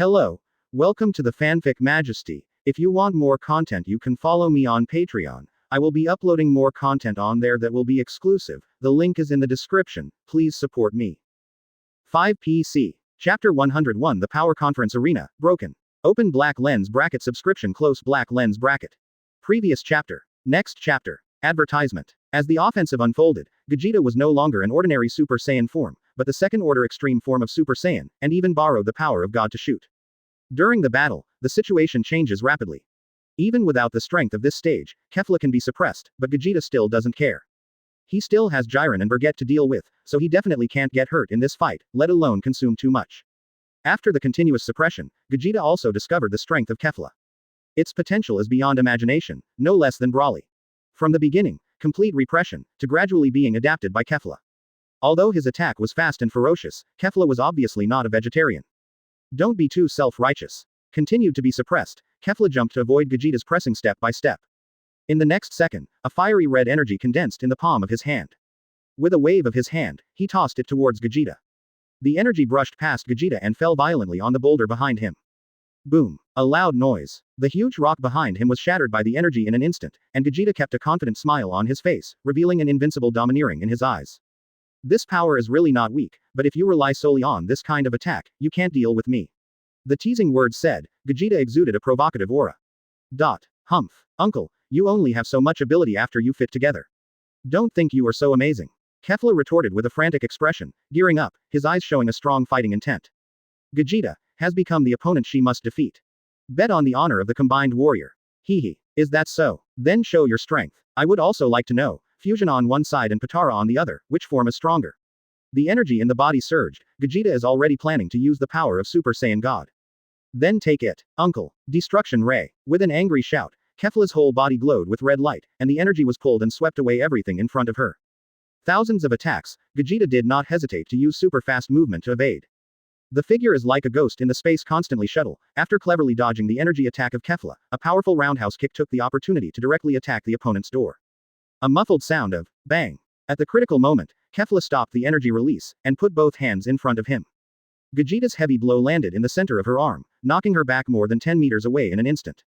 Hello. Welcome to the Fanfic Majesty. If you want more content, you can follow me on Patreon. I will be uploading more content on there that will be exclusive. The link is in the description. Please support me. 5PC. Chapter 101 The Power Conference Arena, Broken. Open black lens bracket subscription close black lens bracket. Previous chapter. Next chapter. Advertisement. As the offensive unfolded, Gogeta was no longer an ordinary Super Saiyan form, but the second-order extreme form of Super Saiyan, and even borrowed the power of God to shoot. During the battle, the situation changes rapidly. Even without the strength of this stage, Kefla can be suppressed, but Gogeta still doesn't care. He still has Jiren and Bergette to deal with, so he definitely can't get hurt in this fight, let alone consume too much. After the continuous suppression, Gogeta also discovered the strength of Kefla. Its potential is beyond imagination, no less than brawly. From the beginning, complete repression, to gradually being adapted by Kefla. Although his attack was fast and ferocious, Kefla was obviously not a vegetarian. Don't be too self-righteous. Continued to be suppressed, Kefla jumped to avoid Gogeta's pressing step by step. In the next second, a fiery red energy condensed in the palm of his hand. With a wave of his hand, he tossed it towards Gogeta. The energy brushed past Gogeta and fell violently on the boulder behind him. Boom. A loud noise. The huge rock behind him was shattered by the energy in an instant, and Gogeta kept a confident smile on his face, revealing an invincible domineering in his eyes. This power is really not weak, but if you rely solely on this kind of attack, you can't deal with me. The teasing words said, Gogeta exuded a provocative aura. Humph. Uncle, you only have so much ability after you fit together. Don't think you are so amazing. Kefla retorted with a frantic expression, gearing up, his eyes showing a strong fighting intent. Gogeta has become the opponent she must defeat. Bet on the honor of the combined warrior. Hehe. Is that so? Then show your strength. I would also like to know, Fusion on one side and Patara on the other, which form is stronger? The energy in the body surged. Gogeta is already planning to use the power of Super Saiyan God. Then take it, Uncle. Destruction Ray. With an angry shout, Kefla's whole body glowed with red light, and the energy was pulled and swept away everything in front of her. Thousands of attacks, Gogeta did not hesitate to use super fast movement to evade. The figure is like a ghost in the space constantly shuttle. After cleverly dodging the energy attack of Kefla, a powerful roundhouse kick took the opportunity to directly attack the opponent's door. A muffled sound of bang. At the critical moment, Kefla stopped the energy release, and put both hands in front of him. Gogeta's heavy blow landed in the center of her arm, knocking her back more than 10 meters away in an instant.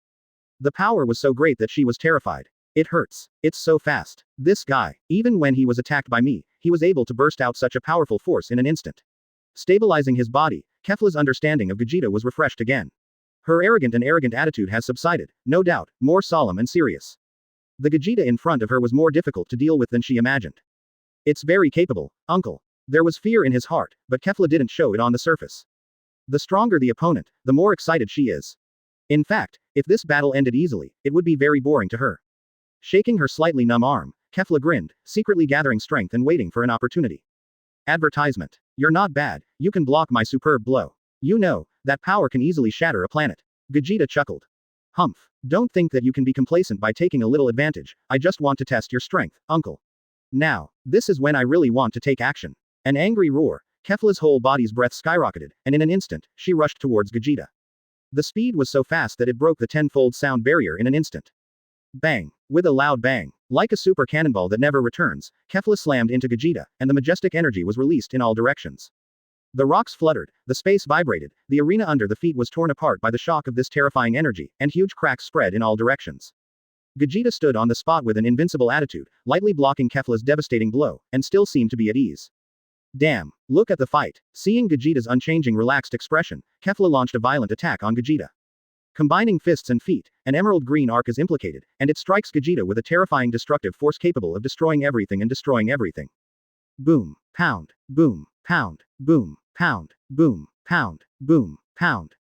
The power was so great that she was terrified. It hurts. It's so fast. This guy, even when he was attacked by me, he was able to burst out such a powerful force in an instant. Stabilizing his body, Kefla's understanding of Gogeta was refreshed again. Her arrogant attitude has subsided, no doubt, more solemn and serious. The Gogeta in front of her was more difficult to deal with than she imagined. It's very capable, Uncle. There was fear in his heart, but Kefla didn't show it on the surface. The stronger the opponent, the more excited she is. In fact, if this battle ended easily, it would be very boring to her. Shaking her slightly numb arm, Kefla grinned, secretly gathering strength and waiting for an opportunity. Advertisement. You're not bad, you can block my superb blow. You know, that power can easily shatter a planet. Gogeta chuckled. Humph. Don't think that you can be complacent by taking a little advantage, I just want to test your strength, Uncle. Now, this is when I really want to take action. An angry roar, Kefla's whole body's breath skyrocketed, and in an instant, she rushed towards Gogeta. The speed was so fast that it broke the 10-fold sound barrier in an instant. Bang. With a loud bang, like a super cannonball that never returns, Kefla slammed into Gogeta, and the majestic energy was released in all directions. The rocks fluttered, the space vibrated, the arena under the feet was torn apart by the shock of this terrifying energy, and huge cracks spread in all directions. Gogeta stood on the spot with an invincible attitude, lightly blocking Kefla's devastating blow, and still seemed to be at ease. Damn. Look at the fight. Seeing Gogeta's unchanging relaxed expression, Kefla launched a violent attack on Gogeta. Combining fists and feet, an emerald green arc is implicated, and it strikes Gogeta with a terrifying destructive force capable of destroying everything and destroying everything. Boom. Pound. Boom. Pound. Boom. Pound. Boom. Pound. Boom. Pound.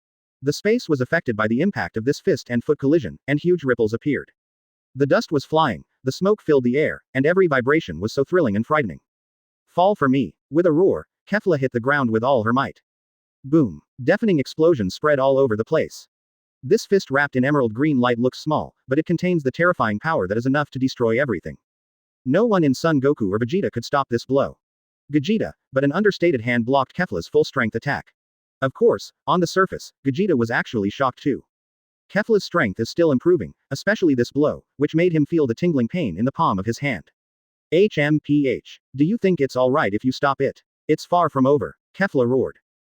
The space was affected by the impact of this fist and foot collision, and huge ripples appeared. The dust was flying, the smoke filled the air, and every vibration was so thrilling and frightening. Fall for me. With a roar, Kefla hit the ground with all her might. Boom. Deafening explosions spread all over the place. This fist wrapped in emerald green light looks small, but it contains the terrifying power that is enough to destroy everything. No one in Son Goku or Vegeta could stop this blow. Gogeta, but an understated hand blocked Kefla's full-strength attack. Of course, on the surface, Gogeta was actually shocked too. Kefla's strength is still improving, especially this blow, which made him feel the tingling pain in the palm of his hand. HMPH. Do you think it's alright if you stop it? It's far from over. Kefla roared.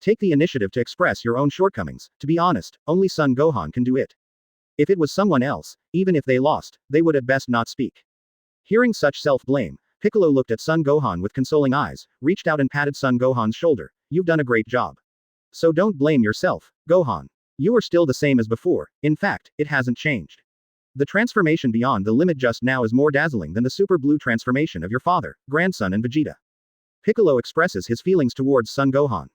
Take the initiative to express your own shortcomings. To be honest, only Son Gohan can do it. If it was someone else, even if they lost, they would at best not speak. Hearing such self-blame, Piccolo looked at Son Gohan with consoling eyes, reached out and patted Son Gohan's shoulder. You've done a great job. So don't blame yourself, Gohan. You are still the same as before, in fact, it hasn't changed. The transformation beyond the limit just now is more dazzling than the super blue transformation of your father, grandson and Vegeta. Piccolo expresses his feelings towards Son Gohan.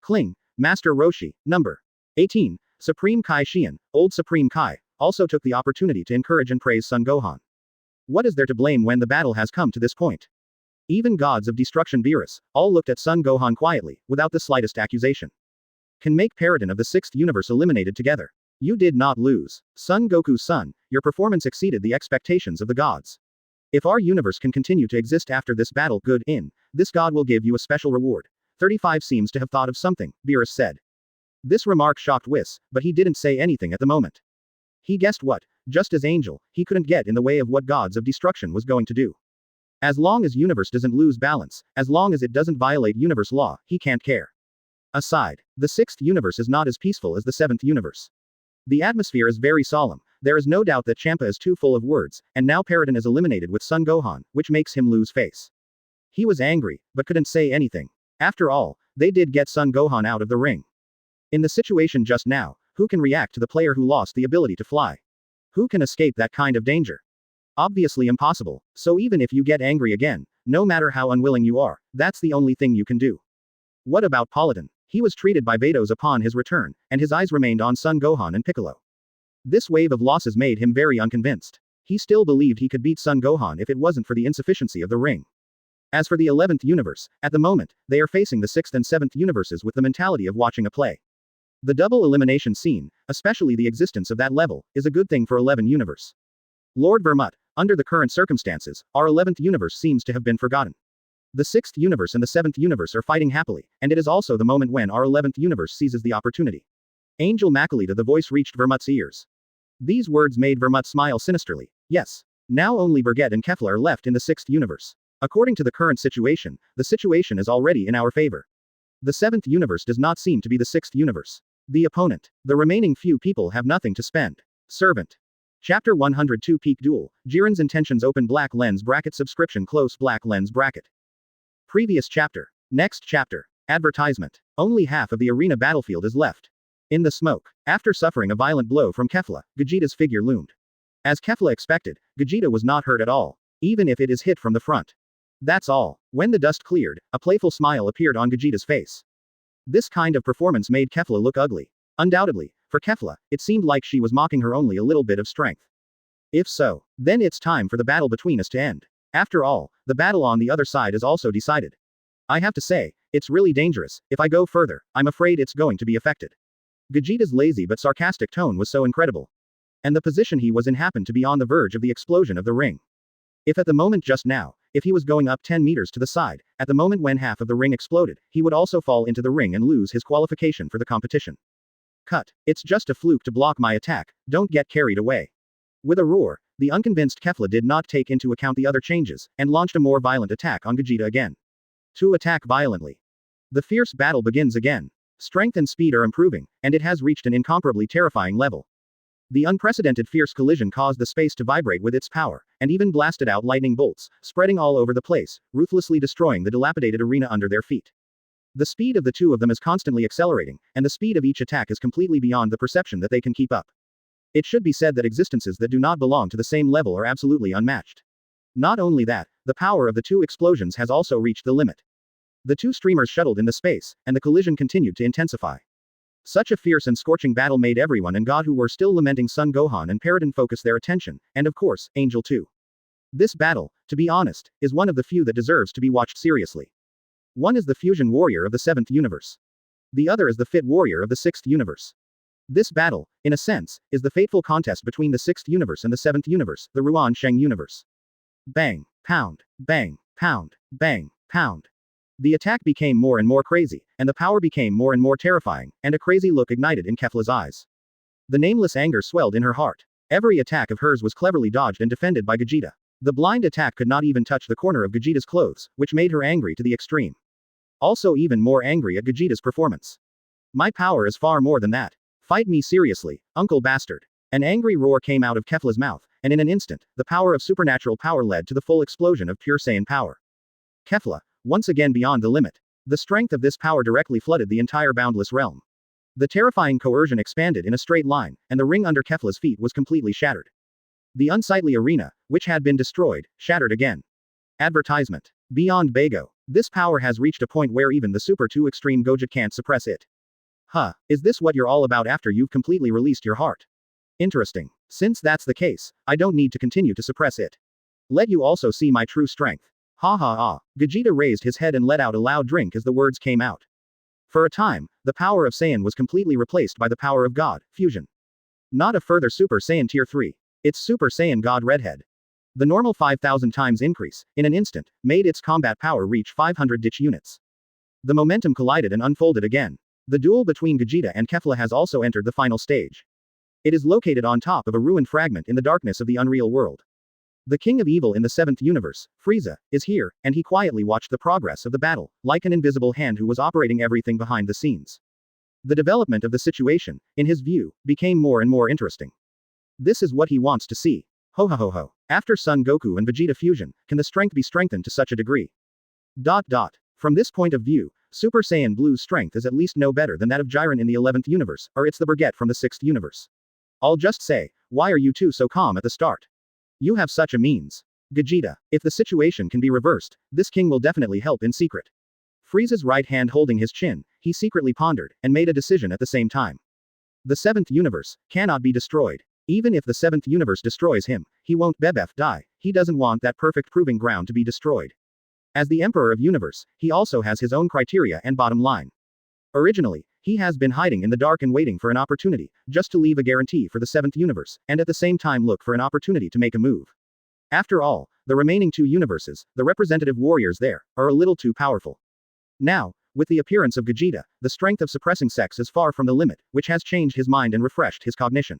Kling, Master Roshi, number 18, Supreme Kai Xian, Old Supreme Kai, also took the opportunity to encourage and praise Son Gohan. What is there to blame when the battle has come to this point? Even gods of destruction Beerus, all looked at Son Gohan quietly, without the slightest accusation. Can make Paradin of the 6th universe eliminated together. You did not lose. Son Goku's son, your performance exceeded the expectations of the gods. If our universe can continue to exist after this battle, this god will give you a special reward. 35 seems to have thought of something, Beerus said. This remark shocked Whis, but he didn't say anything at the moment. He guessed what, just as Angel, he couldn't get in the way of what gods of destruction was going to do. As long as universe doesn't lose balance, as long as it doesn't violate universe law, he can't care. Aside, the 6th universe is not as peaceful as the 7th universe. The atmosphere is very solemn, there is no doubt that Champa is too full of words, and now Paradin is eliminated with Son Gohan, which makes him lose face. He was angry, but couldn't say anything. After all, they did get Son Gohan out of the ring. In the situation just now, who can react to the player who lost the ability to fly? Who can escape that kind of danger? Obviously impossible, so even if you get angry again, no matter how unwilling you are, that's the only thing you can do. What about Paladin? He was treated by Vados upon his return, and his eyes remained on Son Gohan and Piccolo. This wave of losses made him very unconvinced. He still believed he could beat Son Gohan if it wasn't for the insufficiency of the ring. As for the 11th universe, at the moment, they are facing the 6th and 7th universes with the mentality of watching a play. The double elimination scene, especially the existence of that level, is a good thing for 11 universe. Lord Vermut, under the current circumstances, our 11th universe seems to have been forgotten. The 6th universe and the 7th universe are fighting happily, and it is also the moment when our 11th universe seizes the opportunity. Angel Makalita, the voice reached Vermut's ears. These words made Vermut smile sinisterly. Yes. Now only Bergette and Kefla are left in the 6th universe. According to the current situation, the situation is already in our favor. The 7th universe does not seem to be the 6th universe. The opponent. The remaining few people have nothing to spend. Servant. Chapter 102 Peak Duel, Jiren's intentions open black lens bracket subscription close black lens bracket. Previous chapter. Next chapter. Advertisement. Only half of the arena battlefield is left. In the smoke. After suffering a violent blow from Kefla, Gogeta's figure loomed. As Kefla expected, Gogeta was not hurt at all, even if it is hit from the front. That's all. When the dust cleared, a playful smile appeared on Gogeta's face. This kind of performance made Kefla look ugly. Undoubtedly, for Kefla, it seemed like she was mocking her only a little bit of strength. If so, then it's time for the battle between us to end. After all, the battle on the other side is also decided. I have to say, it's really dangerous. If I go further, I'm afraid it's going to be affected. Gogeta's lazy but sarcastic tone was so incredible. And the position he was in happened to be on the verge of the explosion of the ring. If at the moment just now, if he was going up 10 meters to the side, at the moment when half of the ring exploded, he would also fall into the ring and lose his qualification for the competition. Cut. It's just a fluke to block my attack, don't get carried away. With a roar, the unconvinced Kefla did not take into account the other changes, and launched a more violent attack on Gogeta again. To attack violently. The fierce battle begins again. Strength and speed are improving, and it has reached an incomparably terrifying level. The unprecedented fierce collision caused the space to vibrate with its power, and even blasted out lightning bolts, spreading all over the place, ruthlessly destroying the dilapidated arena under their feet. The speed of the two of them is constantly accelerating, and the speed of each attack is completely beyond the perception that they can keep up. It should be said that existences that do not belong to the same level are absolutely unmatched. Not only that, the power of the two explosions has also reached the limit. The two streamers shuttled in the space, and the collision continued to intensify. Such a fierce and scorching battle made everyone and God who were still lamenting Son Gohan and Paradin focus their attention, and of course, Angel too. This battle, to be honest, is one of the few that deserves to be watched seriously. One is the fusion warrior of the 7th universe. The other is the fit warrior of the 6th universe. This battle, in a sense, is the fateful contest between the 6th universe and the 7th universe, the Ruan Sheng universe. Bang, pound, bang, pound, bang, pound. The attack became more and more crazy, and the power became more and more terrifying, and a crazy look ignited in Kefla's eyes. The nameless anger swelled in her heart. Every attack of hers was cleverly dodged and defended by Gogeta. The blind attack could not even touch the corner of Gogeta's clothes, which made her angry to the extreme. Also even more angry at Gogeta's performance. My power is far more than that. Fight me seriously, Uncle Bastard. An angry roar came out of Kefla's mouth, and in an instant, the power of supernatural power led to the full explosion of pure Saiyan power. Kefla, once again beyond the limit. The strength of this power directly flooded the entire boundless realm. The terrifying coercion expanded in a straight line, and the ring under Kefla's feet was completely shattered. The unsightly arena, which had been destroyed, shattered again. Advertisement. Beyond Bago. This power has reached a point where even the Super 2 Extreme Gojek can't suppress it. Huh, is this what you're all about after you've completely released your heart? Interesting. Since that's the case, I don't need to continue to suppress it. Let you also see my true strength. Ha ha ha. Gogeta raised his head and let out a loud drink as the words came out. For a time, the power of Saiyan was completely replaced by the power of God, fusion. Not a further Super Saiyan Tier 3. It's Super Saiyan God Redhead. The normal 5,000 times increase, in an instant, made its combat power reach 500 ditch units. The momentum collided and unfolded again. The duel between Gogeta and Kefla has also entered the final stage. It is located on top of a ruined fragment in the darkness of the unreal world. The King of Evil in the 7th universe, Frieza, is here, and he quietly watched the progress of the battle, like an invisible hand who was operating everything behind the scenes. The development of the situation, in his view, became more and more interesting. This is what he wants to see. Ho ho ho ho. After Son Goku and Vegeta fusion, can the strength be strengthened to such a degree? From this point of view, Super Saiyan Blue's strength is at least no better than that of Jiren in the 11th universe, or it's the Bergette from the 6th universe. I'll just say, why are you two so calm at the start? You have such a means. Gogeta, if the situation can be reversed, this king will definitely help in secret. Frieza's right hand holding his chin, he secretly pondered, and made a decision at the same time. The 7th universe cannot be destroyed. Even if the 7th universe destroys him, he won't die. He doesn't want that perfect proving ground to be destroyed. As the Emperor of Universe, he also has his own criteria and bottom line. Originally, he has been hiding in the dark and waiting for an opportunity, just to leave a guarantee for the 7th universe, and at the same time look for an opportunity to make a move. After all, the remaining 2 universes, the representative warriors there, are a little too powerful. Now, with the appearance of Gogeta, the strength of suppressing sex is far from the limit, which has changed his mind and refreshed his cognition.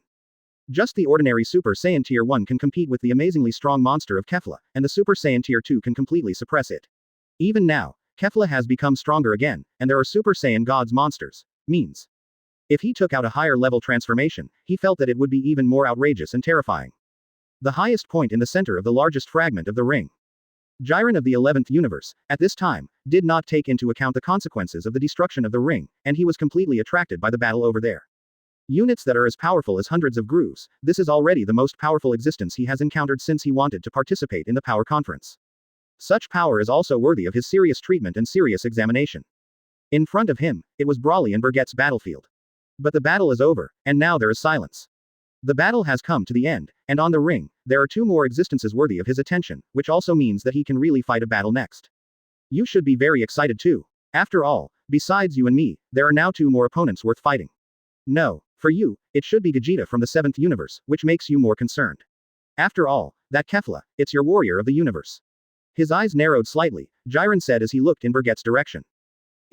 Just the ordinary Super Saiyan Tier 1 can compete with the amazingly strong monster of Kefla, and the Super Saiyan Tier 2 can completely suppress it. Even now, Kefla has become stronger again, and there are Super Saiyan Gods monsters. Means. If he took out a higher level transformation, he felt that it would be even more outrageous and terrifying. The highest point in the center of the largest fragment of the ring. Jiren of the 11th universe, at this time, did not take into account the consequences of the destruction of the ring, and he was completely attracted by the battle over there. Units that are as powerful as hundreds of grooves, this is already the most powerful existence he has encountered since he wanted to participate in the power conference. Such power is also worthy of his serious treatment and serious examination. In front of him, it was Brawly and Bergette's battlefield. But the battle is over, and now there is silence. The battle has come to the end, and on the ring, there are 2 more existences worthy of his attention, which also means that he can really fight a battle next. You should be very excited too. After all, besides you and me, there are now 2 more opponents worth fighting. No. For you, it should be Gogeta from the 7th universe, which makes you more concerned. After all, that Kefla, it's your warrior of the universe. His eyes narrowed slightly, Jiren said as he looked in Bergette's direction.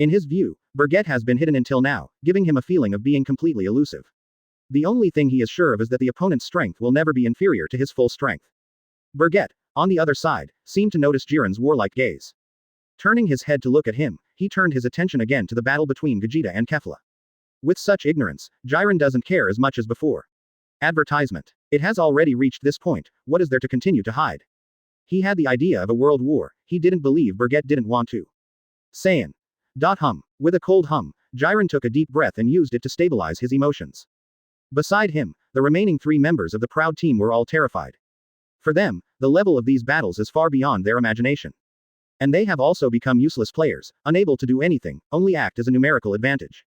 In his view, Bergette has been hidden until now, giving him a feeling of being completely elusive. The only thing he is sure of is that the opponent's strength will never be inferior to his full strength. Bergette, on the other side, seemed to notice Jiren's warlike gaze. Turning his head to look at him, he turned his attention again to the battle between Gogeta and Kefla. With such ignorance, Jiren doesn't care as much as before. Advertisement. It has already reached this point, what is there to continue to hide? He had the idea of a world war, he didn't believe Bergette didn't want to. Saiyan. Hum. With a cold hum, Jiren took a deep breath and used it to stabilize his emotions. Beside him, the remaining 3 members of the Proud team were all terrified. For them, the level of these battles is far beyond their imagination. And they have also become useless players, unable to do anything, only act as a numerical advantage.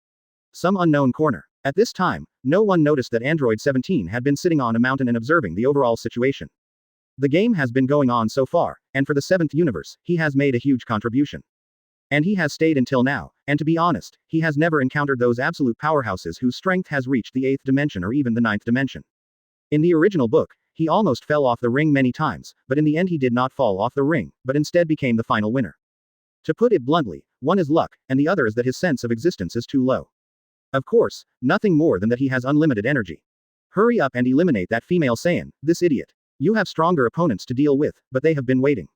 Some unknown corner. At this time, no one noticed that Android 17 had been sitting on a mountain and observing the overall situation. The game has been going on so far, and for the 7th universe, he has made a huge contribution. And he has stayed until now, and to be honest, he has never encountered those absolute powerhouses whose strength has reached the 8th dimension or even the 9th dimension. In the original book, he almost fell off the ring many times, but in the end he did not fall off the ring, but instead became the final winner. To put it bluntly, one is luck, and the other is that his sense of existence is too low. Of course, nothing more than that he has unlimited energy. Hurry up and eliminate that female Saiyan, this idiot. You have stronger opponents to deal with, but they have been waiting.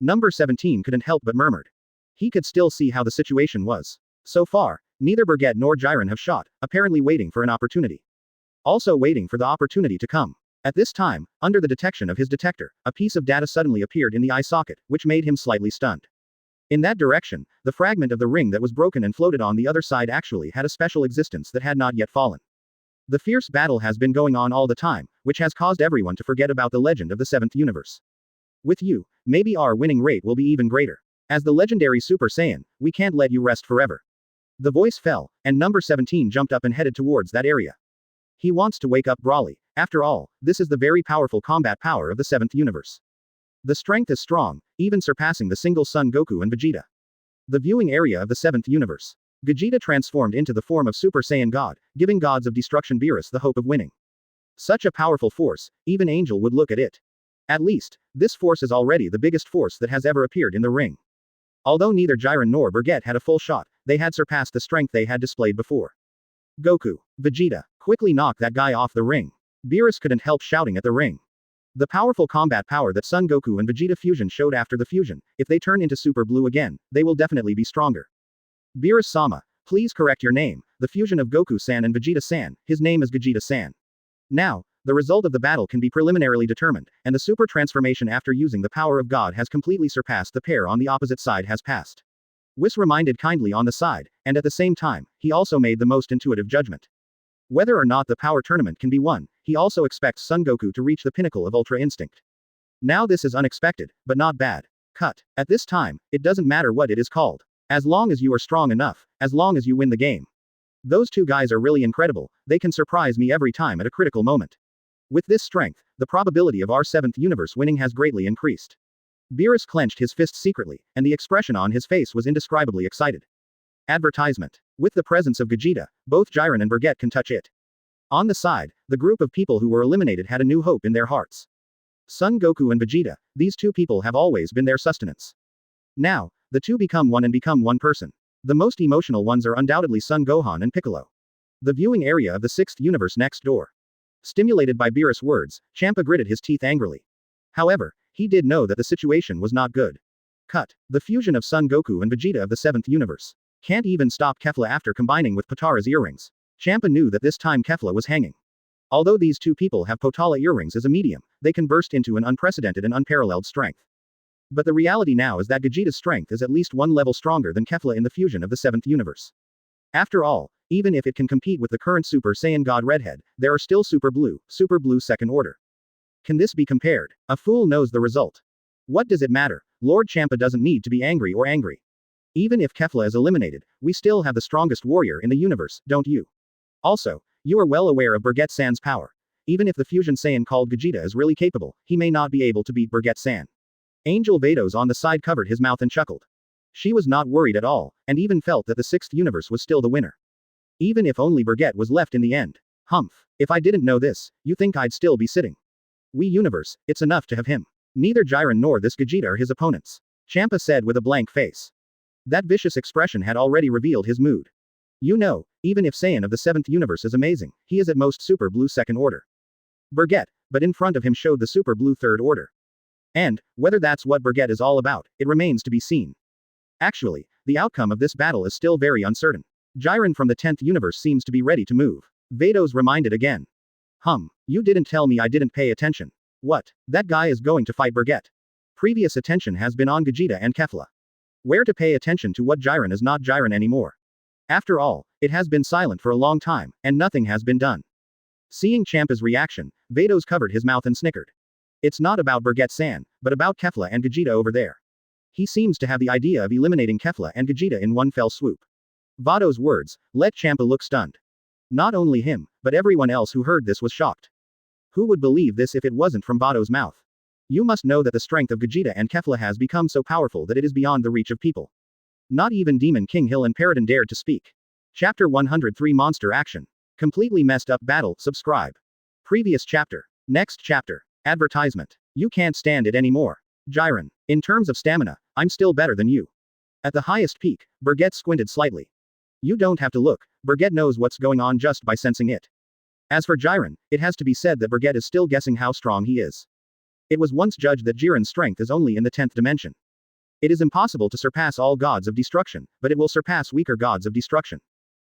Number 17 couldn't help but murmured. He could still see how the situation was. So far, Neither Bergette nor Jiren have shot, apparently waiting for an opportunity. Also waiting for the opportunity to come. At this time, under the detection of his detector, a piece of data suddenly appeared in the eye socket, which made him slightly stunned. In that direction, the fragment of the ring that was broken and floated on the other side actually had a special existence that had not yet fallen. The fierce battle has been going on all the time, which has caused everyone to forget about the legend of the 7th universe. With you, maybe our winning rate will be even greater. As the legendary Super Saiyan, we can't let you rest forever. The voice fell, and number 17 jumped up and headed towards that area. He wants to wake up Broly. After all, this is the very powerful combat power of the 7th universe. The strength is strong, even surpassing the single Son Goku and Vegeta. The viewing area of the 7th universe. Vegeta transformed into the form of Super Saiyan God, giving gods of destruction Beerus the hope of winning. Such a powerful force, even Angel would look at it. At least, this force is already the biggest force that has ever appeared in the ring. Although neither Jiren nor Bergette had a full shot, they had surpassed the strength they had displayed before. Goku, Vegeta, quickly knock that guy off the ring. Beerus couldn't help shouting at the ring. The powerful combat power that Son Goku and Vegeta fusion showed after the fusion, if they turn into Super Blue again, they will definitely be stronger. Beerus-sama, please correct your name, the fusion of Goku-san and Vegeta-san, his name is Vegeta-san. Now, the result of the battle can be preliminarily determined, and the super transformation after using the power of God has completely surpassed the pair on the opposite side has passed. Whis reminded kindly on the side, and at the same time, he also made the most intuitive judgment. Whether or not the power tournament can be won, he also expects Son Goku to reach the pinnacle of Ultra Instinct. Now this is unexpected, but not bad. Cut. At this time, it doesn't matter what it is called. As long as you are strong enough, as long as you win the game. Those two guys are really incredible, they can surprise me every time at a critical moment. With this strength, the probability of our 7th universe winning has greatly increased. Beerus clenched his fists secretly, and the expression on his face was indescribably excited. Advertisement. With the presence of Vegeta, both Jiren and Bergette can touch it. On the side, the group of people who were eliminated had a new hope in their hearts. Son Goku and Vegeta, these two people have always been their sustenance. Now, the two become one and become one person. The most emotional ones are undoubtedly Son Gohan and Piccolo. The viewing area of the 6th universe next door. Stimulated by Beerus' words, Champa gritted his teeth angrily. However, he did know that the situation was not good. Cut. The fusion of Son Goku and Vegeta of the 7th universe. Can't even stop Kefla after combining with Potara's earrings. Champa knew that this time Kefla was hanging. Although these two people have Potala earrings as a medium, they can burst into an unprecedented and unparalleled strength. But the reality now is that Vegeta's strength is at least one level stronger than Kefla in the fusion of the 7th universe. After all, even if it can compete with the current Super Saiyan God Redhead, there are still Super Blue 2nd order. Can this be compared? A fool knows the result. What does it matter? Lord Champa doesn't need to be angry or angry. Even if Kefla is eliminated, we still have the strongest warrior in the universe, don't you? Also, you are well aware of Bergette-san's power. Even if the fusion Saiyan called Vegeta is really capable, he may not be able to beat Bergette-san. Angel Vados on the side covered his mouth and chuckled. She was not worried at all, and even felt that the 6th universe was still the winner. Even if only Bergette was left in the end. Humph. If I didn't know this, you think I'd still be sitting? We universe, it's enough to have him. Neither Jiren nor this Vegeta are his opponents. Champa said with a blank face. That vicious expression had already revealed his mood. You know, even if Saiyan of the 7th universe is amazing, he is at most Super Blue 2nd order. Bergette, but in front of him showed the Super Blue 3rd order. And, whether that's what Bergette is all about, it remains to be seen. Actually, the outcome of this battle is still very uncertain. Jiren from the 10th universe seems to be ready to move. Vados reminded again. You didn't tell me I didn't pay attention. What? That guy is going to fight Bergette. Previous attention has been on Vegeta and Kefla. Where to pay attention to what Jiren is not Jiren anymore. After all, it has been silent for a long time, and nothing has been done. Seeing Champa's reaction, Vados covered his mouth and snickered. It's not about Bergette-san, but about Kefla and Vegeta over there. He seems to have the idea of eliminating Kefla and Vegeta in one fell swoop. Vados' words let Champa look stunned. Not only him, but everyone else who heard this was shocked. Who would believe this if it wasn't from Vados' mouth? You must know that the strength of Vegeta and Kefla has become so powerful that it is beyond the reach of people. Not even Demon King Hill and Paradin dared to speak. Chapter 103 Monster Action. Completely messed up battle. Subscribe. Previous chapter. Next chapter. Advertisement. You can't stand it anymore. Jiren. In terms of stamina, I'm still better than you. At the highest peak, Bergette squinted slightly. You don't have to look, Bergette knows what's going on just by sensing it. As for Jiren, it has to be said that Bergette is still guessing how strong he is. It was once judged that Jiren's strength is only in the 10th dimension. It is impossible to surpass all gods of destruction, but it will surpass weaker gods of destruction.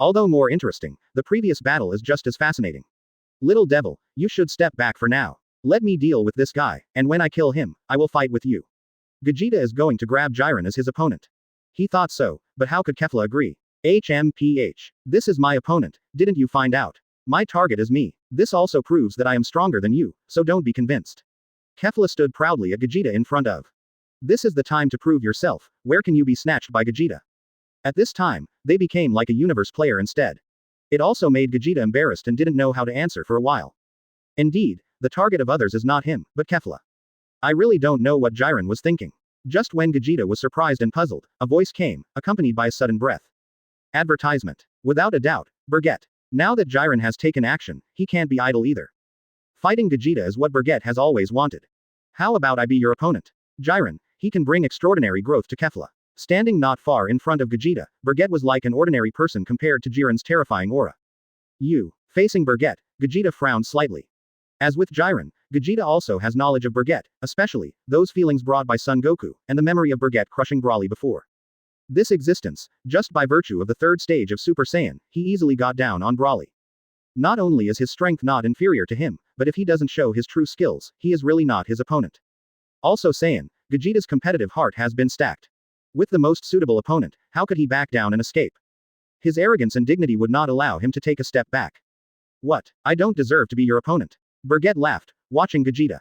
Although more interesting, the previous battle is just as fascinating. Little devil, you should step back for now. Let me deal with this guy, and when I kill him, I will fight with you. Vegeta is going to grab Jiren as his opponent. He thought so, but how could Kefla agree? HMPH. This is my opponent, didn't you find out? My target is me. This also proves that I am stronger than you, so don't be convinced. Kefla stood proudly at Vegeta in front of. This is the time to prove yourself, where can you be snatched by Vegeta? At this time, they became like a universe player instead. It also made Vegeta embarrassed and didn't know how to answer for a while. Indeed, the target of others is not him, but Kefla. I really don't know what Jiren was thinking. Just when Vegeta was surprised and puzzled, a voice came, accompanied by a sudden breath. Advertisement. Without a doubt, Bergette. Now that Jiren has taken action, he can't be idle either. Fighting Vegeta is what Bergette has always wanted. How about I be your opponent? Jiren, he can bring extraordinary growth to Kefla. Standing not far in front of Vegeta, Bergette was like an ordinary person compared to Jiren's terrifying aura. You. Facing Bergette, Vegeta frowned slightly. As with Jiren, Vegeta also has knowledge of Bergette, especially those feelings brought by Son Goku, and the memory of Bergette crushing Broly before. This existence, just by virtue of the third stage of Super Saiyan, he easily got down on Broly. Not only is his strength not inferior to him, but if he doesn't show his true skills, he is really not his opponent. Also Saiyan, Vegeta's competitive heart has been stacked. With the most suitable opponent, how could he back down and escape? His arrogance and dignity would not allow him to take a step back. What? I don't deserve to be your opponent. Bergette laughed, watching Vegeta.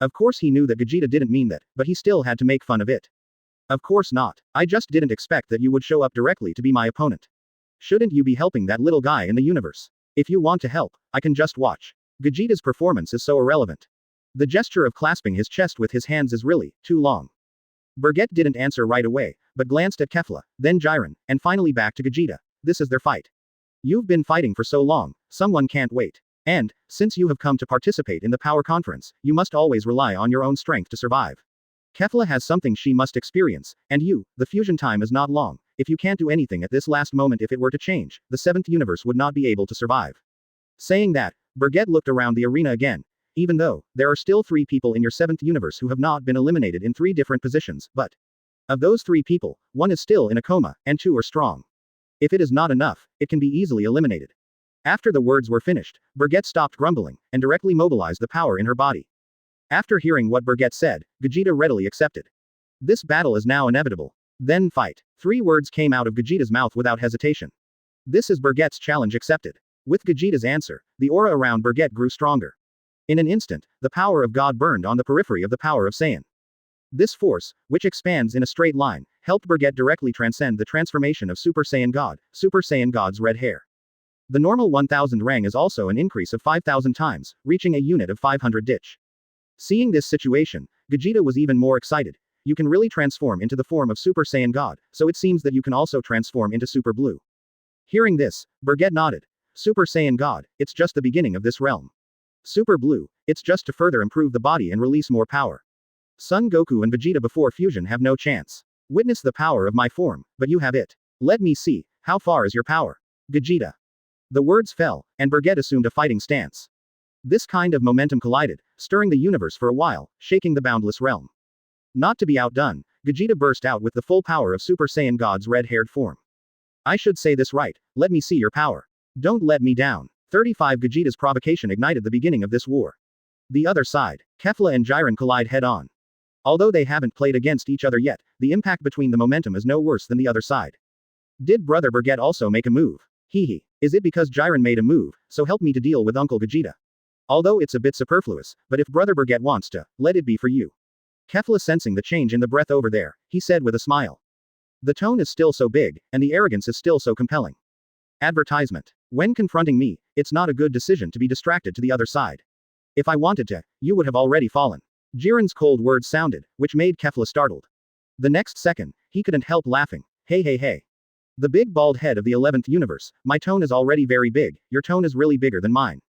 Of course he knew that Vegeta didn't mean that, but he still had to make fun of it. Of course not. I just didn't expect that you would show up directly to be my opponent. Shouldn't you be helping that little guy in the universe? If you want to help, I can just watch. Vegeta's performance is so irrelevant. The gesture of clasping his chest with his hands is really too long. Bergette didn't answer right away, but glanced at Kefla, then Jiren, and finally back to Vegeta. This is their fight. You've been fighting for so long, someone can't wait. And, since you have come to participate in the power conference, you must always rely on your own strength to survive. Kefla has something she must experience, and you, the fusion time is not long. If you can't do anything at this last moment, if it were to change, the seventh universe would not be able to survive. Saying that, Bergette looked around the arena again. Even though, there are still 3 people in your 7th universe who have not been eliminated in 3 different positions, but of those 3 people, 1 is still in a coma, and 2 are strong. If it is not enough, it can be easily eliminated. After the words were finished, Bergette stopped grumbling, and directly mobilized the power in her body. After hearing what Bergette said, Vegeta readily accepted. This battle is now inevitable. Then fight. 3 words came out of Vegeta's mouth without hesitation. This is Bergette's challenge accepted. With Vegeta's answer, the aura around Bergette grew stronger. In an instant, the power of God burned on the periphery of the power of Saiyan. This force, which expands in a straight line, helped Bergette directly transcend the transformation of Super Saiyan God's red hair. The normal 1000 rang is also an increase of 5000 times, reaching a unit of 500 dich. Seeing this situation, Vegeta was even more excited. You can really transform into the form of Super Saiyan God, so it seems that you can also transform into Super Blue. Hearing this, Bergette nodded. Super Saiyan God, it's just the beginning of this realm. Super Blue, it's just to further improve the body and release more power. Son Goku and Vegeta before fusion have no chance. Witness the power of my form, but you have it. Let me see, how far is your power? Vegeta. The words fell, and Bergette assumed a fighting stance. This kind of momentum collided, stirring the universe for a while, shaking the boundless realm. Not to be outdone, Vegeta burst out with the full power of Super Saiyan God's red-haired form. I should say this right, let me see your power. Don't let me down. 35 Vegeta's provocation ignited the beginning of this war. The other side, Kefla and Jiren collide head-on. Although they haven't played against each other yet, the impact between the momentum is no worse than the other side. Did Brother Bergette also make a move? Hehe. Is it because Jiren made a move, so help me to deal with Uncle Vegeta? Although it's a bit superfluous, but if Brother Bergette wants to, let it be for you. Kefla sensing the change in the breath over there, he said with a smile. The tone is still so big, and the arrogance is still so compelling. Advertisement. When confronting me, it's not a good decision to be distracted to the other side. If I wanted to, you would have already fallen. Jiren's cold words sounded, which made Kefla startled. The next second, he couldn't help laughing. Hey. The big bald head of the 11th universe, my tone is already very big, your tone is really bigger than mine.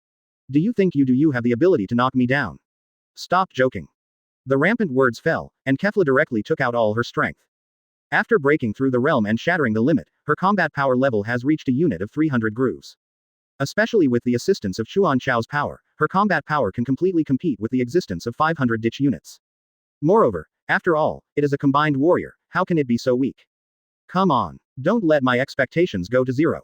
Do you think you have the ability to knock me down? Stop joking. The rampant words fell, and Kefla directly took out all her strength. After breaking through the realm and shattering the limit, her combat power level has reached a unit of 300 grooves. Especially with the assistance of Chuan Chao's power, her combat power can completely compete with the existence of 500 dich units. Moreover, after all, it is a combined warrior, how can it be so weak? Come on, don't let my expectations go to zero.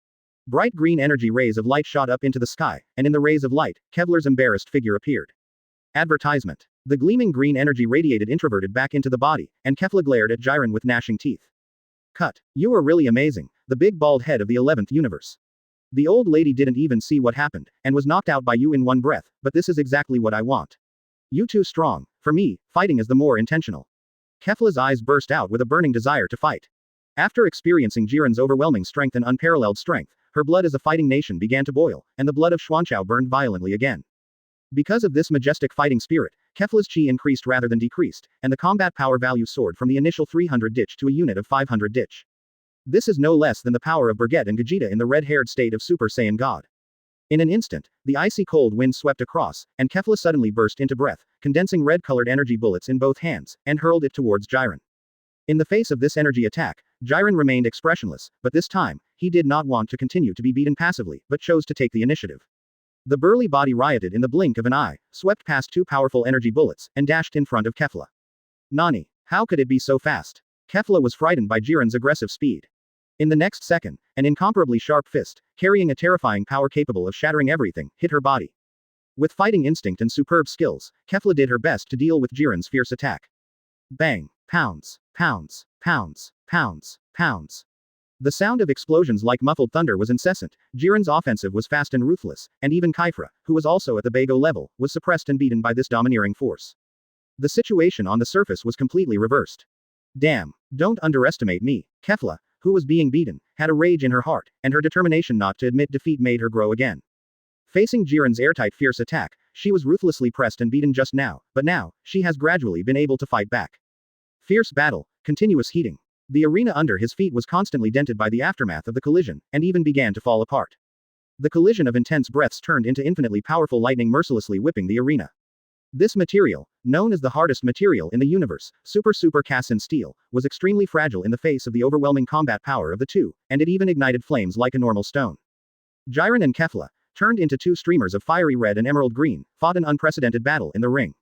Bright green energy rays of light shot up into the sky, and in the rays of light, Kevlar's embarrassed figure appeared. Advertisement. The gleaming green energy radiated introverted back into the body, and Kefla glared at Jiren with gnashing teeth. Cut. You are really amazing, the big bald head of the 11th universe. The old lady didn't even see what happened, and was knocked out by you in one breath, but this is exactly what I want. You too strong. For me, fighting is the more intentional. Kefla's eyes burst out with a burning desire to fight. After experiencing Jiren's overwhelming strength and unparalleled strength, her blood as a fighting nation began to boil, and the blood of Xuanchao burned violently again. Because of this majestic fighting spirit, Kefla's chi increased rather than decreased, and the combat power value soared from the initial 300 dich to a unit of 500 dich. This is no less than the power of Bergette and Gogeta in the red-haired state of Super Saiyan God. In an instant, the icy cold wind swept across, and Kefla suddenly burst into breath, condensing red-colored energy bullets in both hands, and hurled it towards Jiren. In the face of this energy attack, Jiren remained expressionless, but this time, he did not want to continue to be beaten passively, but chose to take the initiative. The burly body rioted in the blink of an eye, swept past two powerful energy bullets, and dashed in front of Kefla. Nani? How could it be so fast? Kefla was frightened by Jiren's aggressive speed. In the next second, an incomparably sharp fist, carrying a terrifying power capable of shattering everything, hit her body. With fighting instinct and superb skills, Kefla did her best to deal with Jiren's fierce attack. Bang! Pounds! Pounds! Pounds! Pounds! Pounds! The sound of explosions like muffled thunder was incessant. Jiren's offensive was fast and ruthless, and even Kaifra, who was also at the Bago level, was suppressed and beaten by this domineering force. The situation on the surface was completely reversed. Damn! Don't underestimate me. Kefla, who was being beaten, had a rage in her heart, and her determination not to admit defeat made her grow again. Facing Jiren's airtight fierce attack, she was ruthlessly pressed and beaten just now, but now, she has gradually been able to fight back. Fierce battle, continuous heating. The arena under his feet was constantly dented by the aftermath of the collision, and even began to fall apart. The collision of intense breaths turned into infinitely powerful lightning mercilessly whipping the arena. This material, known as the hardest material in the universe, Super Cassin steel, was extremely fragile in the face of the overwhelming combat power of the two, and it even ignited flames like a normal stone. Jiren and Kefla, turned into two streamers of fiery red and emerald green, fought an unprecedented battle in the ring.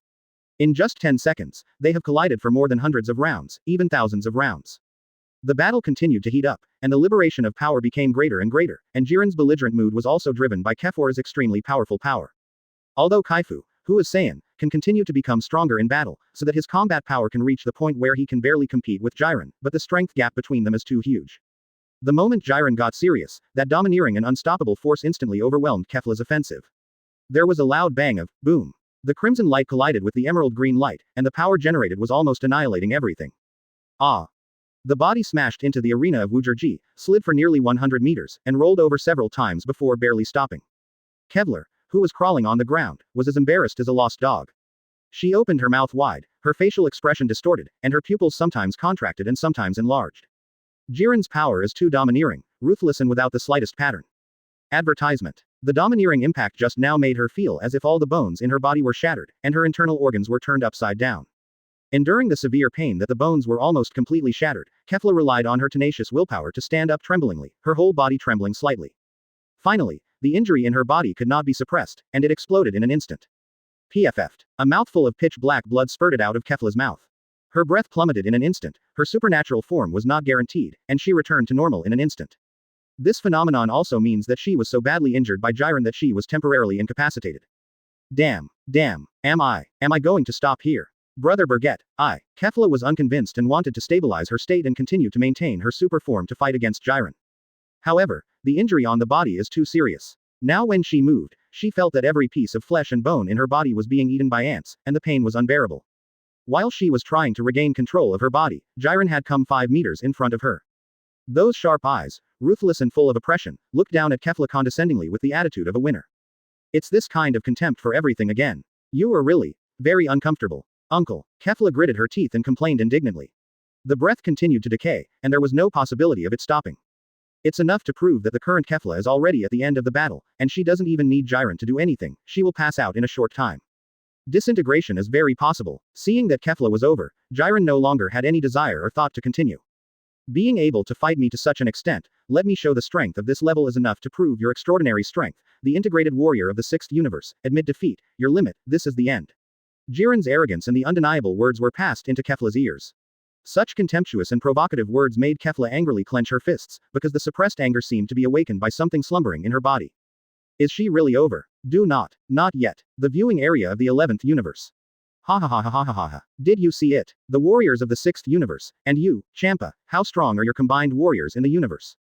In just 10 seconds, they have collided for more than hundreds of rounds, even thousands of rounds. The battle continued to heat up, and the liberation of power became greater and greater, and Jiren's belligerent mood was also driven by Kefla's extremely powerful power. Although Kaifu, who is Saiyan, can continue to become stronger in battle, so that his combat power can reach the point where he can barely compete with Jiren, but the strength gap between them is too huge. The moment Jiren got serious, that domineering and unstoppable force instantly overwhelmed Kefla's offensive. There was a loud bang of boom. The crimson light collided with the emerald green light, and the power generated was almost annihilating everything. Ah! The body smashed into the arena of Wuzherji, slid for nearly 100 meters, and rolled over several times before barely stopping. Kevlar, who was crawling on the ground, was as embarrassed as a lost dog. She opened her mouth wide, her facial expression distorted, and her pupils sometimes contracted and sometimes enlarged. Jiren's power is too domineering, ruthless and without the slightest pattern. Advertisement. The domineering impact just now made her feel as if all the bones in her body were shattered, and her internal organs were turned upside down. Enduring the severe pain that the bones were almost completely shattered, Kefla relied on her tenacious willpower to stand up tremblingly, her whole body trembling slightly. Finally, the injury in her body could not be suppressed, and it exploded in an instant. PFF'd. A mouthful of pitch-black blood spurted out of Kefla's mouth. Her breath plummeted in an instant, her supernatural form was not guaranteed, and she returned to normal in an instant. This phenomenon also means that she was so badly injured by Jiren that she was temporarily incapacitated. Damn. Am I going to stop here? Brother Bergette, Kefla was unconvinced and wanted to stabilize her state and continue to maintain her super form to fight against Jiren. However, the injury on the body is too serious. Now when she moved, she felt that every piece of flesh and bone in her body was being eaten by ants, and the pain was unbearable. While she was trying to regain control of her body, Jiren had come 5 meters in front of her. Those sharp eyes, ruthless and full of oppression, looked down at Kefla condescendingly with the attitude of a winner. It's this kind of contempt for everything again. You are really very uncomfortable. Uncle. Kefla gritted her teeth and complained indignantly. The breath continued to decay, and there was no possibility of it stopping. It's enough to prove that the current Kefla is already at the end of the battle, and she doesn't even need Jiren to do anything, she will pass out in a short time. Disintegration is very possible. Seeing that Kefla was over, Jiren no longer had any desire or thought to continue. Being able to fight me to such an extent, let me show the strength of this level is enough to prove your extraordinary strength, the integrated warrior of the 6th universe, admit defeat, your limit, this is the end. Jiren's arrogance and the undeniable words were passed into Kefla's ears. Such contemptuous and provocative words made Kefla angrily clench her fists, because the suppressed anger seemed to be awakened by something slumbering in her body. Is she really over? Not yet. The viewing area of the 11th universe. Ha ha ha ha ha ha ha. Did you see it? The warriors of the 6th universe, and you, Champa, how strong are your combined warriors in the universe?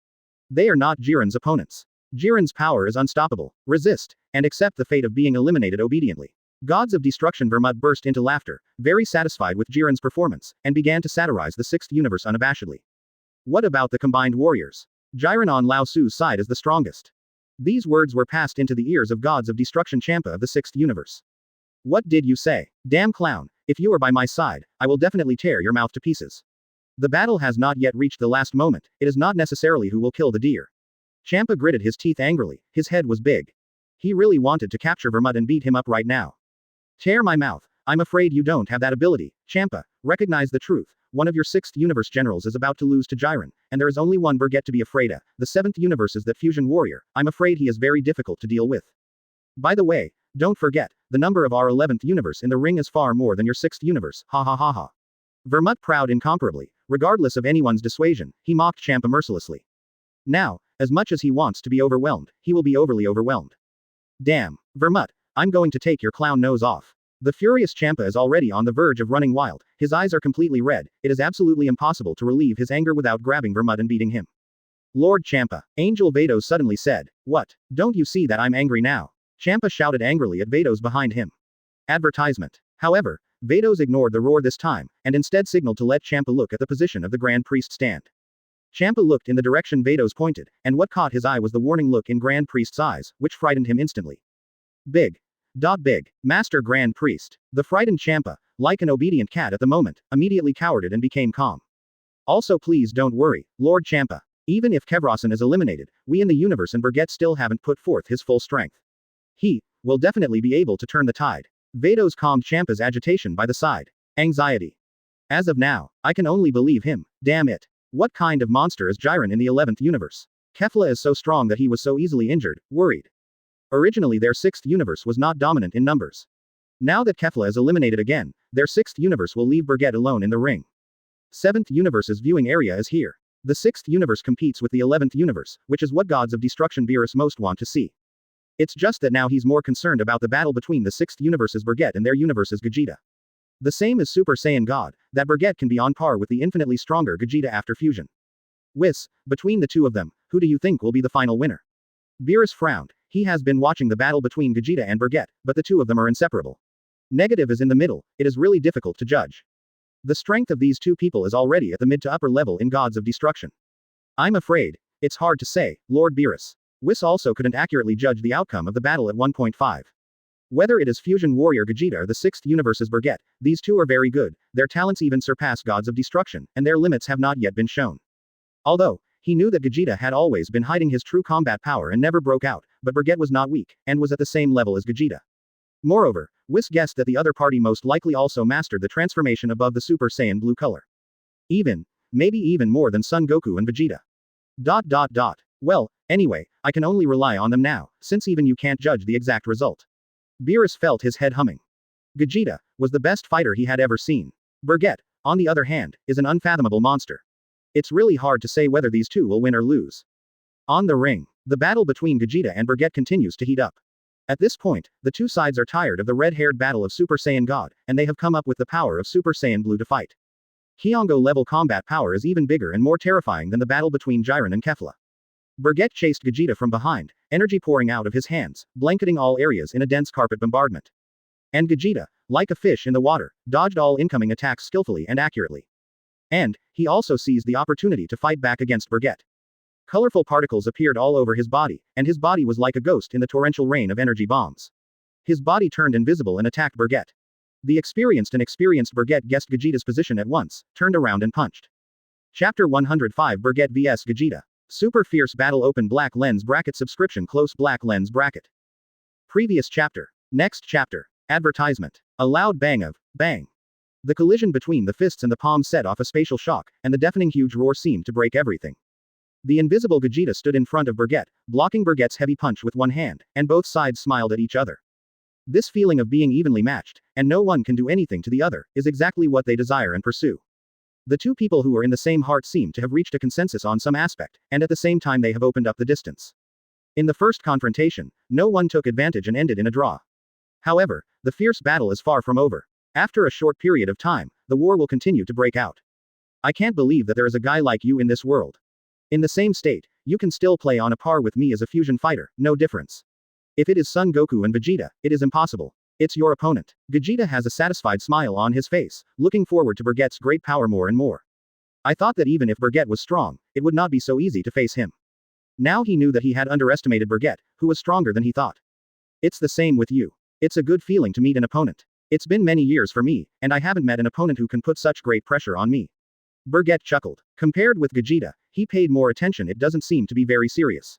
They are not Jiren's opponents. Jiren's power is unstoppable. Resist, and accept the fate of being eliminated obediently. Gods of Destruction Vermette burst into laughter, very satisfied with Jiren's performance, and began to satirize the 6th universe unabashedly. What about the combined warriors? Jiren on Lao Tzu's side is the strongest. These words were passed into the ears of Gods of Destruction Champa of the 6th universe. What did you say? Damn clown, if you are by my side, I will definitely tear your mouth to pieces. The battle has not yet reached the last moment, it is not necessarily who will kill the deer. Champa gritted his teeth angrily, his head was big. He really wanted to capture Vermette and beat him up right now. Tear my mouth, I'm afraid you don't have that ability, Champa, recognize the truth. One of your 6th universe generals is about to lose to Jiren, and there is only one Bergette to be afraid of. The 7th universe is that fusion warrior, I'm afraid he is very difficult to deal with. By the way, don't forget, the number of our 11th universe in the ring is far more than your 6th universe, ha ha ha ha. Vermette proud incomparably, regardless of anyone's dissuasion, he mocked Champa mercilessly. Now, as much as he wants to be overwhelmed, he will be overly overwhelmed. Damn, Vermette, I'm going to take your clown nose off. The furious Champa is already on the verge of running wild, his eyes are completely red, it is absolutely impossible to relieve his anger without grabbing Vermette and beating him. Lord Champa, Angel Vados suddenly said, what? Don't you see that I'm angry now? Champa shouted angrily at Vados behind him. Advertisement. However, Vados ignored the roar this time, and instead signaled to let Champa look at the position of the Grand Priest stand. Champa looked in the direction Vados pointed, and what caught his eye was the warning look in Grand Priest's eyes, which frightened him instantly. Big. Big. Master Grand Priest. The frightened Champa, like an obedient cat at the moment, immediately cowered and became calm. Also please don't worry, Lord Champa. Even if Kevrasen is eliminated, we in the universe and Bergette still haven't put forth his full strength. He will definitely be able to turn the tide. Vados calmed Champa's agitation by the side. Anxiety. As of now, I can only believe him, damn it. What kind of monster is Jiren in the 11th universe? Kefla is so strong that he was so easily injured, worried. Originally their 6th universe was not dominant in numbers. Now that Kefla is eliminated again, their 6th universe will leave Bergette alone in the ring. 7th universe's viewing area is here. The 6th universe competes with the 11th universe, which is what Gods of Destruction Beerus most want to see. It's just that now he's more concerned about the battle between the 6th universe's Bergette and their universe's Gogeta. The same as Super Saiyan God, that Bergette can be on par with the infinitely stronger Gogeta after fusion. Between the two of them, who do you think will be the final winner? Beerus frowned. He has been watching the battle between Gogeta and Bergette, but the two of them are inseparable. Negative is in the middle, it is really difficult to judge. The strength of these two people is already at the mid to upper level in Gods of Destruction. I'm afraid, it's hard to say, Lord Beerus. Also couldn't accurately judge the outcome of the battle at 1.5. Whether it is Fusion Warrior Gogeta or the 6th universe's Bergette, these two are very good, their talents even surpass Gods of Destruction, and their limits have not yet been shown. Although, he knew that Gogeta had always been hiding his true combat power and never broke out, but Bergette was not weak, and was at the same level as Gogeta. Moreover, guessed that the other party most likely also mastered the transformation above the Super Saiyan blue color. Maybe even more than Son Goku and Vegeta. Well, anyway, I can only rely on them now, since even you can't judge the exact result. Beerus felt his head humming. Gogeta was the best fighter he had ever seen. Bergette, on the other hand, is an unfathomable monster. It's really hard to say whether these two will win or lose. On the ring, the battle between Gogeta and Bergette continues to heat up. At this point, the two sides are tired of the red-haired battle of Super Saiyan God, and they have come up with the power of Super Saiyan Blue to fight. Hyongo-level combat power is even bigger and more terrifying than the battle between Jiren and Kefla. Bergette chased Gogeta from behind, energy pouring out of his hands, blanketing all areas in a dense carpet bombardment. And Gogeta, like a fish in the water, dodged all incoming attacks skillfully and accurately. And he also seized the opportunity to fight back against Bergette. Colorful particles appeared all over his body, and his body was like a ghost in the torrential rain of energy bombs. His body turned invisible and attacked Bergette. The experienced Bergette guessed Gogeta's position at once, turned around and punched. Chapter 105 Bergette vs Gogeta. Super Fierce Battle Open Black Lens Bracket Subscription Close Black Lens Bracket. Previous chapter. Next chapter. Advertisement. A loud bang. The collision between the fists and the palms set off a spatial shock, and the deafening huge roar seemed to break everything. The invisible Gogeta stood in front of Bergette, blocking Bergette's heavy punch with one hand, and both sides smiled at each other. This feeling of being evenly matched, and no one can do anything to the other, is exactly what they desire and pursue. The two people who were in the same heart seemed to have reached a consensus on some aspect, and at the same time they have opened up the distance. In the first confrontation, no one took advantage and ended in a draw. However, the fierce battle is far from over. After a short period of time, the war will continue to break out. I can't believe that there is a guy like you in this world. In the same state, you can still play on a par with me as a fusion fighter, no difference. If it is Son Goku and Vegeta, it is impossible. It's your opponent. Vegeta has a satisfied smile on his face, looking forward to Bergette's great power more and more. I thought that even if Bergette was strong, it would not be so easy to face him. Now he knew that he had underestimated Bergette, who was stronger than he thought. It's the same with you. It's a good feeling to meet an opponent. It's been many years for me, and I haven't met an opponent who can put such great pressure on me. Bergette chuckled. Compared with Vegeta, he paid more attention. It doesn't seem to be very serious.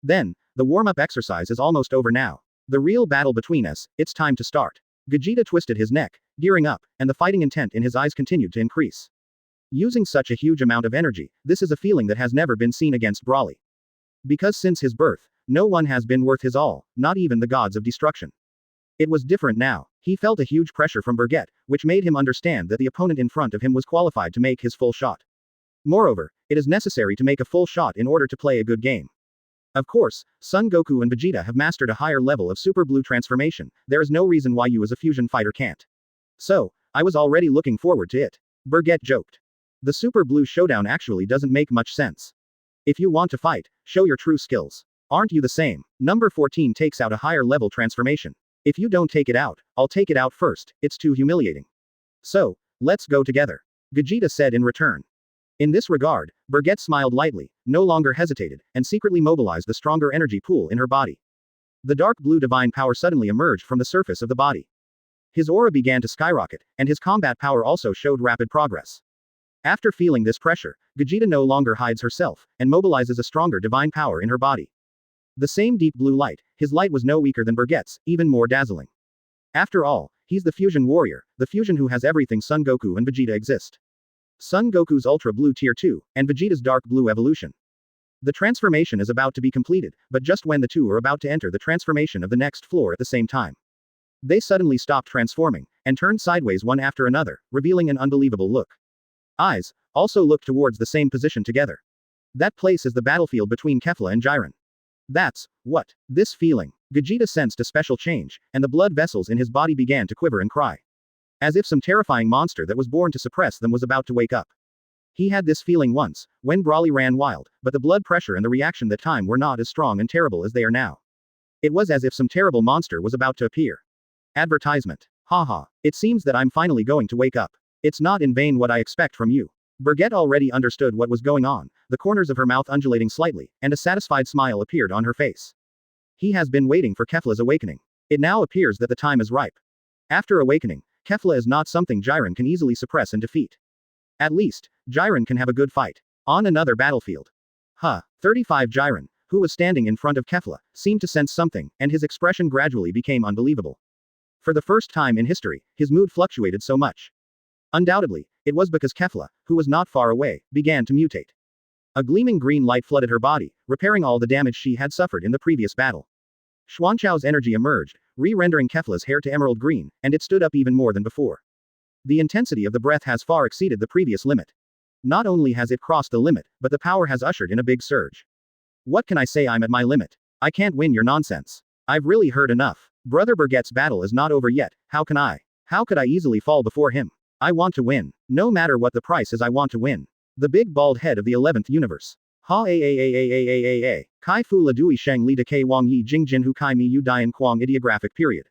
Then, the warm-up exercise is almost over now. The real battle between us, it's time to start. Vegeta twisted his neck, gearing up, and the fighting intent in his eyes continued to increase. Using such a huge amount of energy, this is a feeling that has never been seen against Broly. Because since his birth, no one has been worth his all, not even the gods of destruction. It was different now. He felt a huge pressure from Bergette, which made him understand that the opponent in front of him was qualified to make his full shot. Moreover, it is necessary to make a full shot in order to play a good game. Of course, Son Goku and Vegeta have mastered a higher level of Super Blue transformation. There is no reason why you as a fusion fighter can't. So, I was already looking forward to it. Bergette joked. The Super Blue showdown actually doesn't make much sense. If you want to fight, show your true skills. Aren't you the same? Number 14 takes out a higher level transformation. If you don't take it out, I'll take it out first. It's too humiliating. So, let's go together. Vegeta said in return. In this regard, Bergette smiled lightly, no longer hesitated, and secretly mobilized the stronger energy pool in her body. The dark blue divine power suddenly emerged from the surface of the body. His aura began to skyrocket, and his combat power also showed rapid progress. After feeling this pressure, Vegeta no longer hides herself, and mobilizes a stronger divine power in her body. The same deep blue light, his light was no weaker than Bergette's, even more dazzling. After all, he's the fusion warrior, the fusion who has everything Son Goku and Vegeta exist. Son Goku's Ultra Blue Tier 2, and Vegeta's Dark Blue evolution. The transformation is about to be completed, but just when the two are about to enter the transformation of the next floor at the same time. They suddenly stopped transforming, and turned sideways one after another, revealing an unbelievable look. Eyes also looked towards the same position together. That place is the battlefield between Kefla and Jiren. That's what. This feeling. Vegeta sensed a special change, and the blood vessels in his body began to quiver and cry. As if some terrifying monster that was born to suppress them was about to wake up. He had this feeling once, when Broly ran wild, but the blood pressure and the reaction that time were not as strong and terrible as they are now. It was as if some terrible monster was about to appear. Advertisement. Haha. It seems that I'm finally going to wake up. It's not in vain what I expect from you. Bergette already understood what was going on, the corners of her mouth undulating slightly, and a satisfied smile appeared on her face. He has been waiting for Kefla's awakening. It now appears that the time is ripe. After awakening, Kefla is not something Jiren can easily suppress and defeat. At least, Jiren can have a good fight. On another battlefield. 35 Jiren, who was standing in front of Kefla, seemed to sense something, and his expression gradually became unbelievable. For the first time in history, his mood fluctuated so much. Undoubtedly, it was because Kefla, who was not far away, began to mutate. A gleaming green light flooded her body, repairing all the damage she had suffered in the previous battle. Xuanchao's energy emerged, re-rendering Kefla's hair to emerald green, and it stood up even more than before. The intensity of the breath has far exceeded the previous limit. Not only has it crossed the limit, but the power has ushered in a big surge. What can I say? I'm at my limit. I can't win your nonsense. I've really heard enough. Brother Bergette's battle is not over yet. How can I? How could I easily fall before him? I want to win. No matter what the price is, I want to win. The big bald head of the 11th universe. Ha a. Kai fu la dui sheng li de ke wang yi jing jin hu kai mi yu dian quang ideographic period.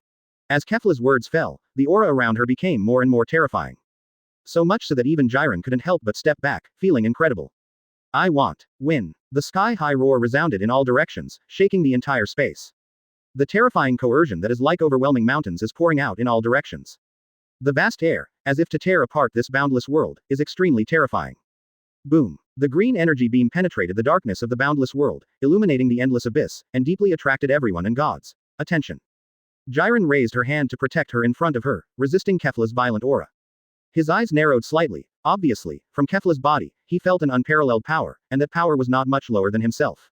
As Kefla's words fell, the aura around her became more and more terrifying. So much so that even Jiren couldn't help but step back, feeling incredible. I want. Win. The sky-high roar resounded in all directions, shaking the entire space. The terrifying coercion that is like overwhelming mountains is pouring out in all directions. The vast air, as if to tear apart this boundless world, is extremely terrifying. Boom. The green energy beam penetrated the darkness of the boundless world, illuminating the endless abyss, and deeply attracted everyone and gods' attention. Jiren raised her hand to protect her in front of her, resisting Kefla's violent aura. His eyes narrowed slightly. Obviously, from Kefla's body, he felt an unparalleled power, and that power was not much lower than himself.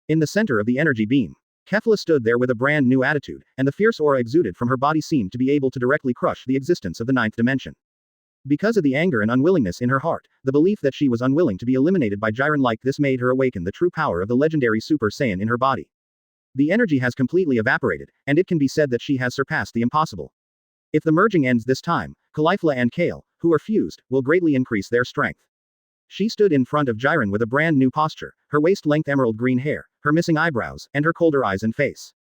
In the center of the energy beam, Kefla stood there with a brand new attitude, and the fierce aura exuded from her body seemed to be able to directly crush the existence of the ninth dimension. Because of the anger and unwillingness in her heart, the belief that she was unwilling to be eliminated by Jiren like this made her awaken the true power of the legendary Super Saiyan in her body. The energy has completely evaporated, and it can be said that she has surpassed the impossible. If the merging ends this time, Caulifla and Kale, who are fused, will greatly increase their strength. She stood in front of Jiren with a brand new posture, her waist-length emerald green hair, her missing eyebrows, and her colder eyes and face.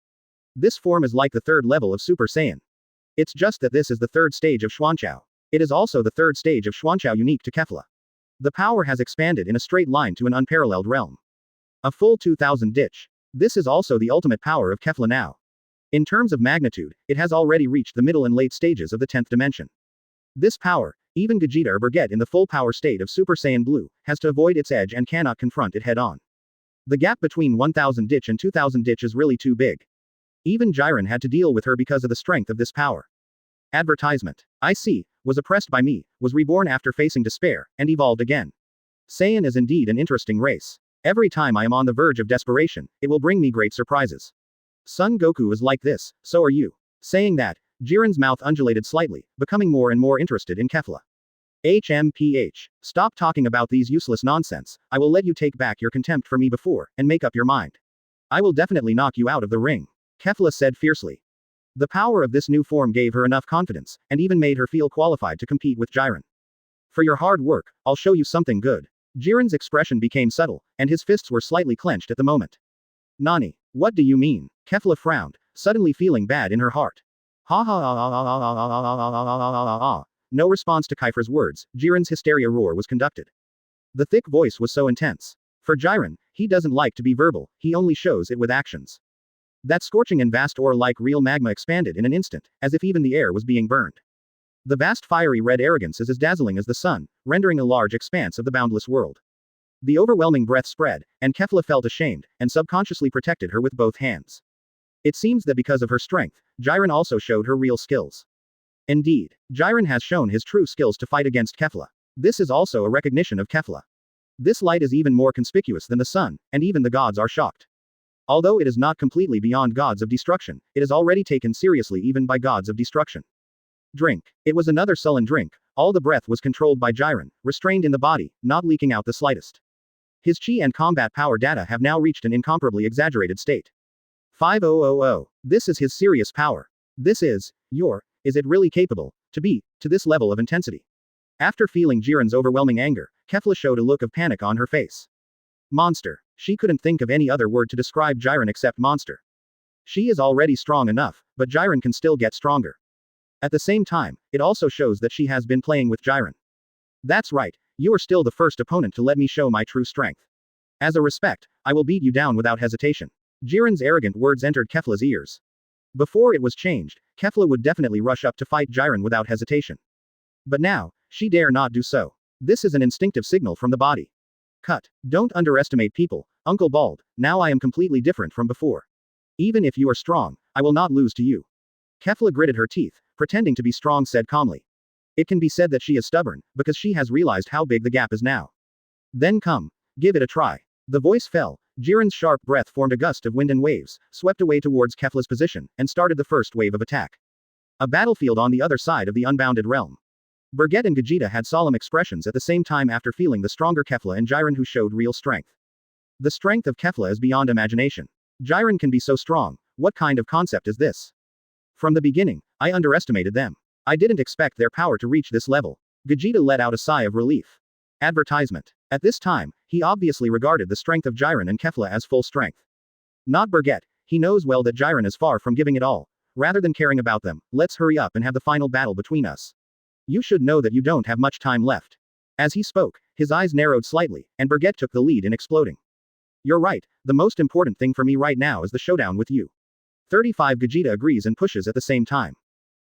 This form is like the third level of Super Saiyan. It's just that this is the third stage of Xuanchao. It is also the third stage of Xuanchao unique to Kefla. The power has expanded in a straight line to an unparalleled realm. A full 2000 ditch. This is also the ultimate power of Kefla now. In terms of magnitude, it has already reached the middle and late stages of the 10th dimension. This power, even Gogeta or Bergette in the full power state of Super Saiyan Blue, has to avoid its edge and cannot confront it head-on. The gap between 1000 ditch and 2000 ditch is really too big. Even Jiren had to deal with her because of the strength of this power. Advertisement. I see, was oppressed by me, was reborn after facing despair, and evolved again. Saiyan is indeed an interesting race. Every time I am on the verge of desperation, it will bring me great surprises. Son Goku is like this, so are you. Saying that, Jiren's mouth undulated slightly, becoming more and more interested in Kefla. HMPH. Stop talking about these useless nonsense, I will let you take back your contempt for me before, and make up your mind. I will definitely knock you out of the ring. Kefla said fiercely. The power of this new form gave her enough confidence, and even made her feel qualified to compete with Jiren. For your hard work, I'll show you something good. Jiren's expression became subtle, and his fists were slightly clenched at the moment. Nani? What do you mean? Kefla frowned, suddenly feeling bad in her heart. Ha ha ha ha ha ha ha ha ha ha ha ha. No response to Kiefer's words, Jiren's hysteria roar was conducted. The thick voice was so intense. For Jiren, he doesn't like to be verbal, he only shows it with actions. That scorching and vast ore-like real magma expanded in an instant, as if even the air was being burned. The vast fiery red arrogance is as dazzling as the sun, rendering a large expanse of the boundless world. The overwhelming breath spread, and Kefla felt ashamed, and subconsciously protected her with both hands. It seems that because of her strength, Jiren also showed her real skills. Indeed, Jiren has shown his true skills to fight against Kefla. This is also a recognition of Kefla. This light is even more conspicuous than the sun, and even the gods are shocked. Although it is not completely beyond gods of destruction, it is already taken seriously even by gods of destruction. Drink. It was another sullen drink, all the breath was controlled by Jiren, restrained in the body, not leaking out the slightest. His chi and combat power data have now reached an incomparably exaggerated state. 5000. This is his serious power. Is it really capable, to this level of intensity? After feeling Jiren's overwhelming anger, Kefla showed a look of panic on her face. Monster. She couldn't think of any other word to describe Jiren except monster. She is already strong enough, but Jiren can still get stronger. At the same time, it also shows that she has been playing with Jiren. That's right, you are still the first opponent to let me show my true strength. As a respect, I will beat you down without hesitation. Jiren's arrogant words entered Kefla's ears. Before it was changed, Kefla would definitely rush up to fight Jiren without hesitation. But now, she dare not do so. This is an instinctive signal from the body. Cut. Don't underestimate people, Uncle Bald, now I am completely different from before. Even if you are strong, I will not lose to you. Kefla gritted her teeth, pretending to be strong said calmly. It can be said that she is stubborn, because she has realized how big the gap is now. Then come. Give it a try. The voice fell, Jiren's sharp breath formed a gust of wind and waves, swept away towards Kefla's position, and started the first wave of attack. A battlefield on the other side of the unbounded realm. Bergette and Gogeta had solemn expressions at the same time after feeling the stronger Kefla and Jiren who showed real strength. The strength of Kefla is beyond imagination. Jiren can be so strong, what kind of concept is this? From the beginning, I underestimated them. I didn't expect their power to reach this level. Gogeta let out a sigh of relief. Advertisement. At this time, he obviously regarded the strength of Jiren and Kefla as full strength. Not Bergette, he knows well that Jiren is far from giving it all. Rather than caring about them, let's hurry up and have the final battle between us. You should know that you don't have much time left. As he spoke, his eyes narrowed slightly, and Bergette took the lead in exploding. You're right, the most important thing for me right now is the showdown with you. 35 Gogeta agrees and pushes at the same time.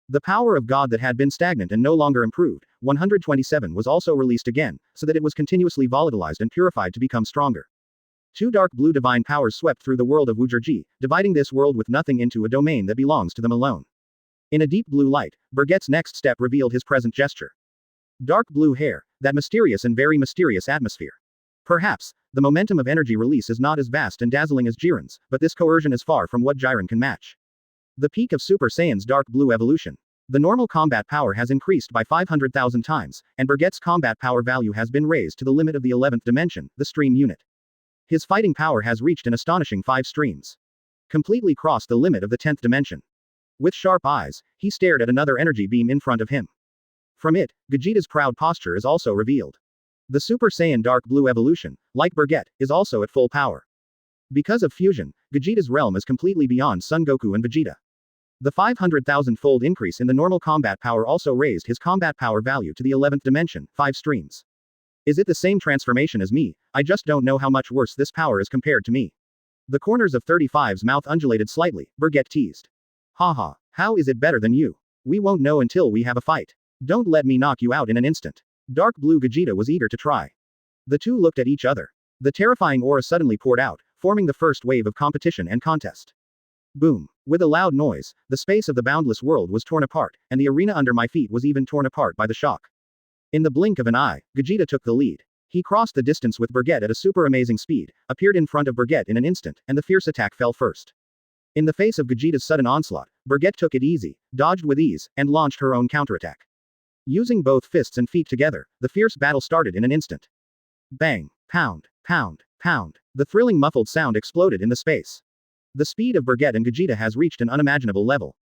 The power of God that had been stagnant and no longer improved, 127 was also released again, so that it was continuously volatilized and purified to become stronger. Two dark blue divine powers swept through the world of Wujerji, dividing this world with nothing into a domain that belongs to them alone. In a deep blue light, Bergette's next step revealed his present gesture. Dark blue hair, that mysterious and very mysterious atmosphere. Perhaps, the momentum of energy release is not as vast and dazzling as Jiren's, but this coercion is far from what Jiren can match. The peak of Super Saiyan's dark blue evolution. The normal combat power has increased by 500,000 times, and Bergette's combat power value has been raised to the limit of the 11th dimension, the stream unit. His fighting power has reached an astonishing 5 streams. Completely crossed the limit of the 10th dimension. With sharp eyes, he stared at another energy beam in front of him. From it, Vegeta's proud posture is also revealed. The Super Saiyan Dark Blue evolution, like Bergette, is also at full power. Because of fusion, Vegeta's realm is completely beyond Son Goku and Vegeta. The 500,000-fold increase in the normal combat power also raised his combat power value to the 11th dimension, 5 streams. Is it the same transformation as me? I just don't know how much worse this power is compared to me. The corners of 35's mouth undulated slightly, Bergette teased. Haha, how is it better than you? We won't know until we have a fight. Don't let me knock you out in an instant. Dark Blue Vegeta was eager to try. The two looked at each other. The terrifying aura suddenly poured out, forming the first wave of competition and contest. Boom. With a loud noise, the space of the boundless world was torn apart, and the arena under my feet was even torn apart by the shock. In the blink of an eye, Vegeta took the lead. He crossed the distance with Bergette at a super amazing speed, appeared in front of Bergette in an instant, and the fierce attack fell first. In the face of Vegeta's sudden onslaught, Bergette took it easy, dodged with ease, and launched her own counterattack. Using both fists and feet together, the fierce battle started in an instant. Bang, pound, pound, pound. The thrilling muffled sound exploded in the space. The speed of Bergette and Vegeta has reached an unimaginable level.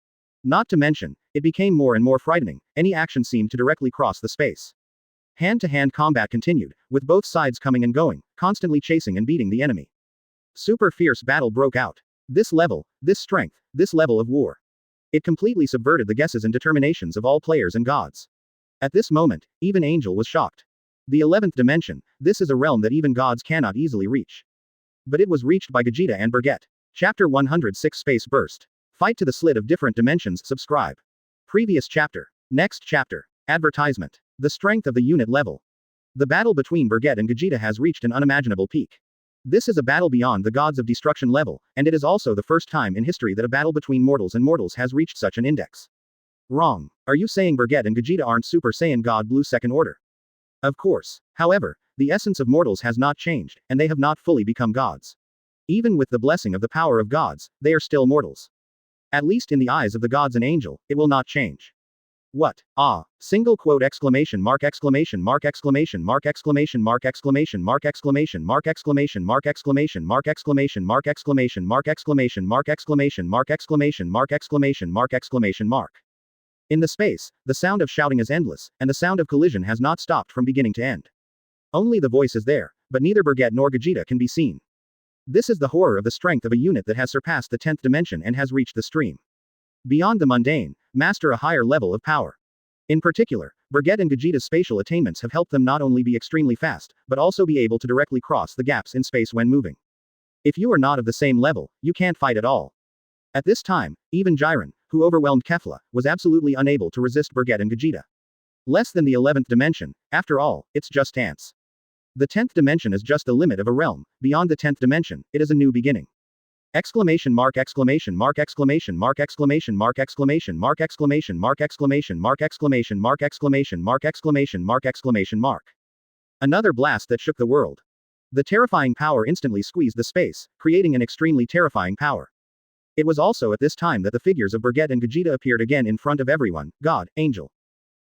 Not to mention, it became more and more frightening, any action seemed to directly cross the space. Hand-to-hand combat continued, with both sides coming and going, constantly chasing and beating the enemy. Super fierce battle broke out. This level, this strength, this level of war. It completely subverted the guesses and determinations of all players and gods. At this moment, even Angel was shocked. The 11th dimension, this is a realm that even gods cannot easily reach. But it was reached by Vegeta and Bergette. Chapter 106 Space Burst. Fight to the slit of different dimensions. Subscribe. Previous chapter. Next chapter. Advertisement. The strength of the unit level. The battle between Bergette and Vegeta has reached an unimaginable peak. This is a battle beyond the gods of destruction level, and it is also the first time in history that a battle between mortals and mortals has reached such an index. Wrong. Are you saying Bergette and Vegeta aren't Super Saiyan God Blue Second Order? Of course. However, the essence of mortals has not changed, and they have not fully become gods. Even with the blessing of the power of gods, they are still mortals. At least in the eyes of the gods and angel, it will not change. What? Ah. Single quote exclamation mark exclamation mark exclamation mark exclamation mark exclamation mark exclamation mark exclamation mark exclamation mark exclamation mark exclamation mark exclamation mark exclamation mark exclamation mark exclamation mark exclamation mark. In the space, the sound of shouting is endless, and the sound of collision has not stopped from beginning to end. Only the voice is there, but neither Bergette nor Vegeta can be seen. This is the horror of the strength of a unit that has surpassed the 10th dimension and has reached the stream. Beyond the mundane, master a higher level of power. In particular, Bergette and Vegeta's spatial attainments have helped them not only be extremely fast, but also be able to directly cross the gaps in space when moving. If you are not of the same level, you can't fight at all. At this time, even Jiren, who overwhelmed Kefla, was absolutely unable to resist Bergette and Vegeta. Less than the 11th dimension, after all, it's just ants. The 10th dimension is just the limit of a realm, beyond the 10th dimension, it is a new beginning. Exclamation mark exclamation mark exclamation mark exclamation mark exclamation mark exclamation mark exclamation mark exclamation mark exclamation mark exclamation mark exclamation mark. Another blast that shook the world. The terrifying power instantly squeezed the space, creating an extremely terrifying power. It was also at this time that the figures of Bergette and Vegeta appeared again in front of everyone, God, Angel.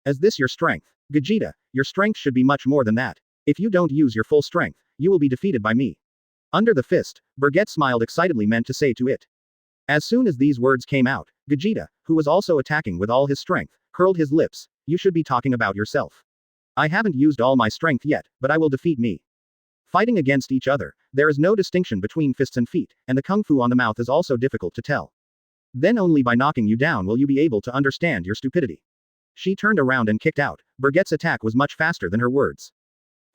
Is this your strength? Vegeta, your strength should be much more than that. If you don't use your full strength, you will be defeated by me. Under the fist, Bergette smiled excitedly meant to say to it. As soon as these words came out, Vegeta, who was also attacking with all his strength, curled his lips. You should be talking about yourself. I haven't used all my strength yet, but I will defeat me. Fighting against each other, there is no distinction between fists and feet, and the kung fu on the mouth is also difficult to tell. Then only by knocking you down will you be able to understand your stupidity. She turned around and kicked out. Bergette's attack was much faster than her words.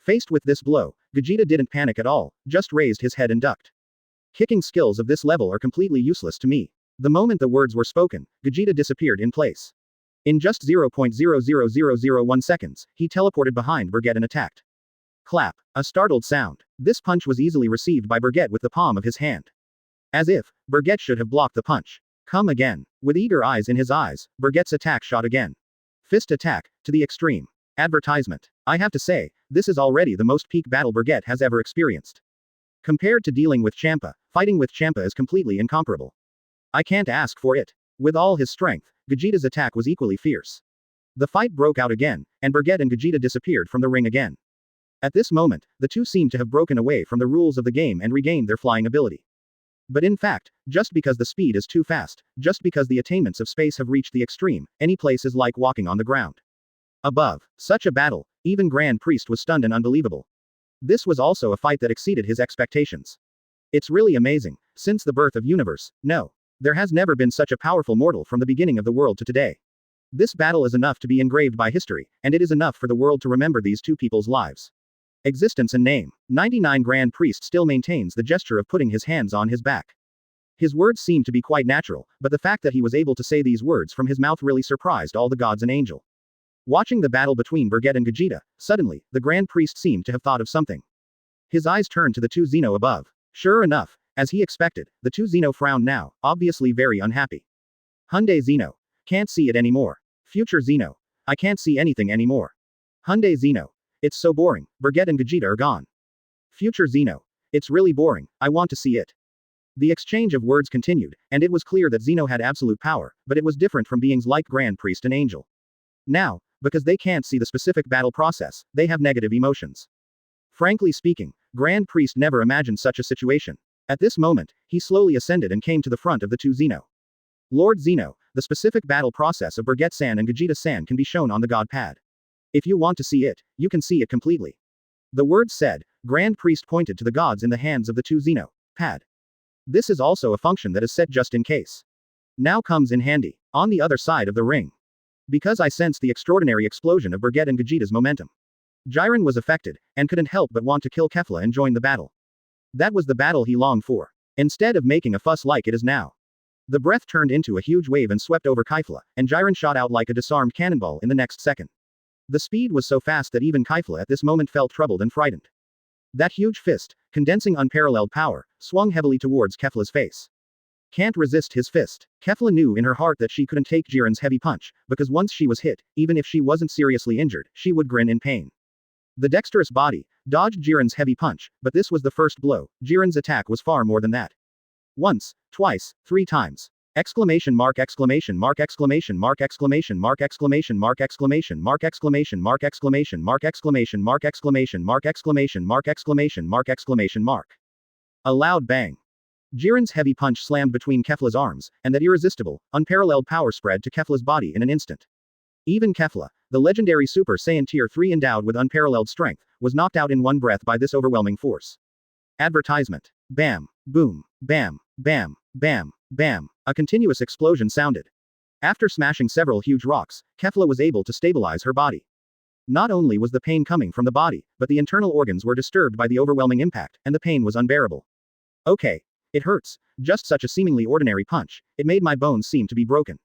Faced with this blow, Vegeta didn't panic at all, just raised his head and ducked. Kicking skills of this level are completely useless to me. The moment the words were spoken, Vegeta disappeared in place. In just 0.00001 seconds, he teleported behind Bergette and attacked. Clap. A startled sound. This punch was easily received by Bergette with the palm of his hand. As if, Bergette should have blocked the punch. Come again. With eager eyes in his eyes, Bergette's attack shot again. Fist attack, to the extreme. Advertisement. I have to say, this is already the most peak battle Bergette has ever experienced. Compared to dealing with Champa, fighting with Champa is completely incomparable. I can't ask for it. With all his strength, Vegeta's attack was equally fierce. The fight broke out again, and Bergette and Vegeta disappeared from the ring again. At this moment, the two seemed to have broken away from the rules of the game and regained their flying ability. But in fact, just because the speed is too fast, just because the attainments of space have reached the extreme, any place is like walking on the ground. Above such a battle, even Grand Priest was stunned and unbelievable. This was also a fight that exceeded his expectations. It's really amazing, since the birth of universe, no. There has never been such a powerful mortal from the beginning of the world to today. This battle is enough to be engraved by history, and it is enough for the world to remember these two people's lives. Existence and name. 99 Grand Priest still maintains the gesture of putting his hands on his back. His words seemed to be quite natural, but the fact that he was able to say these words from his mouth really surprised all the gods and angel. Watching the battle between Bergette and Vegeta, suddenly, the Grand Priest seemed to have thought of something. His eyes turned to the two Xeno above. Sure enough, as he expected, the two Xeno frowned now, obviously very unhappy. Hyundai Xeno. Can't see it anymore. Future Xeno. I can't see anything anymore. Hyundai Xeno. It's so boring, Bergette and Vegeta are gone. Future Xeno. It's really boring, I want to see it. The exchange of words continued, and it was clear that Xeno had absolute power, but it was different from beings like Grand Priest and Angel. Now, because they can't see the specific battle process, they have negative emotions. Frankly speaking, Grand Priest never imagined such a situation. At this moment, he slowly ascended and came to the front of the two Xeno. Lord Xeno, the specific battle process of Bergette-san and Vegeta-san can be shown on the God Pad. If you want to see it, you can see it completely. The words said, Grand Priest pointed to the gods in the hands of the two Xeno Pad. This is also a function that is set just in case. Now comes in handy. On the other side of the ring. Because I sensed the extraordinary explosion of Bergette and Vegeta's momentum. Jiren was affected, and couldn't help but want to kill Kefla and join the battle. That was the battle he longed for. Instead of making a fuss like it is now. The breath turned into a huge wave and swept over Kefla, and Jiren shot out like a disarmed cannonball in the next second. The speed was so fast that even Kefla at this moment felt troubled and frightened. That huge fist, condensing unparalleled power, swung heavily towards Kefla's face. Can't resist his fist. Kefla knew in her heart that she couldn't take Jiren's heavy punch, because once she was hit, even if she wasn't seriously injured, she would grin in pain. The dexterous body dodged Jiren's heavy punch, but this was the first blow. Jiren's attack was far more than that. Once, twice, 3 times. Exclamation mark exclamation mark exclamation mark exclamation mark exclamation mark exclamation mark exclamation mark exclamation mark exclamation mark exclamation mark exclamation mark exclamation mark exclamation mark. A loud bang. Jiren's heavy punch slammed between Kefla's arms, and that irresistible, unparalleled power spread to Kefla's body in an instant. Even Kefla, the legendary Super Saiyan Tier 3 endowed with unparalleled strength, was knocked out in one breath by this overwhelming force. Advertisement. Bam, boom, bam, bam, bam, bam. A continuous explosion sounded. After smashing several huge rocks, Kefla was able to stabilize her body. Not only was the pain coming from the body, but the internal organs were disturbed by the overwhelming impact, and the pain was unbearable. Okay. It hurts. Just such a seemingly ordinary punch, it made my bones seem to be broken.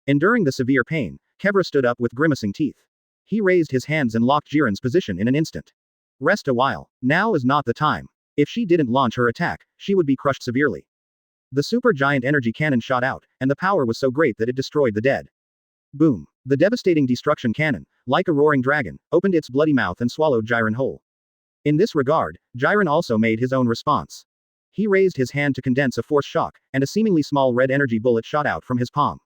Enduring the severe pain, Kefla stood up with grimacing teeth. He raised his hands and locked Jiren's position in an instant. Rest a while. Now is not the time. If she didn't launch her attack, she would be crushed severely. The super giant energy cannon shot out, and the power was so great that it destroyed the dead. Boom. The devastating destruction cannon, like a roaring dragon, opened its bloody mouth and swallowed Jiren whole. In this regard, Jiren also made his own response. He raised his hand to condense a force shock, and a seemingly small red energy bullet shot out from his palm.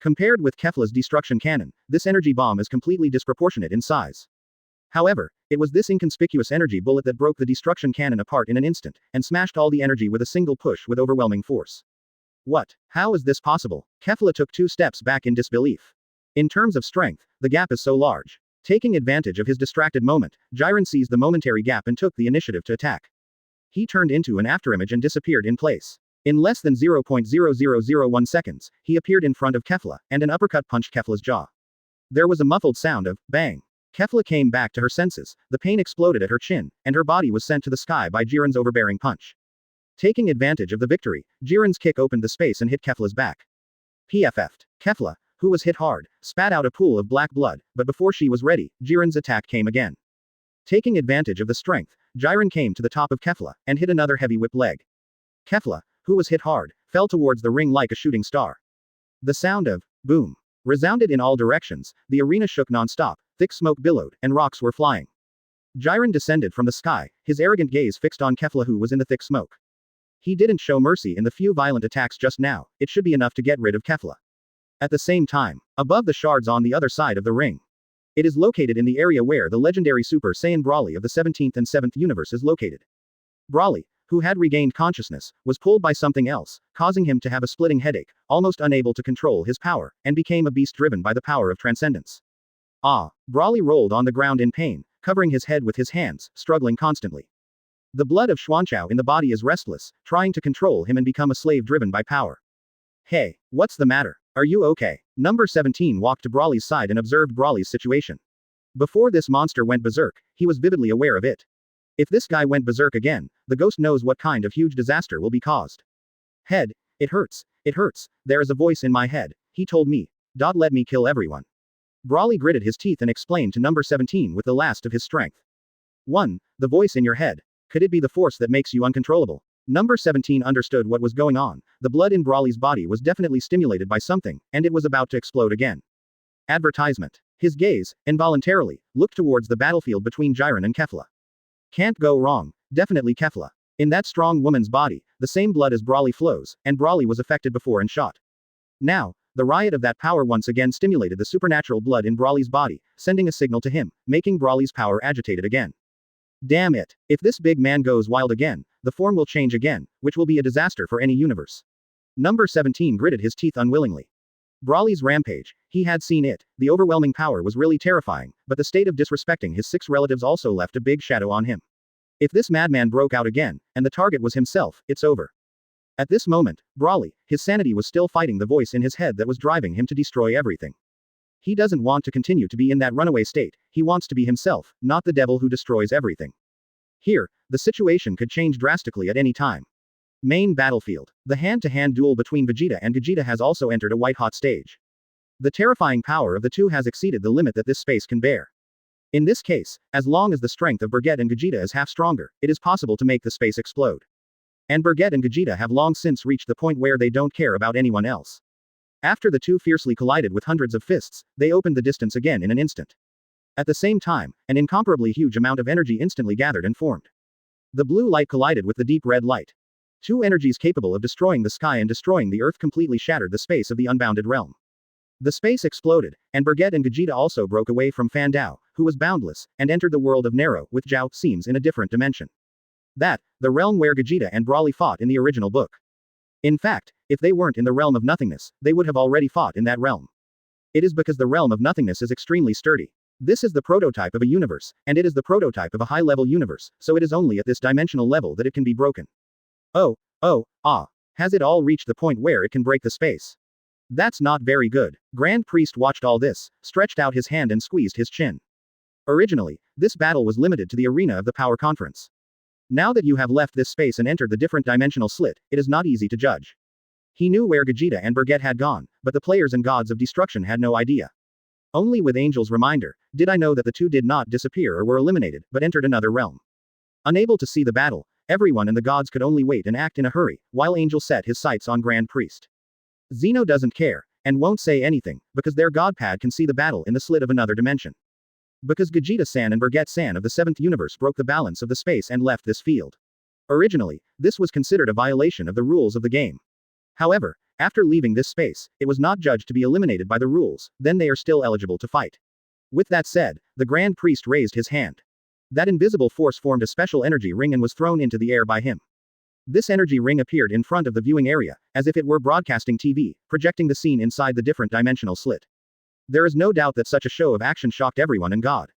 Compared with Kefla's destruction cannon, this energy bomb is completely disproportionate in size. However, it was this inconspicuous energy bullet that broke the destruction cannon apart in an instant, and smashed all the energy with a single push with overwhelming force. What? How is this possible? Kefla took 2 steps back in disbelief. In terms of strength, the gap is so large. Taking advantage of his distracted moment, Jiren seized the momentary gap and took the initiative to attack. He turned into an afterimage and disappeared in place. In less than 0.0001 seconds, he appeared in front of Kefla, and an uppercut punched Kefla's jaw. There was a muffled sound of bang. Kefla came back to her senses, the pain exploded at her chin, and her body was sent to the sky by Jiren's overbearing punch. Taking advantage of the victory, Jiren's kick opened the space and hit Kefla's back. PFF'd. Kefla, who was hit hard, spat out a pool of black blood, but before she was ready, Jiren's attack came again. Taking advantage of the strength, Jiren came to the top of Kefla, and hit another heavy whip leg. Kefla, who was hit hard, fell towards the ring like a shooting star. The sound of boom resounded in all directions, the arena shook non-stop, thick smoke billowed, and rocks were flying. Jiren descended from the sky, his arrogant gaze fixed on Kefla who was in the thick smoke. He didn't show mercy in the few violent attacks just now, it should be enough to get rid of Kefla. At the same time, above the shards on the other side of the ring. It is located in the area where the legendary Super Saiyan Broly of the 17th and 7th universe is located. Broly, who had regained consciousness, was pulled by something else, causing him to have a splitting headache, almost unable to control his power, and became a beast driven by the power of transcendence. Broly rolled on the ground in pain, covering his head with his hands, struggling constantly. The blood of Xuanchao in the body is restless, trying to control him and become a slave driven by power. Hey, what's the matter? Are you okay? Number 17 walked to Broly's side and observed Broly's situation. Before this monster went berserk, he was vividly aware of it. If this guy went berserk again, the ghost knows what kind of huge disaster will be caused. Head, it hurts, there is a voice in my head, he told me. Let me kill everyone. Broly gritted his teeth and explained to number 17 with the last of his strength. 1. The voice in your head. Could it be the force that makes you uncontrollable? Number 17 understood what was going on. The blood in Broly's body was definitely stimulated by something, and it was about to explode again. Advertisement. His gaze, involuntarily, looked towards the battlefield between Jiren and Kefla. Can't go wrong, definitely Kefla. In that strong woman's body, the same blood as Broly flows, and Broly was affected before and shot. Now, the riot of that power once again stimulated the supernatural blood in Broly's body, sending a signal to him, making Broly's power agitated again. Damn it, if this big man goes wild again, the form will change again, which will be a disaster for any universe. Number 17 gritted his teeth unwillingly. Broly's rampage, he had seen it, the overwhelming power was really terrifying, but the state of disrespecting his 6 relatives also left a big shadow on him. If this madman broke out again, and the target was himself, it's over. At this moment, Broly, his sanity was still fighting the voice in his head that was driving him to destroy everything. He doesn't want to continue to be in that runaway state, he wants to be himself, not the devil who destroys everything. Here, the situation could change drastically at any time. Main battlefield. The hand-to-hand duel between Vegeta and Gogeta has also entered a white-hot stage. The terrifying power of the two has exceeded the limit that this space can bear. In this case, as long as the strength of Bergette and Gogeta is half stronger, it is possible to make the space explode. And Bergette and Gogeta have long since reached the point where they don't care about anyone else. After the two fiercely collided with hundreds of fists, they opened the distance again in an instant. At the same time, an incomparably huge amount of energy instantly gathered and formed. The blue light collided with the deep red light. Two energies capable of destroying the sky and destroying the earth completely shattered the space of the unbounded realm. The space exploded, and Bergette and Gogeta also broke away from Fan Dao, who was boundless, and entered the world of Nero, with Zhao seems in a different dimension. That, the realm where Gogeta and Broly fought in the original book. In fact, if they weren't in the realm of nothingness, they would have already fought in that realm. It is because the realm of nothingness is extremely sturdy. This is the prototype of a universe, and it is the prototype of a high-level universe, so it is only at this dimensional level that it can be broken. Has it all reached the point where it can break the space? That's not very good. Grand Priest watched all this, stretched out his hand and squeezed his chin. Originally, this battle was limited to the arena of the power conference. Now that you have left this space and entered the different dimensional slit, it is not easy to judge. He knew where Gogeta and Bergette had gone, but the players and gods of destruction had no idea. Only with Angel's reminder, did I know that the two did not disappear or were eliminated, but entered another realm. Unable to see the battle, everyone and the gods could only wait and act in a hurry, while Angel set his sights on Grand Priest. Zeno doesn't care, and won't say anything, because their godpad can see the battle in the slit of another dimension. Because Gogeta-san and Bergette-san of the 7th universe broke the balance of the space and left this field. Originally, this was considered a violation of the rules of the game. However, after leaving this space, it was not judged to be eliminated by the rules, then they are still eligible to fight. With that said, the Grand Priest raised his hand. That invisible force formed a special energy ring and was thrown into the air by him. This energy ring appeared in front of the viewing area, as if it were broadcasting TV, projecting the scene inside the different dimensional slit. There is no doubt that such a show of action shocked everyone and God.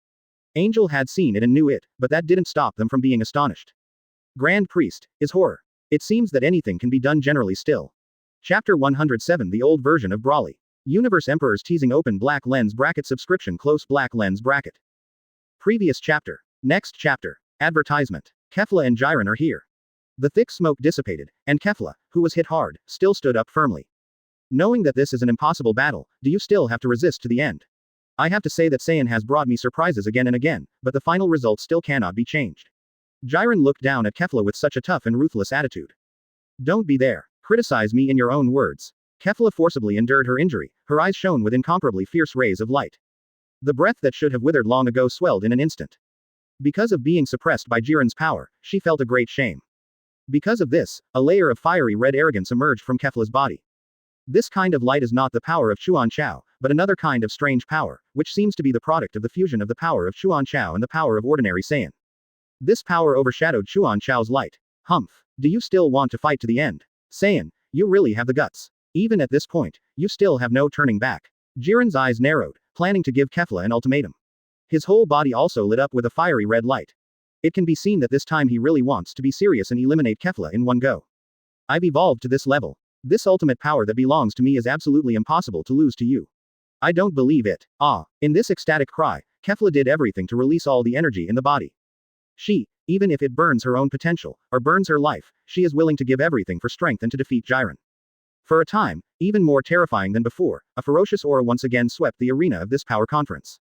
Angel had seen it and knew it, but that didn't stop them from being astonished. Grand Priest, is horror. It seems that anything can be done generally still. Chapter 107 The old version of Broly. Universe Emperors teasing open black lens bracket subscription close black lens bracket. Previous chapter. Next chapter. Advertisement. Kefla and Jiren are here. The thick smoke dissipated, and Kefla, who was hit hard, still stood up firmly. Knowing that this is an impossible battle, do you still have to resist to the end? I have to say that Saiyan has brought me surprises again and again, but the final result still cannot be changed. Jiren looked down at Kefla with such a tough and ruthless attitude. Don't be there. Criticize me in your own words. Kefla forcibly endured her injury, her eyes shone with incomparably fierce rays of light. The breath that should have withered long ago swelled in an instant. Because of being suppressed by Jiren's power, she felt a great shame. Because of this, a layer of fiery red arrogance emerged from Kefla's body. This kind of light is not the power of Chuan Chao, but another kind of strange power, which seems to be the product of the fusion of the power of Chuan Chao and the power of ordinary Saiyan. This power overshadowed Chuan Chao's light. Humph. Do you still want to fight to the end? Saiyan, you really have the guts. Even at this point, you still have no turning back. Jiren's eyes narrowed, planning to give Kefla an ultimatum. His whole body also lit up with a fiery red light. It can be seen that this time he really wants to be serious and eliminate Kefla in one go. I've evolved to this level. This ultimate power that belongs to me is absolutely impossible to lose to you. I don't believe it. Ah. In this ecstatic cry, Kefla did everything to release all the energy in the body. Even if it burns her own potential, or burns her life, she is willing to give everything for strength and to defeat Jiren. For a time, even more terrifying than before, a ferocious aura once again swept the arena of this power conference.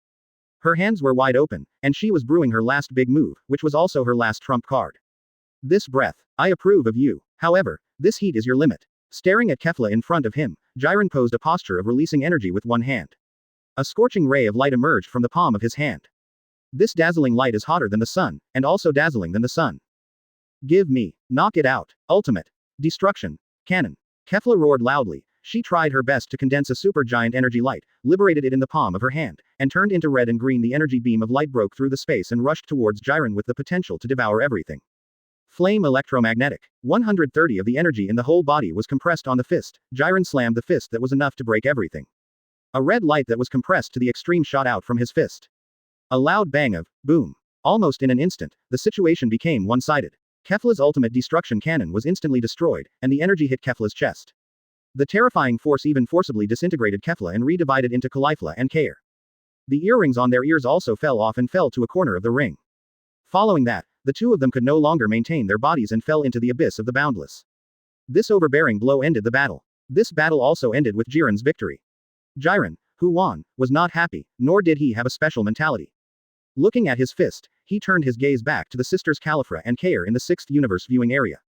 Her hands were wide open, and she was brewing her last big move, which was also her last trump card. This breath. I approve of you. However, this heat is your limit. Staring at Kefla in front of him, Jiren posed a posture of releasing energy with one hand. A scorching ray of light emerged from the palm of his hand. This dazzling light is hotter than the sun, and also dazzling than the sun. Give me. Knock it out. Ultimate. Destruction. Cannon. Kefla roared loudly. She tried her best to condense a supergiant energy light, liberated it in the palm of her hand, and turned into red and green. The energy beam of light broke through the space and rushed towards Jiren with the potential to devour everything. Flame electromagnetic. 130 of the energy in the whole body was compressed on the fist. Jiren slammed the fist that was enough to break everything. A red light that was compressed to the extreme shot out from his fist. A loud bang of boom. Almost in an instant, the situation became one-sided. Kefla's ultimate destruction cannon was instantly destroyed, and the energy hit Kefla's chest. The terrifying force even forcibly disintegrated Kefla and redivided into Caulifla and Kair. The earrings on their ears also fell off and fell to a corner of the ring. Following that, the two of them could no longer maintain their bodies and fell into the abyss of the boundless. This overbearing blow ended the battle. This battle also ended with Jiren's victory. Jiren, who won, was not happy, nor did he have a special mentality. Looking at his fist, he turned his gaze back to the sisters Caulifla and Kair in the 6th universe viewing area.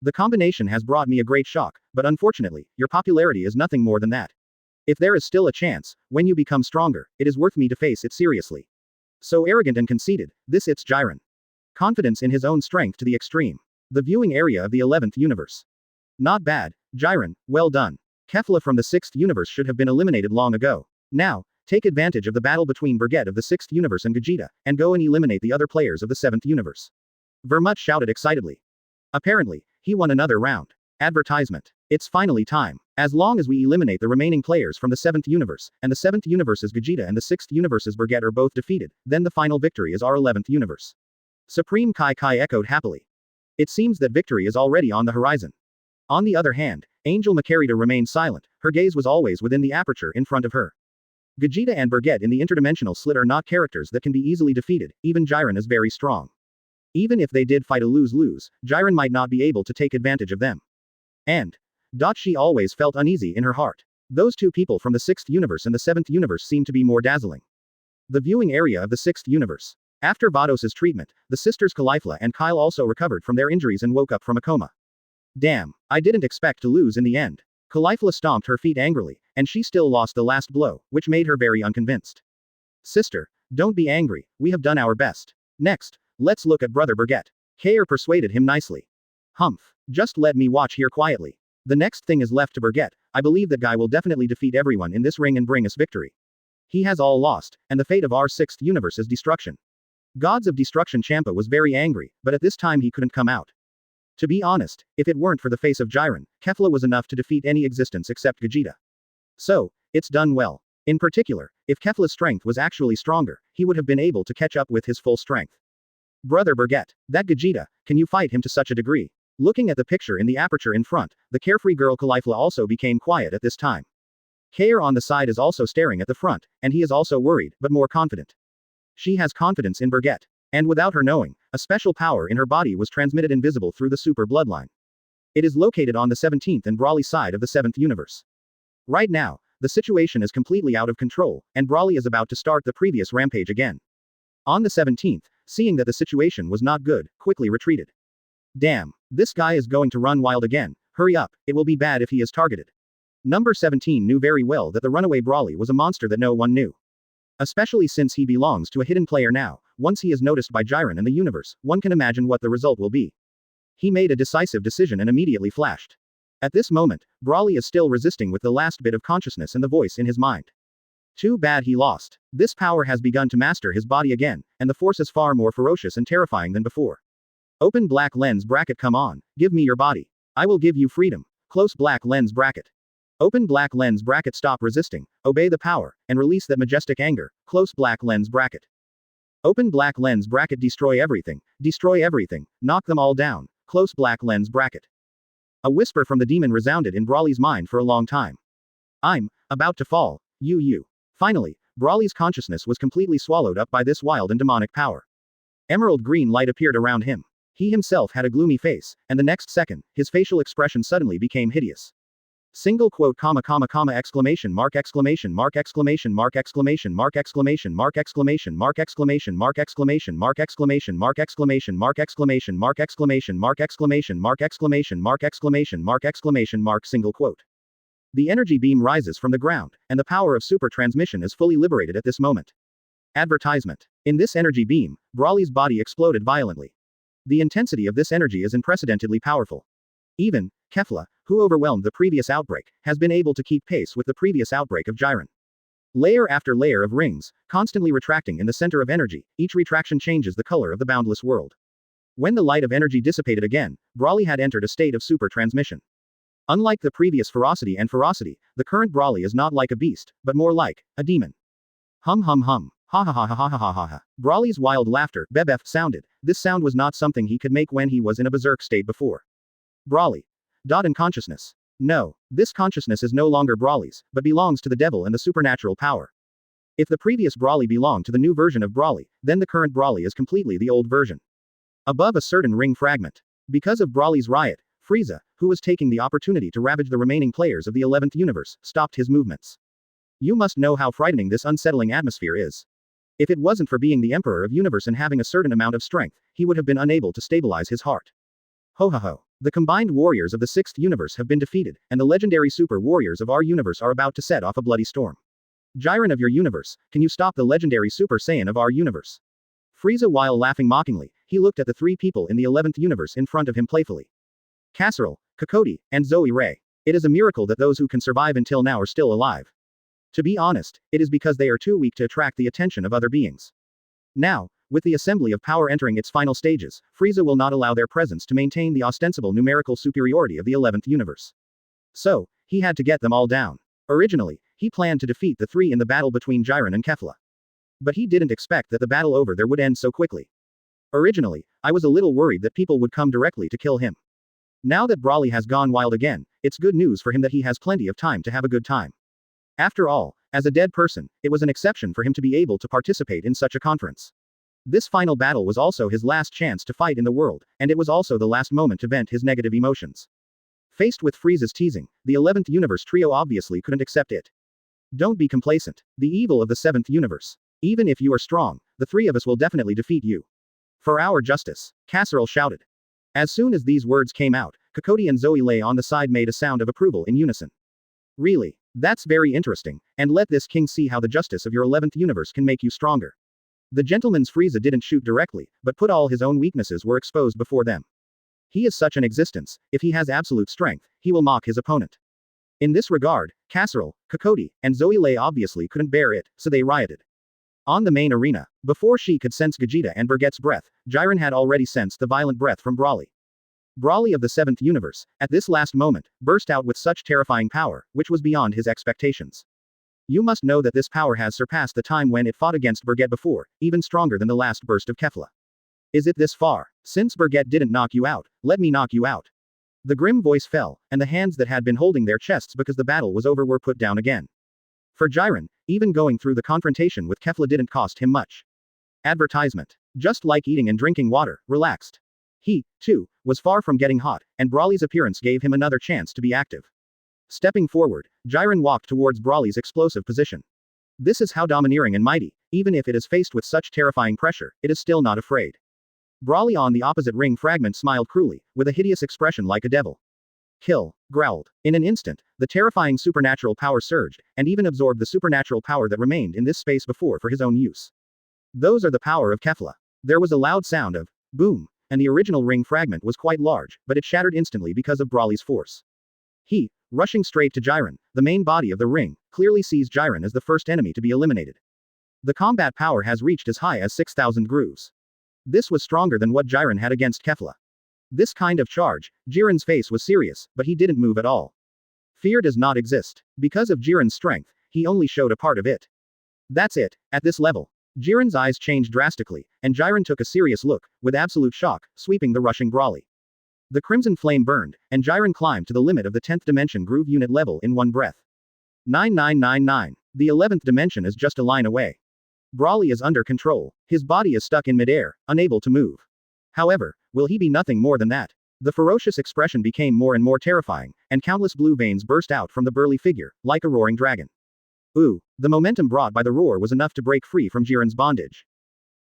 The combination has brought me a great shock, but unfortunately, your popularity is nothing more than that. If there is still a chance, when you become stronger, it is worth me to face it seriously. So arrogant and conceited, it's Jiren. Confidence in his own strength to the extreme. The viewing area of the 11th universe. Not bad, Jiren, well done. Kefla from the 6th universe should have been eliminated long ago. Now, take advantage of the battle between Bergette of the 6th universe and Gogeta, and go and eliminate the other players of the 7th universe. Vermut shouted excitedly. Apparently, he won another round. Advertisement. It's finally time. As long as we eliminate the remaining players from the 7th universe, and the 7th universe's Gogeta and the 6th universe's Bergette are both defeated, then the final victory is our 11th universe. Supreme Kai Kai echoed happily. It seems that victory is already on the horizon. On the other hand, Angel Makarita remained silent, her gaze was always within the aperture in front of her. Gogeta and Bergette in the interdimensional slit are not characters that can be easily defeated, even Jiren is very strong. Even if they did fight a lose-lose, Jiren might not be able to take advantage of them. And she always felt uneasy in her heart. Those two people from the 6th universe and the 7th universe seem to be more dazzling. The viewing area of the 6th universe. After Vados's treatment, the sisters Caulifla and Kyle also recovered from their injuries and woke up from a coma. Damn, I didn't expect to lose in the end. Caulifla stomped her feet angrily, and she still lost the last blow, which made her very unconvinced. Sister, don't be angry, we have done our best. Next, let's look at Brother Bergette. Kair persuaded him nicely. Humph, just let me watch here quietly. The next thing is left to Bergette. I believe that guy will definitely defeat everyone in this ring and bring us victory. He has all lost, and the fate of our 6th universe is destruction. Gods of Destruction Champa was very angry, but at this time he couldn't come out. To be honest, if it weren't for the face of Jiren, Kefla was enough to defeat any existence except Gogeta. So, it's done well. In particular, if Kefla's strength was actually stronger, he would have been able to catch up with his full strength. Brother Bergette, that Gogeta, can you fight him to such a degree? Looking at the picture in the aperture in front, the carefree girl Caulifla also became quiet at this time. Kair on the side is also staring at the front, and he is also worried, but more confident. She has confidence in Bergette. And without her knowing, a special power in her body was transmitted invisible through the super bloodline. It is located on the 17th and Brawly side of the 7th universe. Right now, the situation is completely out of control, and Brawly is about to start the previous rampage again. On the 17th, seeing that the situation was not good, quickly retreated. Damn, this guy is going to run wild again, hurry up, it will be bad if he is targeted. Number 17 knew very well that the runaway Brawly was a monster that no one knew. Especially since he belongs to a hidden player now, once he is noticed by Jiren and the universe, one can imagine what the result will be. He made a decisive decision and immediately flashed. At this moment, Brawley is still resisting with the last bit of consciousness and the voice in his mind. Too bad he lost. This power has begun to master his body again, and the force is far more ferocious and terrifying than before. Open black lens bracket. Come on, give me your body. I will give you freedom. Close black lens bracket. Open black lens bracket. Stop resisting, obey the power, and release that majestic anger. Close black lens bracket. Open black lens bracket. Destroy everything, knock them all down. Close black lens bracket. A whisper from the demon resounded in Brawley's mind for a long time. I'm about to fall, you. Finally, Brawley's consciousness was completely swallowed up by this wild and demonic power. Emerald green light appeared around him. He himself had a gloomy face, and the next second, his facial expression suddenly became hideous. Single quote comma exclamation mark exclamation mark exclamation mark exclamation mark exclamation mark exclamation mark exclamation mark exclamation mark exclamation mark exclamation mark exclamation mark exclamation mark exclamation mark exclamation mark exclamation mark exclamation mark single quote. The energy beam rises from the ground, and the power of super transmission is fully liberated at this moment. Advertisement. In this energy beam, Brawley's body exploded violently. The intensity of this energy is unprecedentedly powerful. Even Kefla, who overwhelmed the previous outbreak, has been able to keep pace with the previous outbreak of Jiren. Layer after layer of rings, constantly retracting in the center of energy, each retraction changes the color of the boundless world. When the light of energy dissipated again, Brawley had entered a state of super transmission. Unlike the previous ferocity, the current Brawley is not like a beast, but more like a demon. Hum. Ha ha ha ha ha ha ha ha ha. Brawley's wild laughter, bebef, sounded. This sound was not something he could make when he was in a berserk state before. Brawley. In consciousness. No, this consciousness is no longer Brawley's, but belongs to the devil and the supernatural power. If the previous Brawley belonged to the new version of Brawley, then the current Brawley is completely the old version. Above a certain ring fragment. Because of Brawley's riot, Frieza, who was taking the opportunity to ravage the remaining players of the 11th universe, stopped his movements. You must know how frightening this unsettling atmosphere is. If it wasn't for being the Emperor of Universe and having a certain amount of strength, he would have been unable to stabilize his heart. Ho ho ho. The combined warriors of the 6th universe have been defeated, and the legendary super warriors of our universe are about to set off a bloody storm. Jiren of your universe, can you stop the legendary Super Saiyan of our universe? Frieza, while laughing mockingly, he looked at the 3 people in the 11th universe in front of him playfully. Casserole, Kokoti, and Zoe Ray. It is a miracle that those who can survive until now are still alive. To be honest, it is because they are too weak to attract the attention of other beings. Now, with the assembly of power entering its final stages, Frieza will not allow their presence to maintain the ostensible numerical superiority of the 11th universe. So, he had to get them all down. Originally, he planned to defeat the 3 in the battle between Jiren and Kefla. But he didn't expect that the battle over there would end so quickly. Originally, I was a little worried that people would come directly to kill him. Now that Brawley has gone wild again, it's good news for him that he has plenty of time to have a good time. After all, as a dead person, it was an exception for him to be able to participate in such a conference. This final battle was also his last chance to fight in the world, and it was also the last moment to vent his negative emotions. Faced with Frieza's teasing, the 11th universe trio obviously couldn't accept it. Don't be complacent. The evil of the 7th universe. Even if you are strong, the 3 of us will definitely defeat you. For our justice, Casserole shouted. As soon as these words came out, Kokoti and Zoe Lay on the side made a sound of approval in unison. Really? That's very interesting, and let this king see how the justice of your 11th universe can make you stronger. The gentleman's Frieza didn't shoot directly, but put all his own weaknesses were exposed before them. He is such an existence, if he has absolute strength, he will mock his opponent. In this regard, Casserole, Kokoti, and Zoe Lay obviously couldn't bear it, so they rioted. On the main arena, before she could sense Gogeta and Bergette's breath, Jiren had already sensed the violent breath from Brawley. Brawley of the 7th universe, at this last moment, burst out with such terrifying power, which was beyond his expectations. You must know that this power has surpassed the time when it fought against Bergette before, even stronger than the last burst of Kefla. Is it this far? Since Bergette didn't knock you out, let me knock you out. The grim voice fell, and the hands that had been holding their chests because the battle was over were put down again. For Jiren, even going through the confrontation with Kefla didn't cost him much. Advertisement. Just like eating and drinking water, relaxed. He, too, was far from getting hot, and Brawley's appearance gave him another chance to be active. Stepping forward, Jiren walked towards Brawley's explosive position. This is how domineering and mighty, even if it is faced with such terrifying pressure, it is still not afraid. Brawley on the opposite ring fragment smiled cruelly, with a hideous expression like a devil. Kill, growled. In an instant, the terrifying supernatural power surged, and even absorbed the supernatural power that remained in this space before for his own use. Those are the power of Kefla. There was a loud sound of boom, and the original ring fragment was quite large, but it shattered instantly because of Brawley's force. He, rushing straight to Jiren, the main body of the ring, clearly sees Jiren as the first enemy to be eliminated. The combat power has reached as high as 6,000 grooves. This was stronger than what Jiren had against Kefla. This kind of charge, Jiren's face was serious, but he didn't move at all. Fear does not exist. Because of Jiren's strength, he only showed a part of it. That's it, at this level. Jiren's eyes changed drastically, and Jiren took a serious look, with absolute shock, sweeping the rushing Brawly. The crimson flame burned, and Jiren climbed to the limit of the 10th dimension groove unit level in one breath. 9999. The 11th dimension is just a line away. Brawly is under control. His body is stuck in midair, unable to move. However, will he be nothing more than that? The ferocious expression became more and more terrifying, and countless blue veins burst out from the burly figure, like a roaring dragon. Ooh, the momentum brought by the roar was enough to break free from Jiren's bondage.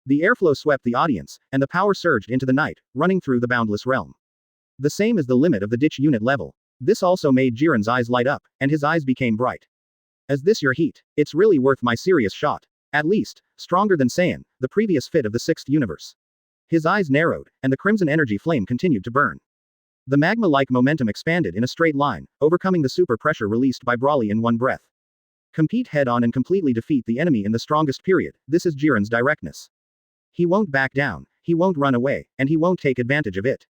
The airflow swept the audience, and the power surged into the night, running through the boundless realm. The same as the limit of the ditch unit level. This also made Jiren's eyes light up, and his eyes became bright. Is this your heat? It's really worth my serious shot. At least, stronger than Saiyan, the previous fit of the 6th universe. His eyes narrowed, and the crimson energy flame continued to burn. The magma-like momentum expanded in a straight line, overcoming the super pressure released by Brawly in one breath. Compete head-on and completely defeat the enemy in the strongest period, this is Jiren's directness. He won't back down, he won't run away, and he won't take advantage of it.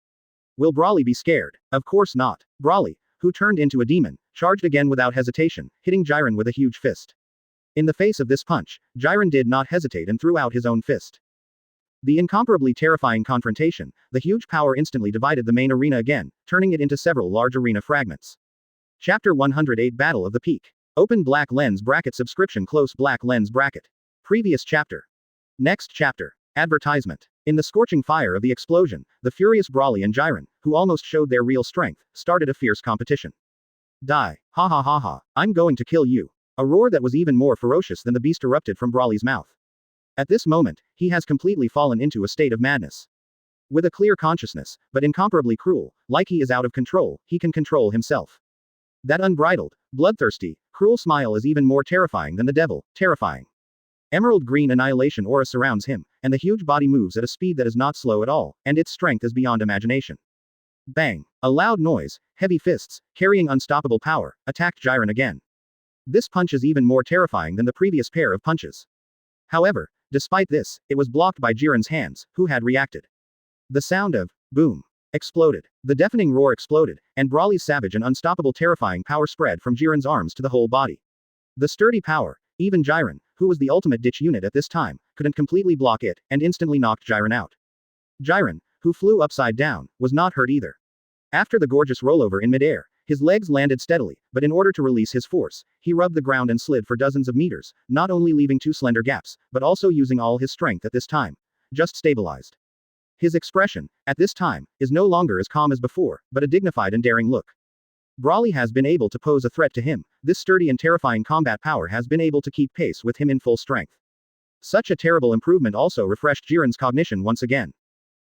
Will Brawly be scared? Of course not. Brawly, who turned into a demon, charged again without hesitation, hitting Jiren with a huge fist. In the face of this punch, Jiren did not hesitate and threw out his own fist. The incomparably terrifying confrontation, the huge power instantly divided the main arena again, turning it into several large arena fragments. Chapter 108 Battle of the Peak. Open black lens bracket subscription close black lens bracket. Previous chapter. Next chapter. Advertisement. In the scorching fire of the explosion, the furious Brawly and Jiren, who almost showed their real strength, started a fierce competition. Die. Ha ha ha ha. I'm going to kill you. A roar that was even more ferocious than the beast erupted from Brawly's mouth. At this moment, he has completely fallen into a state of madness. With a clear consciousness, but incomparably cruel, like he is out of control, he can control himself. That unbridled, bloodthirsty, cruel smile is even more terrifying than the devil, terrifying. Emerald green annihilation aura surrounds him, and the huge body moves at a speed that is not slow at all, and its strength is beyond imagination. Bang! A loud noise, heavy fists, carrying unstoppable power, attacked Jiren again. This punch is even more terrifying than the previous pair of punches. However, despite this, it was blocked by Jiren's hands, who had reacted. The sound of boom exploded. The deafening roar exploded, and Brawly's savage and unstoppable terrifying power spread from Jiren's arms to the whole body. The sturdy power, even Jiren, who was the ultimate ditch unit at this time, couldn't completely block it, and instantly knocked Jiren out. Jiren, who flew upside down, was not hurt either. After the gorgeous rollover in midair, his legs landed steadily, but in order to release his force, he rubbed the ground and slid for dozens of meters, not only leaving two slender gaps, but also using all his strength at this time. Just stabilized. His expression, at this time, is no longer as calm as before, but a dignified and daring look. Brawly has been able to pose a threat to him, this sturdy and terrifying combat power has been able to keep pace with him in full strength. Such a terrible improvement also refreshed Jiren's cognition once again.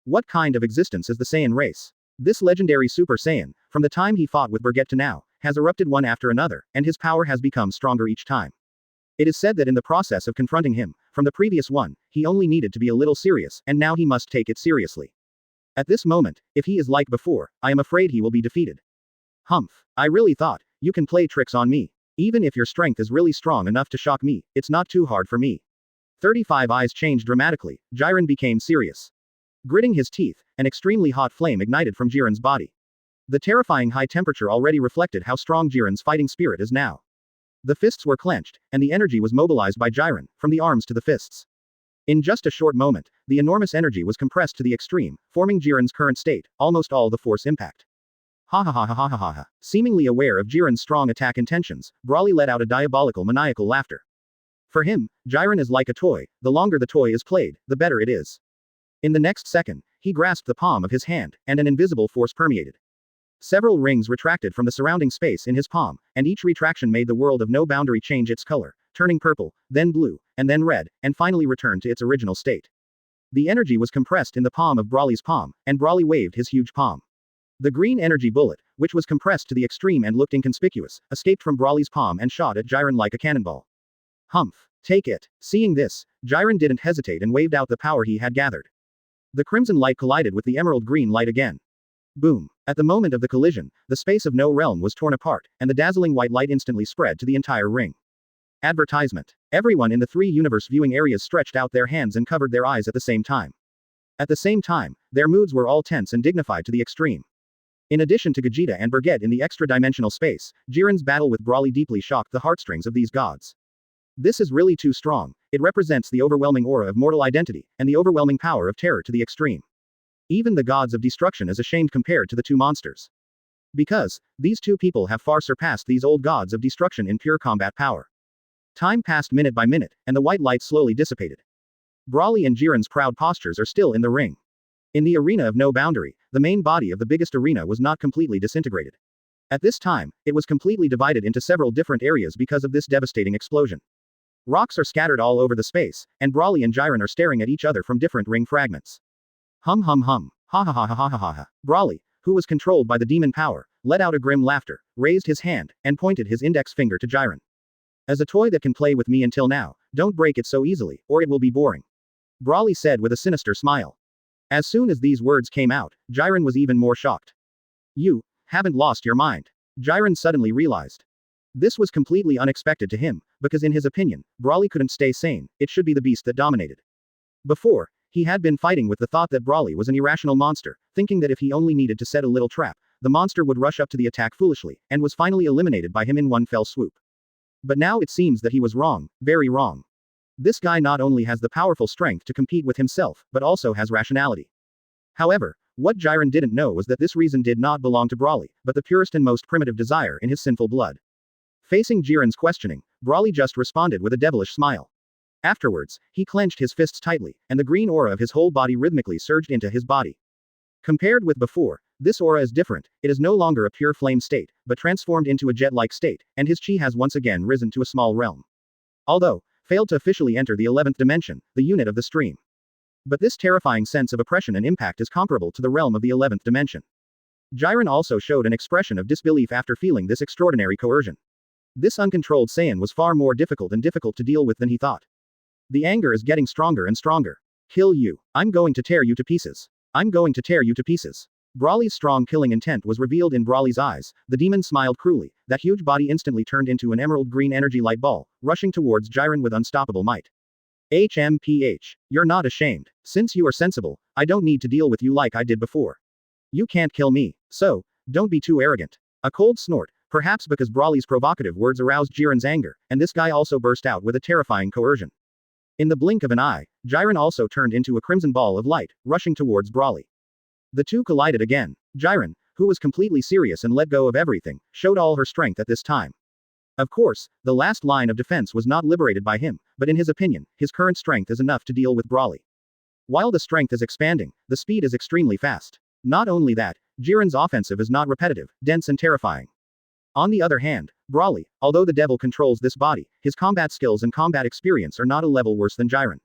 What kind of existence is the Saiyan race? This legendary Super Saiyan, from the time he fought with Bergette to now, has erupted one after another, and his power has become stronger each time. It is said that in the process of confronting him, from the previous one, he only needed to be a little serious, and now he must take it seriously. At this moment, if he is like before, I am afraid he will be defeated. Humph. I really thought, you can play tricks on me. Even if your strength is really strong enough to shock me, it's not too hard for me. 35 eyes changed dramatically, Jiren became serious. Gritting his teeth, an extremely hot flame ignited from Jiren's body. The terrifying high temperature already reflected how strong Jiren's fighting spirit is now. The fists were clenched, and the energy was mobilized by Jiren, from the arms to the fists. In just a short moment, the enormous energy was compressed to the extreme, forming Jiren's current state, almost all the force impact. Ha ha ha ha ha ha ha ha. Seemingly aware of Jiren's strong attack intentions, Brawly let out a diabolical maniacal laughter. For him, Jiren is like a toy, the longer the toy is played, the better it is. In the next second, he grasped the palm of his hand, and an invisible force permeated. Several rings retracted from the surrounding space in his palm, and each retraction made the world of no boundary change its color, turning purple, then blue, and then red, and finally returned to its original state. The energy was compressed in the palm of Brawly's palm, and Brawly waved his huge palm. The green energy bullet, which was compressed to the extreme and looked inconspicuous, escaped from Brawly's palm and shot at Jiren like a cannonball. Humph. Take it. Seeing this, Jiren didn't hesitate and waved out the power he had gathered. The crimson light collided with the emerald green light again. Boom. At the moment of the collision, the space of no realm was torn apart, and the dazzling white light instantly spread to the entire ring. Advertisement. Everyone in the 3 universe viewing areas stretched out their hands and covered their eyes at the same time. At the same time, their moods were all tense and dignified to the extreme. In addition to Gogeta and Bergette in the extra-dimensional space, Jiren's battle with Brawly deeply shocked the heartstrings of these gods. This is really too strong. It represents the overwhelming aura of mortal identity, and the overwhelming power of terror to the extreme. Even the gods of destruction is ashamed compared to the 2 monsters. Because, these 2 people have far surpassed these old gods of destruction in pure combat power. Time passed minute by minute, and the white light slowly dissipated. Brawly and Jiren's proud postures are still in the ring. In the arena of no boundary, the main body of the biggest arena was not completely disintegrated. At this time, it was completely divided into several different areas because of this devastating explosion. Rocks are scattered all over the space, and Brawly and Jiren are staring at each other from different ring fragments. Hum hum hum. Ha ha ha ha ha ha ha ha. Brawly, who was controlled by the demon power, let out a grim laughter, raised his hand, and pointed his index finger to Jiren. As a toy that can play with me until now, don't break it so easily, or it will be boring. Brawly said with a sinister smile. As soon as these words came out, Jiren was even more shocked. You haven't lost your mind. Jiren suddenly realized. This was completely unexpected to him, because in his opinion, Brawly couldn't stay sane, it should be the beast that dominated. Before, he had been fighting with the thought that Brawly was an irrational monster, thinking that if he only needed to set a little trap, the monster would rush up to the attack foolishly, and was finally eliminated by him in one fell swoop. But now it seems that he was wrong, very wrong. This guy not only has the powerful strength to compete with himself, but also has rationality. However, what Jiren didn't know was that this reason did not belong to Brawly, but the purest and most primitive desire in his sinful blood. Facing Jiren's questioning, Brawly just responded with a devilish smile. Afterwards, he clenched his fists tightly, and the green aura of his whole body rhythmically surged into his body. Compared with before, this aura is different, it is no longer a pure flame state, but transformed into a jet-like state, and his chi has once again risen to a small realm. Although, failed to officially enter the 11th dimension, the unit of the stream. But this terrifying sense of oppression and impact is comparable to the realm of the 11th dimension. Jiren also showed an expression of disbelief after feeling this extraordinary coercion. This uncontrolled Saiyan was far more difficult to deal with than he thought. The anger is getting stronger and stronger. Kill you. I'm going to tear you to pieces. I'm going to tear you to pieces. Brawly's strong killing intent was revealed in Brawly's eyes. The demon smiled cruelly. That huge body instantly turned into an emerald green energy light ball, rushing towards Jiren with unstoppable might. HMPH. You're not ashamed. Since you are sensible, I don't need to deal with you like I did before. You can't kill me. So, don't be too arrogant. A cold snort, perhaps because Brawly's provocative words aroused Jiren's anger, and this guy also burst out with a terrifying coercion. In the blink of an eye, Jiren also turned into a crimson ball of light, rushing towards Brawly. The two collided again. Jiren, who was completely serious and let go of everything, showed all her strength at this time. Of course, the last line of defense was not liberated by him, but in his opinion, his current strength is enough to deal with Brawly. While the strength is expanding, the speed is extremely fast. Not only that, Jiren's offensive is not repetitive, dense and terrifying. On the other hand, Brawly, although the devil controls this body, his combat skills and combat experience are not a level worse than Jiren.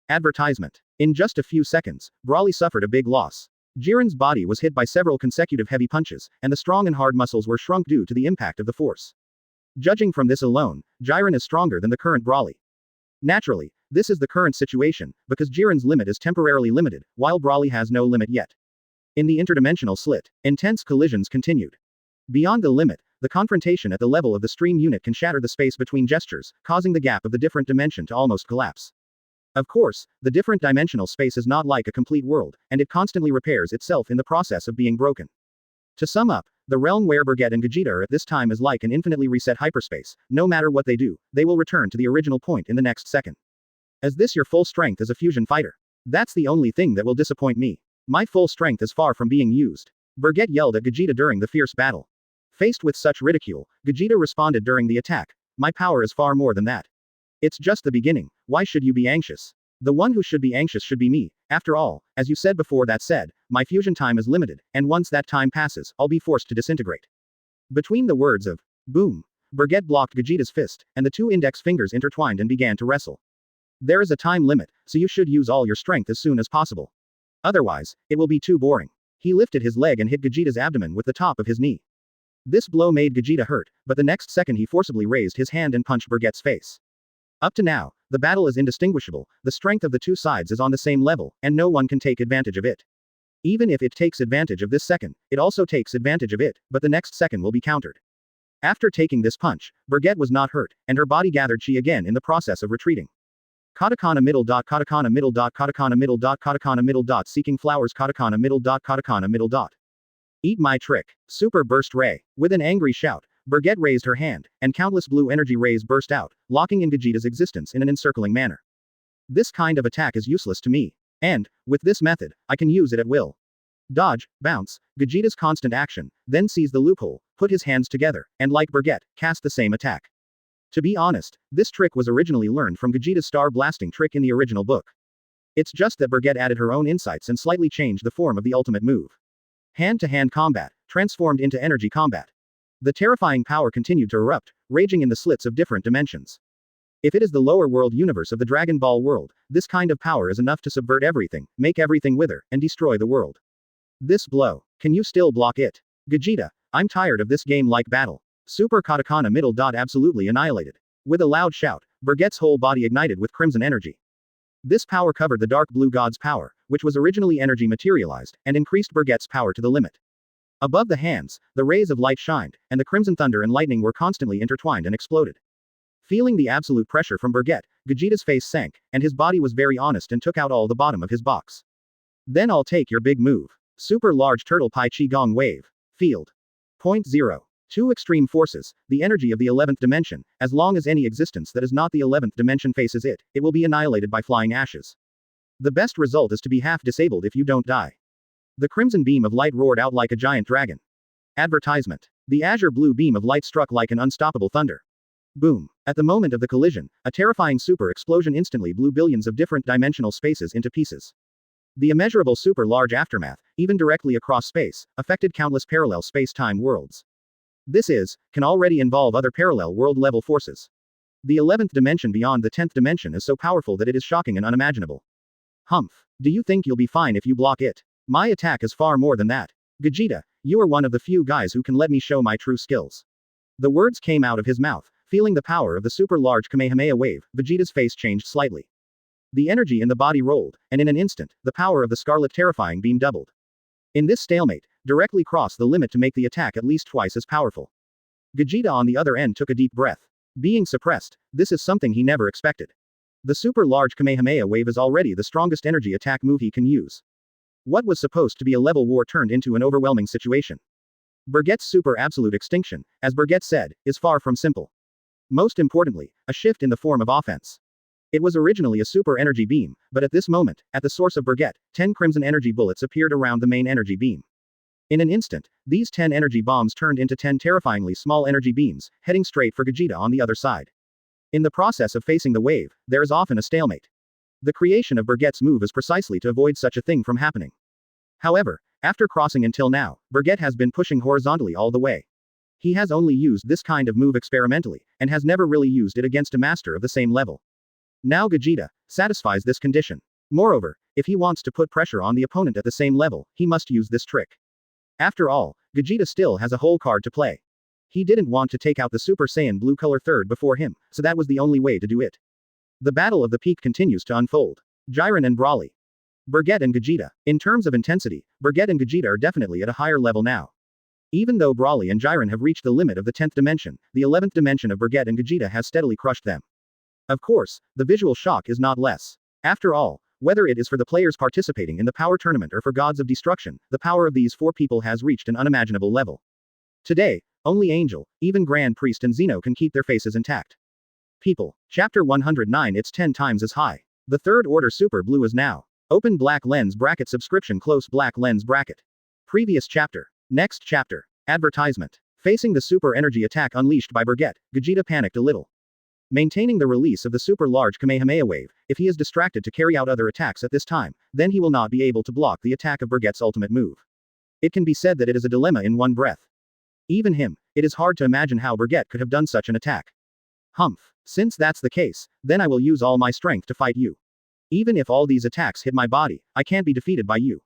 Advertisement. In just a few seconds, Brawly suffered a big loss. Jiren's body was hit by several consecutive heavy punches, and the strong and hard muscles were shrunk due to the impact of the force. Judging from this alone, Jiren is stronger than the current Brawly. Naturally, this is the current situation, because Jiren's limit is temporarily limited, while Brawly has no limit yet. In the interdimensional slit, intense collisions continued. Beyond the limit, the confrontation at the level of the stream unit can shatter the space between gestures, causing the gap of the different dimension to almost collapse. Of course, the different dimensional space is not like a complete world, and it constantly repairs itself in the process of being broken. To sum up, the realm where Bergette and Gogeta are at this time is like an infinitely reset hyperspace. No matter what they do, they will return to the original point in the next second. As this your full strength as a fusion fighter. That's the only thing that will disappoint me. My full strength is far from being used. Bergette yelled at Gogeta during the fierce battle. Faced with such ridicule, Gogeta responded during the attack. My power is far more than that. It's just the beginning, why should you be anxious? The one who should be anxious should be me. After all, as you said before, that said, my fusion time is limited, and once that time passes, I'll be forced to disintegrate. Between the words of boom, Bergette blocked Gogeta's fist, and the two index fingers intertwined and began to wrestle. There is a time limit, so you should use all your strength as soon as possible. Otherwise, it will be too boring. He lifted his leg and hit Gogeta's abdomen with the top of his knee. This blow made Gogeta hurt, but the next second he forcibly raised his hand and punched Bergette's face. Up to now, the battle is indistinguishable, the strength of the two sides is on the same level, and no one can take advantage of it. Even if it takes advantage of this second, it also takes advantage of it, but the next second will be countered. After taking this punch, Bergette was not hurt, and her body gathered chi again in the process of retreating. Katakana middle dot katakana middle dot katakana middle dot katakana middle dot seeking flowers katakana middle dot katakana middle dot. Eat my trick. Super burst ray. With an angry shout, Bergette raised her hand, and countless blue energy rays burst out, locking in Vegeta's existence in an encircling manner. This kind of attack is useless to me. And, with this method, I can use it at will. Dodge, bounce, Vegeta's constant action, then seize the loophole, put his hands together, and like Bergette, cast the same attack. To be honest, this trick was originally learned from Vegeta's star blasting trick in the original book. It's just that Bergette added her own insights and slightly changed the form of the ultimate move. Hand-to-hand combat, transformed into energy combat. The terrifying power continued to erupt, raging in the slits of different dimensions. If it is the lower world universe of the Dragon Ball world, this kind of power is enough to subvert everything, make everything wither, and destroy the world. This blow. Can you still block it? Vegeta, I'm tired of this game-like battle. Super Katakana middle dot absolutely annihilated. With a loud shout, Bergette's whole body ignited with crimson energy. This power covered the dark blue god's power, which was originally energy materialized, and increased Bergette's power to the limit. Above the hands, the rays of light shined, and the crimson thunder and lightning were constantly intertwined and exploded. Feeling the absolute pressure from Bergette, Vegeta's face sank, and his body was very honest and took out all the bottom of his box. Then I'll take your big move. Super large turtle pi qigong wave. Field. Point 0. Two extreme forces, the energy of the 11th dimension, as long as any existence that is not the 11th dimension faces it, it will be annihilated by flying ashes. The best result is to be half disabled if you don't die. The crimson beam of light roared out like a giant dragon. Advertisement. The azure blue beam of light struck like an unstoppable thunder. Boom. At the moment of the collision, a terrifying super explosion instantly blew billions of different dimensional spaces into pieces. The immeasurable super large aftermath, even directly across space, affected countless parallel space-time worlds. Can already involve other parallel world-level forces. The 11th dimension beyond the 10th dimension is so powerful that it is shocking and unimaginable. Humph. Do you think you'll be fine if you block it? My attack is far more than that. Vegeta, you are one of the few guys who can let me show my true skills. The words came out of his mouth. Feeling the power of the super large Kamehameha wave, Vegeta's face changed slightly. The energy in the body rolled, and in an instant, the power of the scarlet terrifying beam doubled. In this stalemate, directly crossed the limit to make the attack at least twice as powerful. Vegeta on the other end took a deep breath. Being suppressed, this is something he never expected. The super large Kamehameha wave is already the strongest energy attack move he can use. What was supposed to be a level war turned into an overwhelming situation. Bergette's super absolute extinction, as Bergette said, is far from simple. Most importantly, a shift in the form of offense. It was originally a super energy beam, but at this moment, at the source of Bergette, 10 crimson energy bullets appeared around the main energy beam. In an instant, these 10 energy bombs turned into 10 terrifyingly small energy beams, heading straight for Vegeta on the other side. In the process of facing the wave, there is often a stalemate. The creation of Bergette's move is precisely to avoid such a thing from happening. However, after crossing until now, Bergette has been pushing horizontally all the way. He has only used this kind of move experimentally, and has never really used it against a master of the same level. Now Vegeta satisfies this condition. Moreover, if he wants to put pressure on the opponent at the same level, he must use this trick. After all, Vegeta still has a whole card to play. He didn't want to take out the Super Saiyan blue color third before him, so that was the only way to do it. The battle of the peak continues to unfold. Jiren and Broly. Bergette and Vegeta. In terms of intensity, Bergette and Vegeta are definitely at a higher level now. Even though Broly and Jiren have reached the limit of the 10th dimension, the 11th dimension of Bergette and Vegeta has steadily crushed them. Of course, the visual shock is not less. After all, whether it is for the players participating in the power tournament or for gods of destruction, the power of these four people has reached an unimaginable level. Today, only Angel, even Grand Priest and Zeno can keep their faces intact. People. Chapter 109. It's 10 times as high. The third order super blue is now. Open black lens bracket subscription close black lens bracket. Previous chapter. Next chapter. Advertisement. Facing the super energy attack unleashed by Bergette, Vegeta panicked a little. Maintaining the release of the super large Kamehameha wave, if he is distracted to carry out other attacks at this time, then he will not be able to block the attack of Bergette's ultimate move. It can be said that it is a dilemma in one breath. Even him, it is hard to imagine how Bergette could have done such an attack. Humph. Since that's the case, then I will use all my strength to fight you. Even if all these attacks hit my body, I can't be defeated by you.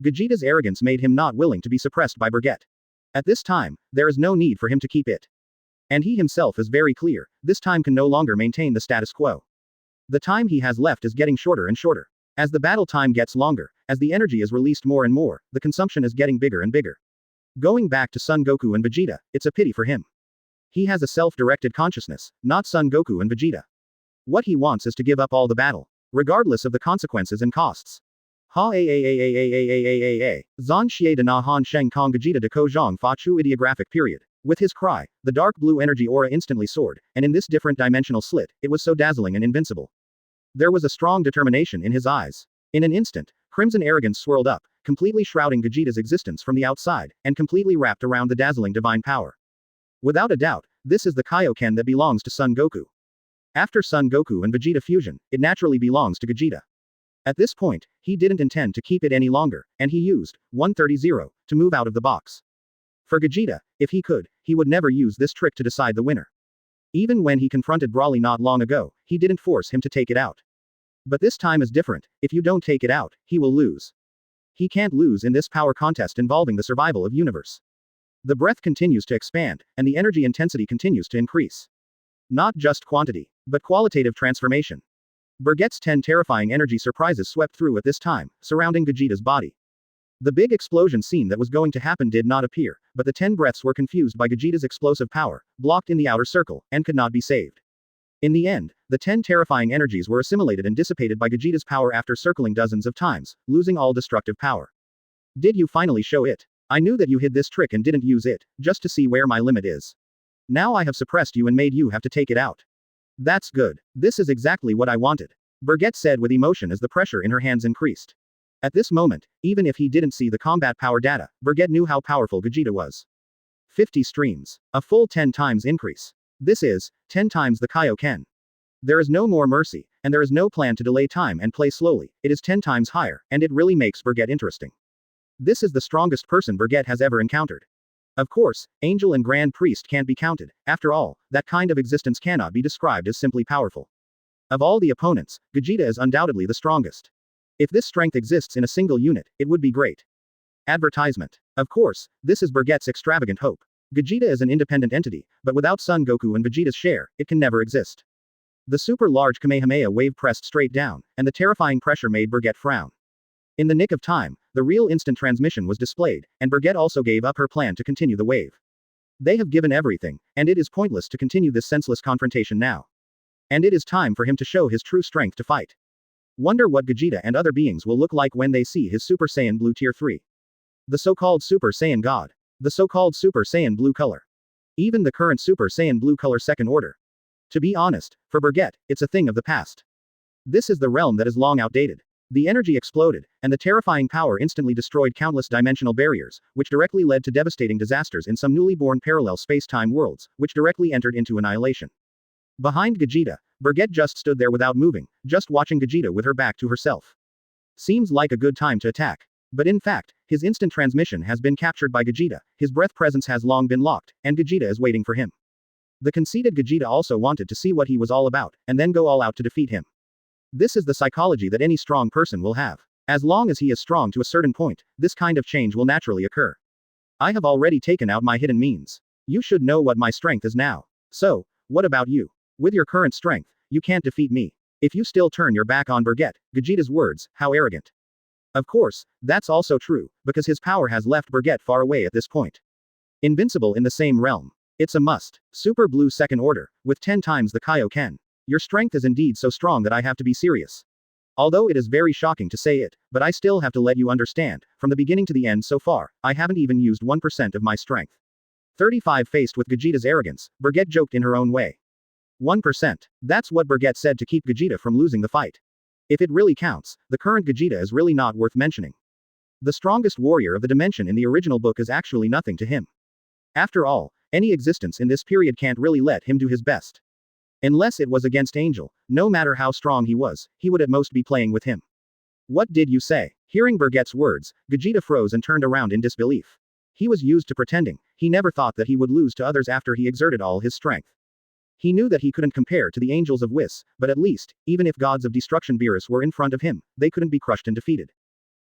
Vegeta's arrogance made him not willing to be suppressed by Bergette. At this time, there is no need for him to keep it. And he himself is very clear, this time can no longer maintain the status quo. The time he has left is getting shorter and shorter. As the battle time gets longer, As the energy is released more and more, the consumption is getting bigger and bigger. Going back to Son Goku and Vegeta, it's a pity for him. He has a self-directed consciousness, not Son Goku and Vegeta. What he wants is to give up all the battle, regardless of the consequences and costs. Ha Zan Xie de Na Han Sheng Kong Vegeta de Ko Zhang Fa Chu Ideographic period. With his cry, the dark blue energy aura instantly soared, and in this different dimensional slit, it was so dazzling and invincible. There was a strong determination in his eyes. In an instant, crimson arrogance swirled up, completely shrouding Vegeta's existence from the outside, and completely wrapped around the dazzling divine power. Without a doubt, this is the Kaioken that belongs to Son Goku. After Son Goku and Vegeta fusion, it naturally belongs to Vegeta. At this point, he didn't intend to keep it any longer, and he used 130 to move out of the box. For Vegeta, if he could, he would never use this trick to decide the winner. Even when he confronted Broly not long ago, he didn't force him to take it out. But this time is different. If you don't take it out, he will lose. He can't lose in this power contest involving the survival of universe. The breath continues to expand, and the energy intensity continues to increase. Not just quantity, but qualitative transformation. Bergette's 10 terrifying energy surprises swept through at this time, surrounding Vegeta's body. The big explosion scene that was going to happen did not appear, but the 10 breaths were confused by Vegeta's explosive power, blocked in the outer circle, and could not be saved. In the end, the 10 terrifying energies were assimilated and dissipated by Vegeta's power after circling dozens of times, losing all destructive power. Did you finally show it? I knew that you hid this trick and didn't use it, just to see where my limit is. Now I have suppressed you and made you have to take it out. That's good. This is exactly what I wanted. Bergette said with emotion as the pressure in her hands increased. At this moment, even if he didn't see the combat power data, Bergette knew how powerful Vegeta was. 50 streams. A full 10 times increase. This is 10 times the Kaioken. There is no more mercy, and there is no plan to delay time and play slowly. It is 10 times higher, and it really makes Bergette interesting. This is the strongest person Bergette has ever encountered. Of course, Angel and Grand Priest can't be counted. After all, that kind of existence cannot be described as simply powerful. Of all the opponents, Vegeta is undoubtedly the strongest. If this strength exists in a single unit, it would be great. Advertisement. Of course, this is Bergette's extravagant hope. Vegeta is an independent entity, but without Son Goku and Vegeta's share, it can never exist. The super large Kamehameha wave pressed straight down, and the terrifying pressure made Bergette frown. In the nick of time, the real instant transmission was displayed, and Bergette also gave up her plan to continue the wave. They have given everything, and it is pointless to continue this senseless confrontation now. And it is time for him to show his true strength to fight. Wonder what Vegeta and other beings will look like when they see his Super Saiyan Blue Tier 3. The so-called Super Saiyan God. The so-called Super Saiyan Blue color. Even the current Super Saiyan Blue color second order. To be honest, for Bergette, it's a thing of the past. This is the realm that is long outdated. The energy exploded, and the terrifying power instantly destroyed countless dimensional barriers, which directly led to devastating disasters in some newly born parallel space-time worlds, which directly entered into annihilation. Behind Vegeta, Bergette just stood there without moving, just watching Vegeta with her back to herself. Seems like a good time to attack. But in fact, his instant transmission has been captured by Vegeta, his breath presence has long been locked, and Vegeta is waiting for him. The conceited Vegeta also wanted to see what he was all about, and then go all out to defeat him. This is the psychology that any strong person will have. As long as he is strong to a certain point, this kind of change will naturally occur. I have already taken out my hidden means. You should know what my strength is now. So, what about you? With your current strength, you can't defeat me. If you still turn your back on Bergette, Vegeta's words, how arrogant. Of course, that's also true, because his power has left Bergette far away at this point. Invincible in the same realm. It's a must. Super Blue second order, with 10 times the Kaioken. Your strength is indeed so strong that I have to be serious. Although it is very shocking to say it, but I still have to let you understand, from the beginning to the end so far, I haven't even used 1% of my strength. 35 Faced with Vegeta's arrogance, Bergette joked in her own way. 1%. That's what Bergette said to keep Vegeta from losing the fight. If it really counts, the current Vegeta is really not worth mentioning. The strongest warrior of the dimension in the original book is actually nothing to him. After all, any existence in this period can't really let him do his best. Unless it was against Angel, no matter how strong he was, he would at most be playing with him. What did you say? Hearing Bergette's words, Vegeta froze and turned around in disbelief. He was used to pretending, he never thought that he would lose to others after he exerted all his strength. He knew that he couldn't compare to the angels of Whis, but at least, even if gods of destruction Beerus were in front of him, they couldn't be crushed and defeated.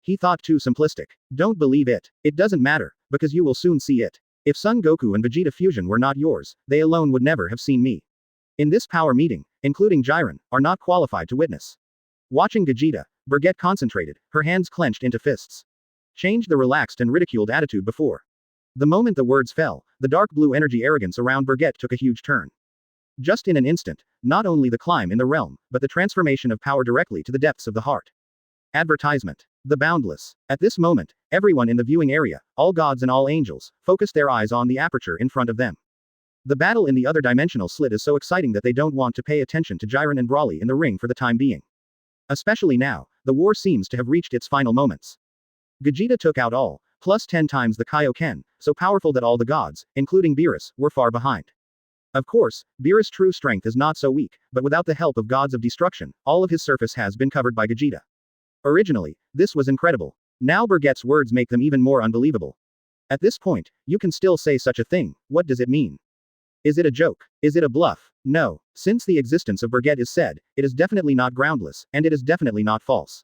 He thought too simplistic. Don't believe it. It doesn't matter, because you will soon see it. If Son Goku and Vegeta fusion were not yours, they alone would never have seen me. In this power meeting, including Jiren, are not qualified to witness. Watching Vegeta, Bergette concentrated, her hands clenched into fists. Changed the relaxed and ridiculed attitude before. The moment the words fell, the dark blue energy arrogance around Bergette took a huge turn. Just in an instant, not only the climb in the realm, but the transformation of power directly to the depths of the heart. Advertisement. The boundless. At this moment, everyone in the viewing area, all gods and all angels, focused their eyes on the aperture in front of them. The battle in the other dimensional slit is so exciting that they don't want to pay attention to Jiren and Broly in the ring for the time being. Especially now, the war seems to have reached its final moments. Vegeta took out all, plus 10 times the Kaioken, so powerful that all the gods, including Beerus, were far behind. Of course, Beerus' true strength is not so weak, but without the help of gods of destruction, all of his surface has been covered by Vegeta. Originally, this was incredible. Now Bergette's words make them even more unbelievable. At this point, you can still say such a thing. What does it mean? Is it a joke? Is it a bluff? No. Since the existence of Bergette is said, it is definitely not groundless, and it is definitely not false.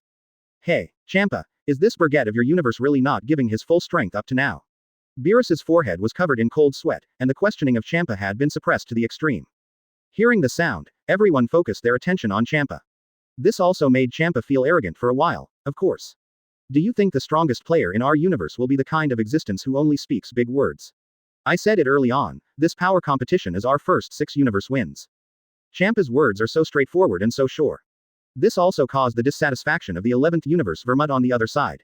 Hey, Champa, is this Bergette of your universe really not giving his full strength up to now? Beerus's forehead was covered in cold sweat, and the questioning of Champa had been suppressed to the extreme. Hearing the sound, everyone focused their attention on Champa. This also made Champa feel arrogant for a while, of course. Do you think the strongest player in our universe will be the kind of existence who only speaks big words? I said it early on, this power competition is our first 6 universe wins. Champa's words are so straightforward and so sure. This also caused the dissatisfaction of the 11th universe Vermut on the other side.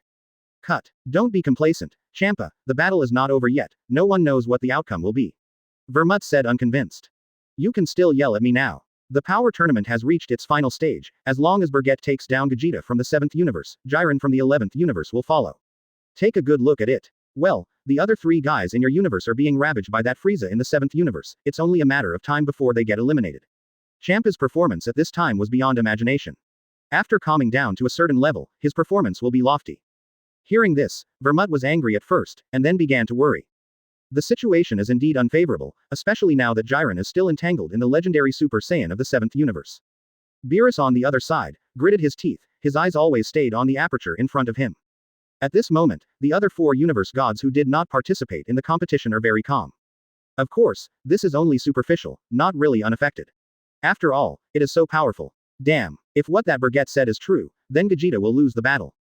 Cut. Don't be complacent, Champa, the battle is not over yet, no one knows what the outcome will be. Vermut said unconvinced. You can still yell at me now. The power tournament has reached its final stage. As long as Bergette takes down Vegeta from the 7th universe, Jiren from the 11th universe will follow. Take a good look at it. Well, the other 3 guys in your universe are being ravaged by that Frieza in the 7th universe, it's only a matter of time before they get eliminated. Champa's performance at this time was beyond imagination. After calming down to a certain level, his performance will be lofty. Hearing this, Vermut was angry at first, and then began to worry. The situation is indeed unfavorable, especially now that Jiren is still entangled in the legendary Super Saiyan of the 7th universe. Beerus on the other side, gritted his teeth, his eyes always stayed on the aperture in front of him. At this moment, the other 4 universe gods who did not participate in the competition are very calm. Of course, this is only superficial, not really unaffected. After all, it is so powerful. Damn, if what that Bergette said is true, then Vegeta will lose the battle.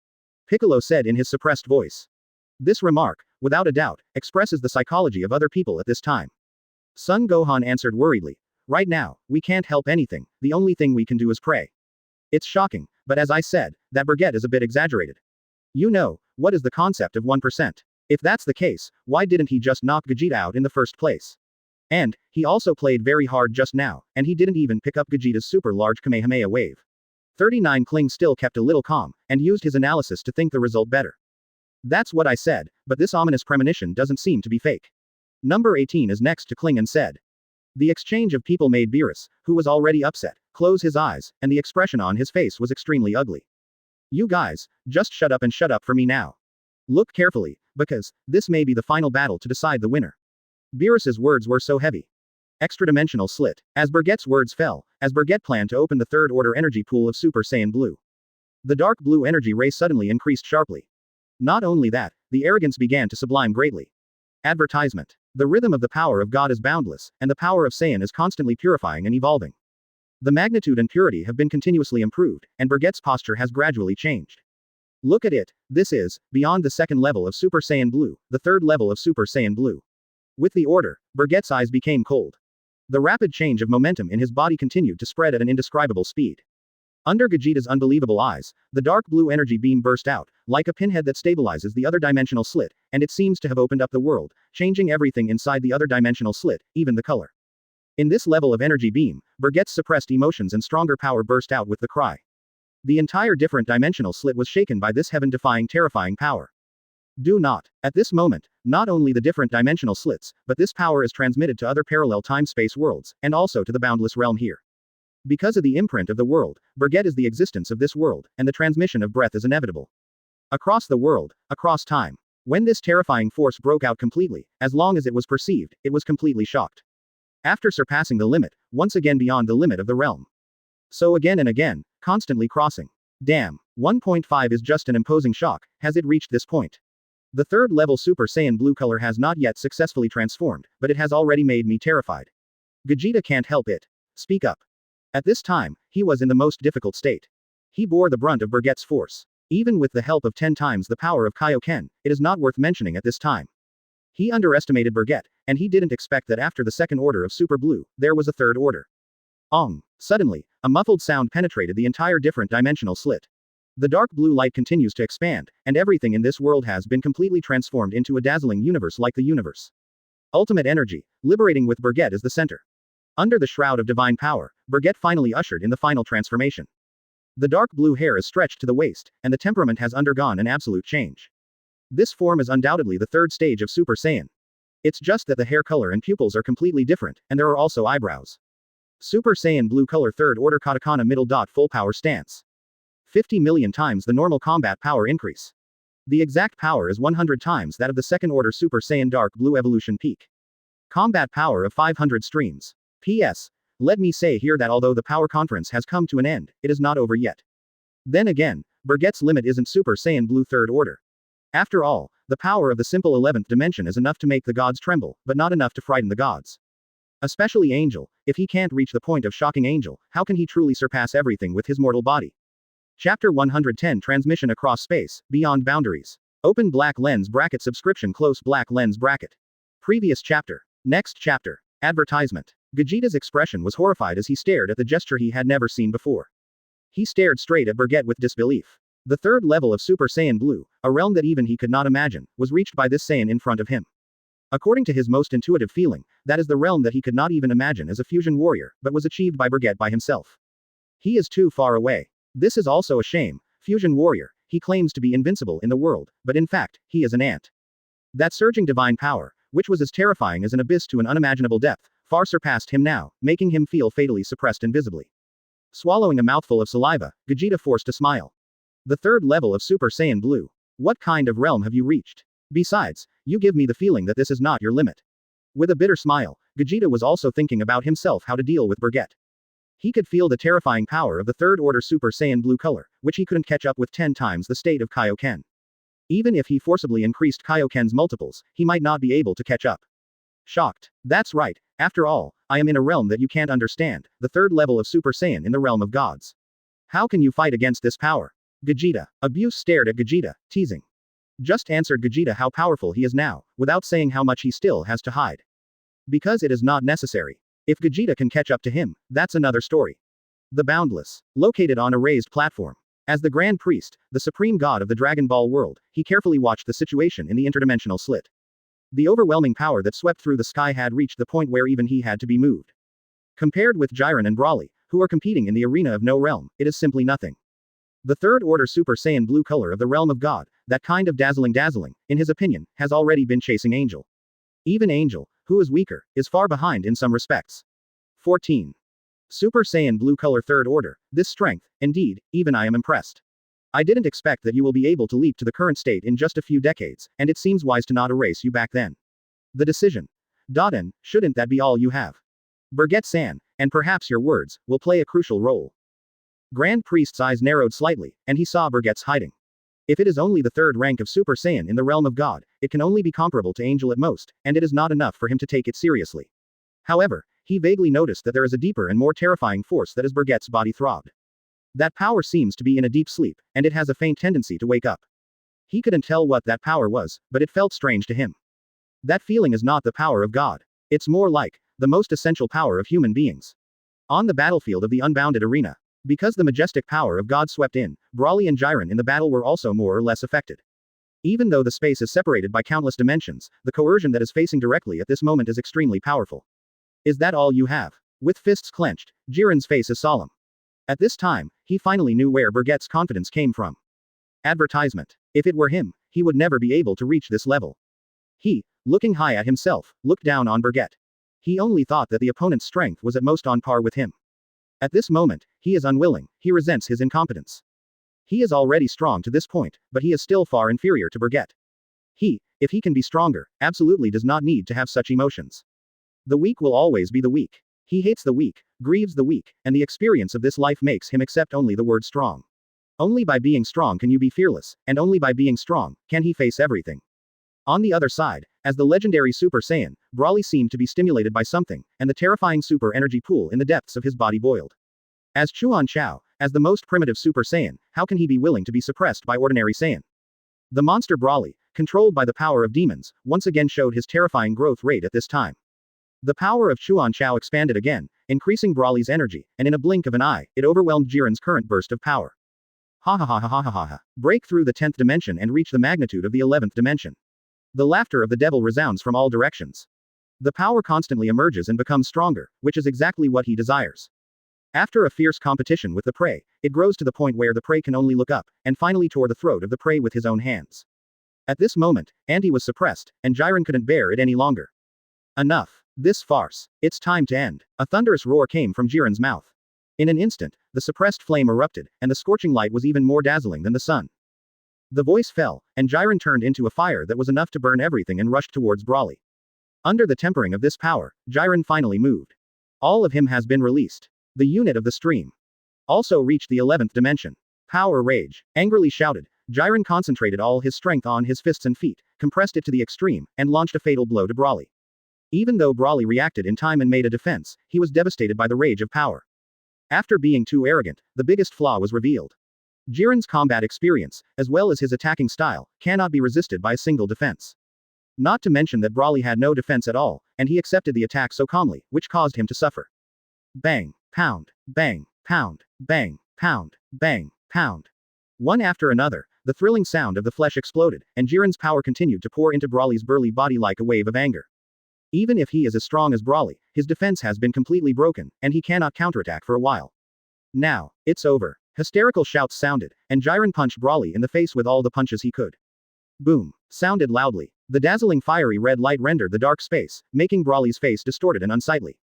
Piccolo said in his suppressed voice. This remark, without a doubt, expresses the psychology of other people at this time. Son Gohan answered worriedly. Right now, we can't help anything, the only thing we can do is pray. It's shocking, but as I said, that Bergette is a bit exaggerated. You know, what is the concept of 1%? If that's the case, why didn't he just knock Vegeta out in the first place? And, he also played very hard just now, and he didn't even pick up Vegeta's super large Kamehameha wave. 39 Kling still kept a little calm, and used his analysis to think the result better. That's what I said, but this ominous premonition doesn't seem to be fake. Number 18 is next to Kling and said. The exchange of people made Beerus, who was already upset, close his eyes, and the expression on his face was extremely ugly. You guys, just shut up and shut up for me now. Look carefully, because, this may be the final battle to decide the winner. Beerus's words were so heavy. Extra-dimensional slit. As Bergette's words fell, as Bergette planned to open the 3rd order energy pool of Super Saiyan Blue. The dark blue energy ray suddenly increased sharply. Not only that, the arrogance began to sublime greatly. Advertisement. The rhythm of the power of God is boundless, and the power of Saiyan is constantly purifying and evolving. The magnitude and purity have been continuously improved, and Bergette's posture has gradually changed. Look at it, this is, beyond the 2nd level of Super Saiyan Blue, the 3rd level of Super Saiyan Blue. With the order, Bergette's eyes became cold. The rapid change of momentum in his body continued to spread at an indescribable speed. Under Vegeta's unbelievable eyes, the dark blue energy beam burst out, like a pinhead that stabilizes the other dimensional slit, and it seems to have opened up the world, changing everything inside the other dimensional slit, even the color. In this level of energy beam, Bergette's suppressed emotions and stronger power burst out with the cry. The entire different dimensional slit was shaken by this heaven-defying terrifying power. Do not. At this moment, not only the different dimensional slits, but this power is transmitted to other parallel time-space worlds, and also to the boundless realm here. Because of the imprint of the world, Bergette is the existence of this world, and the transmission of breath is inevitable. Across the world, across time. When this terrifying force broke out completely, as long as it was perceived, it was completely shocked. After surpassing the limit, once again beyond the limit of the realm. So again and again, constantly crossing. Damn, 1.5 is just an imposing shock, has it reached this point? The 3rd level Super Saiyan Blue color has not yet successfully transformed, but it has already made me terrified. Vegeta can't help it. Speak up. At this time, he was in the most difficult state. He bore the brunt of Bergette's force. Even with the help of 10 times the power of Kaioken, it is not worth mentioning at this time. He underestimated Bergette, and he didn't expect that after the second order of Super Blue, there was a third order. Ong! Suddenly, a muffled sound penetrated the entire different dimensional slit. The dark blue light continues to expand, and everything in this world has been completely transformed into a dazzling universe like the universe. Ultimate energy, liberating with Bergette as the center. Under the shroud of divine power, Bergette finally ushered in the final transformation. The dark blue hair is stretched to the waist, and the temperament has undergone an absolute change. This form is undoubtedly the third stage of Super Saiyan. It's just that the hair color and pupils are completely different, and there are also eyebrows. Super Saiyan Blue Color Third Order Katakana Middle Dot Full Power Stance. 50 million times the normal combat power increase. The exact power is 100 times that of the second order Super Saiyan Dark Blue Evolution Peak. Combat power of 500 streams. P.S. Let me say here that although the power conference has come to an end, it is not over yet. Then again, Bergette's limit isn't Super Saiyan Blue Third Order. After all, the power of the simple 11th dimension is enough to make the gods tremble, but not enough to frighten the gods. Especially Angel, if he can't reach the point of shocking Angel, how can he truly surpass everything with his mortal body? Chapter 110 Transmission Across Space, Beyond Boundaries. Open black lens bracket subscription close black lens bracket. Previous chapter. Next chapter. Advertisement. Gogeta's expression was horrified as he stared at the gesture he had never seen before. He stared straight at Bergette with disbelief. The third level of Super Saiyan Blue, a realm that even he could not imagine, was reached by this Saiyan in front of him. According to his most intuitive feeling, that is the realm that he could not even imagine as a fusion warrior, but was achieved by Bergette by himself. He is too far away. This is also a shame. Fusion warrior, he claims to be invincible in the world, but in fact, he is an ant. That surging divine power, which was as terrifying as an abyss to an unimaginable depth, far surpassed him now, making him feel fatally suppressed and visibly. Swallowing a mouthful of saliva, Gogeta forced a smile. The third level of Super Saiyan Blue. What kind of realm have you reached? Besides, you give me the feeling that this is not your limit. With a bitter smile, Gogeta was also thinking about himself how to deal with Bergette. He could feel the terrifying power of the third order Super Saiyan Blue color, which he couldn't catch up with 10 times the state of Kaioken. Even if he forcibly increased Kaioken's multiples, he might not be able to catch up. Shocked. That's right, after all, I am in a realm that you can't understand, the third level of Super Saiyan in the realm of gods. How can you fight against this power? Gogeta. Abuse stared at Gogeta, teasing. Just answered Gogeta how powerful he is now, without saying how much he still has to hide. Because it is not necessary. If Gogeta can catch up to him, that's another story. The Boundless. Located on a raised platform. As the Grand Priest, the supreme god of the Dragonball world, he carefully watched the situation in the interdimensional slit. The overwhelming power that swept through the sky had reached the point where even he had to be moved. Compared with Jiren and Broly, who are competing in the arena of no realm, it is simply nothing. The third order Super Saiyan Blue color of the realm of God, that kind of dazzling, in his opinion, has already been chasing Angel. Even Angel, who is weaker, is far behind in some respects. 14. Super Saiyan Blue color third order, this strength, indeed, even I am impressed. I didn't expect that you will be able to leap to the current state in just a few decades, and it seems wise to not erase you back then. The decision. Doden, shouldn't that be all you have? Bergette-san, and perhaps your words, will play a crucial role. Grand Priest's eyes narrowed slightly, and he saw Bergette's hiding. If it is only the third rank of Super Saiyan in the realm of God, it can only be comparable to Angel at most, and it is not enough for him to take it seriously. However, he vaguely noticed that there is a deeper and more terrifying force that is Bergette's body throbbed. That power seems to be in a deep sleep, and it has a faint tendency to wake up. He couldn't tell what that power was, but it felt strange to him. That feeling is not the power of God. It's more like the most essential power of human beings. On the battlefield of the unbounded arena. Because the majestic power of God swept in, Broly and Jiren in the battle were also more or less affected. Even though the space is separated by countless dimensions, the coercion that is facing directly at this moment is extremely powerful. Is that all you have? With fists clenched, Jiren's face is solemn. At this time, he finally knew where Bergette's confidence came from. Advertisement. If it were him, he would never be able to reach this level. He, looking high at himself, looked down on Bergette. He only thought that the opponent's strength was at most on par with him. At this moment, he is unwilling, he resents his incompetence. He is already strong to this point, but he is still far inferior to Bergette. He, if he can be stronger, absolutely does not need to have such emotions. The weak will always be the weak. He hates the weak, grieves the weak, and the experience of this life makes him accept only the word strong. Only by being strong can you be fearless, and only by being strong, can he face everything. On the other side, as the legendary Super Saiyan, Broly seemed to be stimulated by something, and the terrifying super energy pool in the depths of his body boiled. As Chuan Chao, As the most primitive Super Saiyan, how can he be willing to be suppressed by ordinary Saiyan? The monster Broly, controlled by the power of demons, once again showed his terrifying growth rate at this time. The power of Chuan Chao expanded again, increasing Broly's energy, and in a blink of an eye, it overwhelmed Jiren's current burst of power. Ha ha ha ha ha ha ha ha. Break through the 10th dimension and reach the magnitude of the 11th dimension. The laughter of the devil resounds from all directions. The power constantly emerges and becomes stronger, which is exactly what he desires. After a fierce competition with the prey, it grows to the point where the prey can only look up, and finally tore the throat of the prey with his own hands. At this moment, Anti was suppressed, and Jiren couldn't bear it any longer. Enough. This farce. It's time to end. A thunderous roar came from Jiren's mouth. In an instant, the suppressed flame erupted, and the scorching light was even more dazzling than the sun. The voice fell, and Jiren turned into a fire that was enough to burn everything and rushed towards Broly. Under the tempering of this power, Jiren finally moved. All of him has been released. The unit of the stream also reached the 11th dimension. Power Rage, angrily shouted. Jiren concentrated all his strength on his fists and feet, compressed it to the extreme, and launched a fatal blow to Broly. Even though Broly reacted in time and made a defense, he was devastated by the rage of power. After being too arrogant, the biggest flaw was revealed. Jiren's combat experience, as well as his attacking style, cannot be resisted by a single defense. Not to mention that Broly had no defense at all, and he accepted the attack so calmly, which caused him to suffer. Bang, pound, bang, pound, bang, pound, bang, pound. One after another, the thrilling sound of the flesh exploded, and Jiren's power continued to pour into Broly's burly body like a wave of anger. Even if he is as strong as Broly, his defense has been completely broken, and he cannot counterattack for a while. Now, it's over. Hysterical shouts sounded, and Jiren punched Broly in the face with all the punches he could. Boom! Sounded loudly. The dazzling fiery red light rendered the dark space, making Broly's face distorted and unsightly.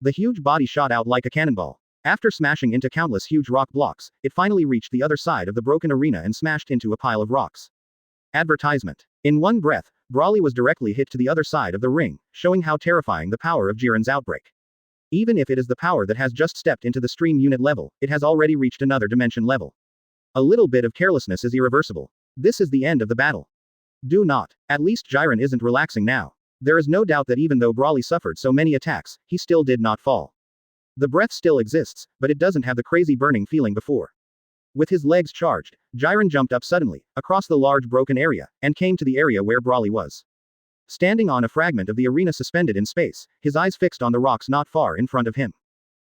The huge body shot out like a cannonball. After smashing into countless huge rock blocks, it finally reached the other side of the broken arena and smashed into a pile of rocks. Advertisement. In one breath, Broly was directly hit to the other side of the ring, showing how terrifying the power of Jiren's outbreak. Even if it is the power that has just stepped into the stream unit level, it has already reached another dimension level. A little bit of carelessness is irreversible. This is the end of the battle. Do not. At least Jiren isn't relaxing now. There is no doubt that even though Broly suffered so many attacks, he still did not fall. The breath still exists, but it doesn't have the crazy burning feeling before. With his legs charged, Jiren jumped up suddenly, across the large broken area, and came to the area where Broly was. Standing on a fragment of the arena suspended in space, his eyes fixed on the rocks not far in front of him.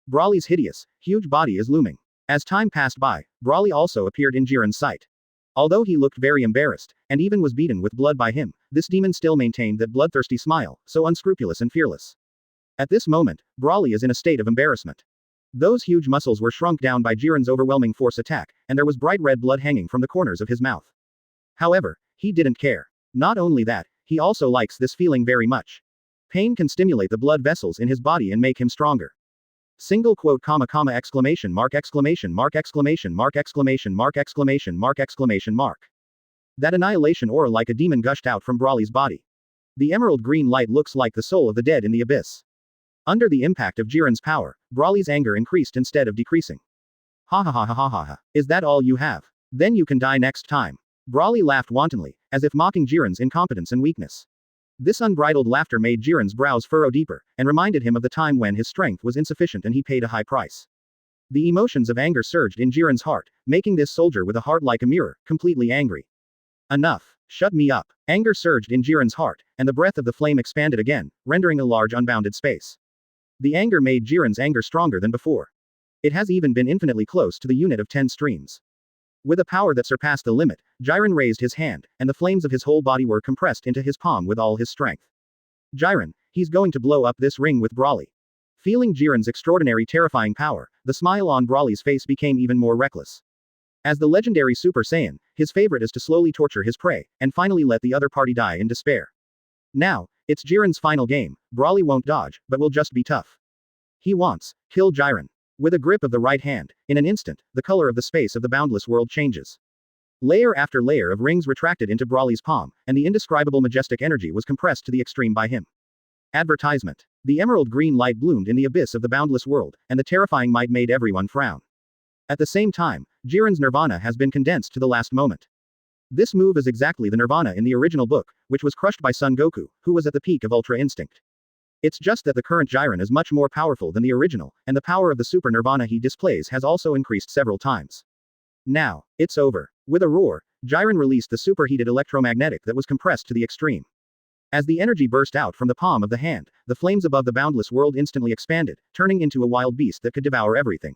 Broly's hideous, huge body is looming. As time passed by, Broly also appeared in Jiren's sight. Although he looked very embarrassed, and even was beaten with blood by him, this demon still maintained that bloodthirsty smile, so unscrupulous and fearless. At this moment, Broly is in a state of embarrassment. Those huge muscles were shrunk down by Jiren's overwhelming force attack, and there was bright red blood hanging from the corners of his mouth. However, he didn't care. Not only that, he also likes this feeling very much. Pain can stimulate the blood vessels in his body and make him stronger. Single quote comma comma exclamation mark exclamation mark exclamation mark exclamation mark exclamation mark exclamation mark. That annihilation aura like a demon gushed out from Broly's body. The emerald green light looks like the soul of the dead in the abyss. Under the impact of Jiren's power, Broly's anger increased instead of decreasing. Ha ha ha ha ha ha ha. Is that all you have? Then you can die next time. Broly laughed wantonly, as if mocking Jiren's incompetence and weakness. This unbridled laughter made Jiren's brows furrow deeper, and reminded him of the time when his strength was insufficient and he paid a high price. The emotions of anger surged in Jiren's heart, making this soldier with a heart like a mirror, completely angry. Enough. Shut me up. Anger surged in Jiren's heart, and the breath of the flame expanded again, rendering a large unbounded space. The anger made Jiren's anger stronger than before. It has even been infinitely close to the unit of 10 streams. With a power that surpassed the limit, Jiren raised his hand, and the flames of his whole body were compressed into his palm with all his strength. Jiren, he's going to blow up this ring with Broly. Feeling Jiren's extraordinary terrifying power, the smile on Broly's face became even more reckless. As the legendary Super Saiyan, his favorite is to slowly torture his prey, and finally let the other party die in despair. Now, it's Jiren's final game. Broly won't dodge, but will just be tough. He wants, kill Jiren. With a grip of the right hand, in an instant, the color of the space of the boundless world changes. Layer after layer of rings retracted into Broly's palm, and the indescribable majestic energy was compressed to the extreme by him. Advertisement. The emerald green light bloomed in the abyss of the boundless world, and the terrifying might made everyone frown. At the same time, Jiren's nirvana has been condensed to the last moment. This move is exactly the nirvana in the original book, which was crushed by Son Goku, who was at the peak of Ultra Instinct. It's just that the current Jiren is much more powerful than the original, and the power of the super nirvana he displays has also increased several times. Now, it's over. With a roar, Jiren released the superheated electromagnetic that was compressed to the extreme. As the energy burst out from the palm of the hand, the flames above the boundless world instantly expanded, turning into a wild beast that could devour everything.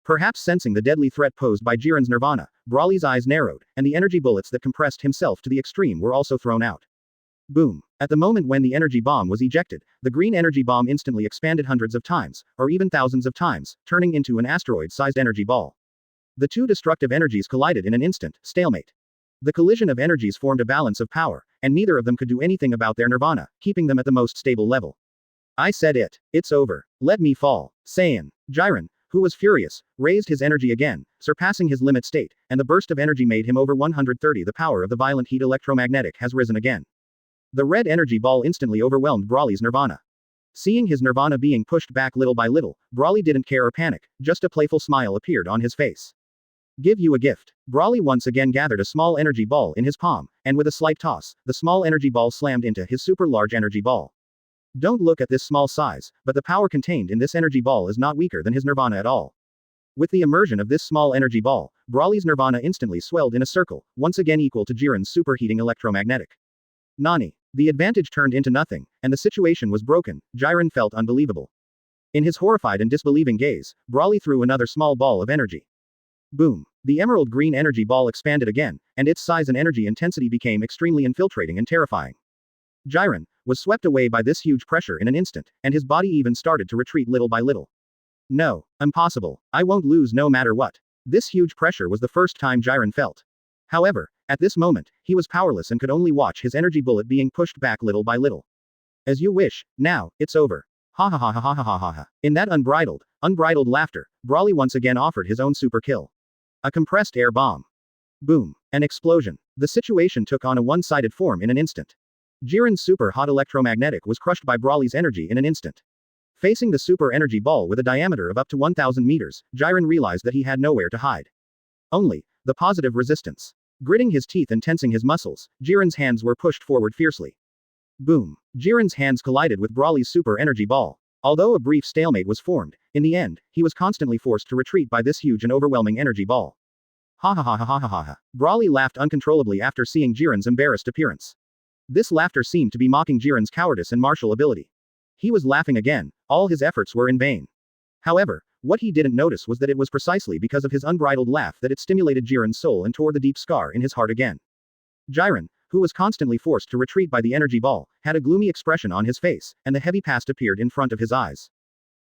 Perhaps sensing the deadly threat posed by Jiren's nirvana, Broly's eyes narrowed, and the energy bullets that compressed himself to the extreme were also thrown out. Boom. At the moment when the energy bomb was ejected, the green energy bomb instantly expanded hundreds of times, or even thousands of times, turning into an asteroid-sized energy ball. The two destructive energies collided in an instant, stalemate. The collision of energies formed a balance of power, and neither of them could do anything about their nirvana, keeping them at the most stable level. I said it. It's over. Let me fall. Saiyan. Jiren, who was furious, raised his energy again, surpassing his limit state, and the burst of energy made him over 130. The power of the violent heat electromagnetic has risen again. The red energy ball instantly overwhelmed Broly's nirvana. Seeing his nirvana being pushed back little by little, Broly didn't care or panic, just a playful smile appeared on his face. Give you a gift. Broly once again gathered a small energy ball in his palm, and with a slight toss, the small energy ball slammed into his super large energy ball. Don't look at this small size, but the power contained in this energy ball is not weaker than his nirvana at all. With the immersion of this small energy ball, Broly's nirvana instantly swelled in a circle, once again equal to Jiren's superheating electromagnetic. Nani. The advantage turned into nothing, and the situation was broken. Jiren felt unbelievable. In his horrified and disbelieving gaze, Broly threw another small ball of energy. Boom. The emerald green energy ball expanded again, and its size and energy intensity became extremely infiltrating and terrifying. Jiren was swept away by this huge pressure in an instant, and his body even started to retreat little by little. No. Impossible. I won't lose no matter what. This huge pressure was the first time Jiren felt. However, at this moment, he was powerless and could only watch his energy bullet being pushed back little by little. As you wish. Now, it's over. Ha ha ha ha ha ha ha ha. In that unbridled laughter, Broly once again offered his own super kill. A compressed air bomb. Boom. An explosion. The situation took on a one-sided form in an instant. Jiren's super hot electromagnetic was crushed by Broly's energy in an instant. Facing the super energy ball with a diameter of up to 1,000 meters, Jiren realized that he had nowhere to hide. Only the positive resistance. Gritting his teeth and tensing his muscles, Jiren's hands were pushed forward fiercely. Boom. Jiren's hands collided with Broly's super energy ball. Although a brief stalemate was formed, in the end, he was constantly forced to retreat by this huge and overwhelming energy ball. Ha ha ha ha ha ha ha ha. Broly laughed uncontrollably after seeing Jiren's embarrassed appearance. This laughter seemed to be mocking Jiren's cowardice and martial ability. He was laughing again, all his efforts were in vain. However, what he didn't notice was that it was precisely because of his unbridled laugh that it stimulated Jiren's soul and tore the deep scar in his heart again. Jiren, who was constantly forced to retreat by the energy ball, had a gloomy expression on his face, and the heavy past appeared in front of his eyes.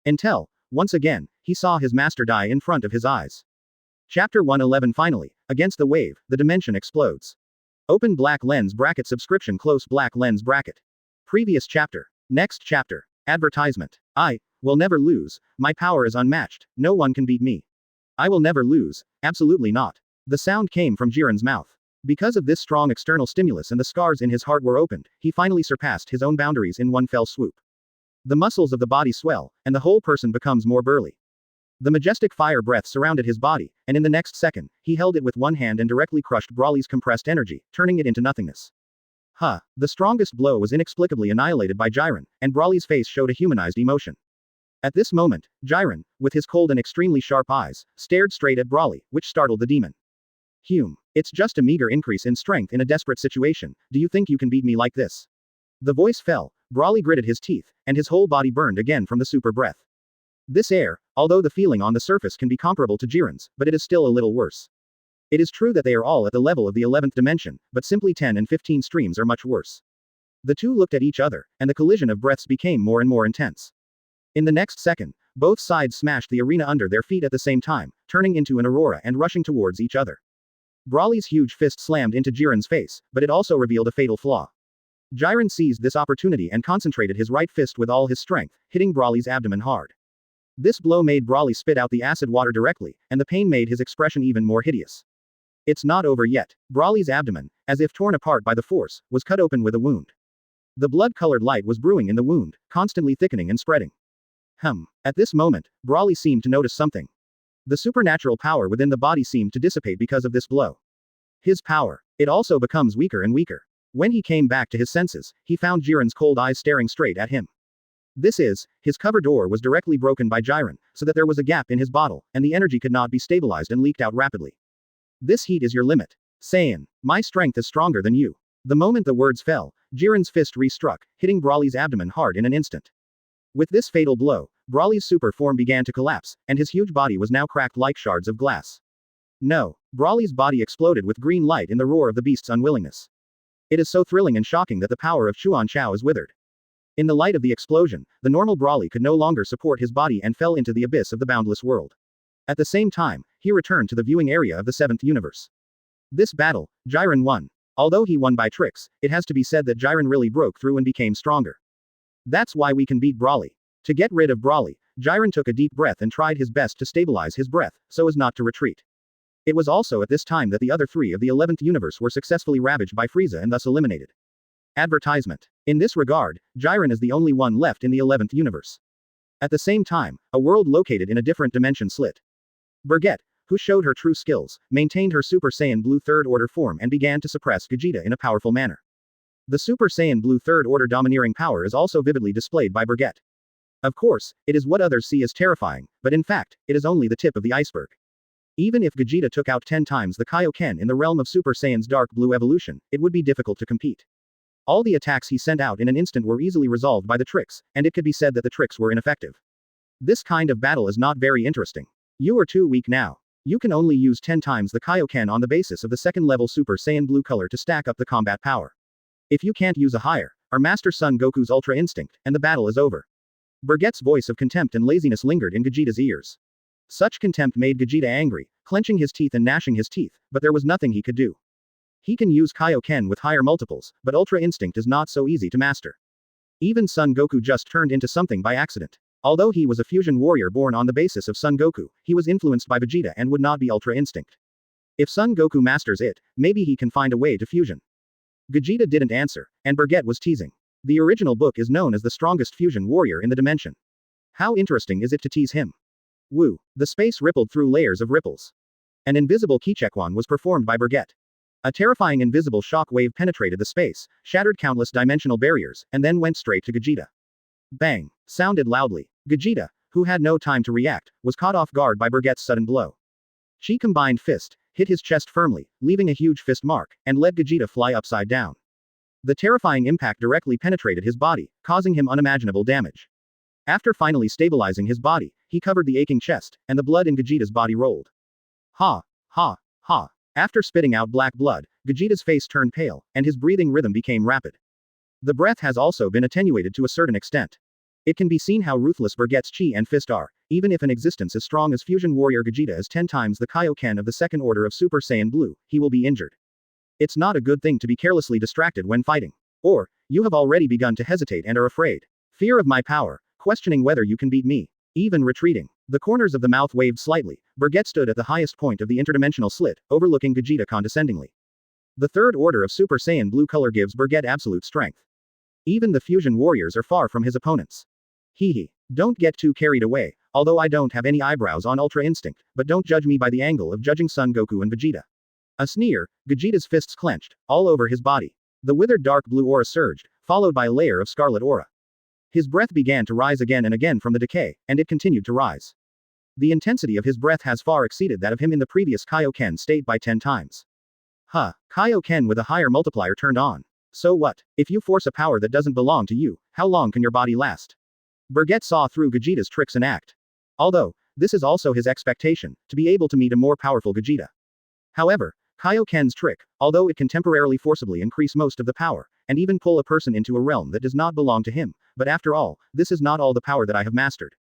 Until, once again, he saw his master die in front of his eyes. Chapter 111. Finally, against the wave, the dimension explodes. Open black lens bracket subscription close black lens bracket. Previous chapter. Next chapter. Advertisement. I will never lose. My power is unmatched. No one can beat me. I will never lose. Absolutely not. The sound came from Jiren's mouth. Because of this strong external stimulus and the scars in his heart were opened, he finally surpassed his own boundaries in one fell swoop. The muscles of the body swell, and the whole person becomes more burly. The majestic fire breath surrounded his body, and in the next second, he held it with one hand and directly crushed Broly's compressed energy, turning it into nothingness. Huh. The strongest blow was inexplicably annihilated by Jiren, and Broly's face showed a humanized emotion. At this moment, Jiren, with his cold and extremely sharp eyes, stared straight at Broly, which startled the demon. It's just a meager increase in strength in a desperate situation. Do you think you can beat me like this? The voice fell. Broly gritted his teeth, and his whole body burned again from the super breath. This air, although the feeling on the surface can be comparable to Jiren's, but it is still a little worse. It is true that they are all at the level of the 11th dimension, but simply 10 and 15 streams are much worse. The two looked at each other, and the collision of breaths became more and more intense. In the next second, both sides smashed the arena under their feet at the same time, turning into an aurora and rushing towards each other. Broly's huge fist slammed into Jiren's face, but it also revealed a fatal flaw. Jiren seized this opportunity and concentrated his right fist with all his strength, hitting Broly's abdomen hard. This blow made Broly spit out the acid water directly, and the pain made his expression even more hideous. It's not over yet. Broly's abdomen, as if torn apart by the force, was cut open with a wound. The blood-colored light was brewing in the wound, constantly thickening and spreading. At this moment, Broly seemed to notice something. The supernatural power within the body seemed to dissipate because of this blow. His power. It also becomes weaker and weaker. When he came back to his senses, he found Jiren's cold eyes staring straight at him. This is, his cover door was directly broken by Jiren, so that there was a gap in his bottle, and the energy could not be stabilized and leaked out rapidly. This heat is your limit. Saiyan, my strength is stronger than you. The moment the words fell, Jiren's fist re-struck, hitting Broly's abdomen hard in an instant. With this fatal blow, Broly's super form began to collapse, and his huge body was now cracked like shards of glass. No. Broly's body exploded with green light in the roar of the beast's unwillingness. It is so thrilling and shocking that the power of Chuan Chao is withered. In the light of the explosion, the normal Broly could no longer support his body and fell into the abyss of the boundless world. At the same time, he returned to the viewing area of the 7th universe. This battle, Jiren won. Although he won by tricks, it has to be said that Jiren really broke through and became stronger. That's why we can beat Broly. To get rid of Broly, Jiren took a deep breath and tried his best to stabilize his breath, so as not to retreat. It was also at this time that the other 3 of the 11th universe were successfully ravaged by Frieza and thus eliminated. Advertisement. In this regard, Jiren is the only one left in the 11th universe. At the same time, a world located in a different dimension slit. Bergette, who showed her true skills, maintained her Super Saiyan Blue Third Order form and began to suppress Gogeta in a powerful manner. The Super Saiyan Blue Third Order domineering power is also vividly displayed by Bergette. Of course, it is what others see as terrifying, but in fact, it is only the tip of the iceberg. Even if Gogeta took out 10 times the Kaioken in the realm of Super Saiyan's Dark Blue evolution, it would be difficult to compete. All the attacks he sent out in an instant were easily resolved by the tricks, and it could be said that the tricks were ineffective. This kind of battle is not very interesting. You are too weak now. You can only use 10 times the Kaioken on the basis of the second level Super Saiyan Blue color to stack up the combat power. If you can't use a higher, our Master Son Goku's Ultra Instinct, and the battle is over. Bergette's voice of contempt and laziness lingered in Gogeta's ears. Such contempt made Gogeta angry, clenching his teeth and gnashing his teeth, but there was nothing he could do. He can use Kaioken with higher multiples, but Ultra Instinct is not so easy to master. Even Son Goku just turned into something by accident. Although he was a fusion warrior born on the basis of Son Goku, he was influenced by Vegeta and would not be Ultra Instinct. If Son Goku masters it, maybe he can find a way to fusion. Gogeta didn't answer, and Bergette was teasing. The original book is known as the strongest fusion warrior in the dimension. How interesting is it to tease him? Woo! The space rippled through layers of ripples. An invisible Kichekwan was performed by Bergette. A terrifying invisible shock wave penetrated the space, shattered countless dimensional barriers, and then went straight to Gogeta. Bang! Sounded loudly. Gogeta, who had no time to react, was caught off guard by Bergette's sudden blow. She combined fist, hit his chest firmly, leaving a huge fist mark, and let Gogeta fly upside down. The terrifying impact directly penetrated his body, causing him unimaginable damage. After finally stabilizing his body, he covered the aching chest, and the blood in Gogeta's body rolled. Ha! Ha! Ha! After spitting out black blood, Gogeta's face turned pale, and his breathing rhythm became rapid. The breath has also been attenuated to a certain extent. It can be seen how ruthless Bergette's chi and fist are. Even if an existence as strong as Fusion Warrior Gogeta is 10 times the Kaioken of the second order of Super Saiyan Blue, he will be injured. It's not a good thing to be carelessly distracted when fighting. Or, you have already begun to hesitate and are afraid. Fear of my power, questioning whether you can beat me. Even retreating. The corners of the mouth waved slightly. Bergette stood at the highest point of the interdimensional slit, overlooking Gogeta condescendingly. The third order of Super Saiyan Blue color gives Bergette absolute strength. Even the fusion warriors are far from his opponents. Hee. Don't get too carried away, although I don't have any eyebrows on Ultra Instinct, but don't judge me by the angle of judging Son Goku and Vegeta. A sneer, Gogeta's fists clenched, all over his body. The withered dark blue aura surged, followed by a layer of scarlet aura. His breath began to rise again and again from the decay, and it continued to rise. The intensity of his breath has far exceeded that of him in the previous Kaioken state by 10 times. Kaioken with a higher multiplier turned on. So what? If you force a power that doesn't belong to you, how long can your body last? Bergette saw through Gogeta's tricks and act. Although, this is also his expectation, to be able to meet a more powerful Gogeta. However, Kaioken's trick, although it can temporarily forcibly increase most of the power, and even pull a person into a realm that does not belong to him, but after all, this is not all the power that I have mastered.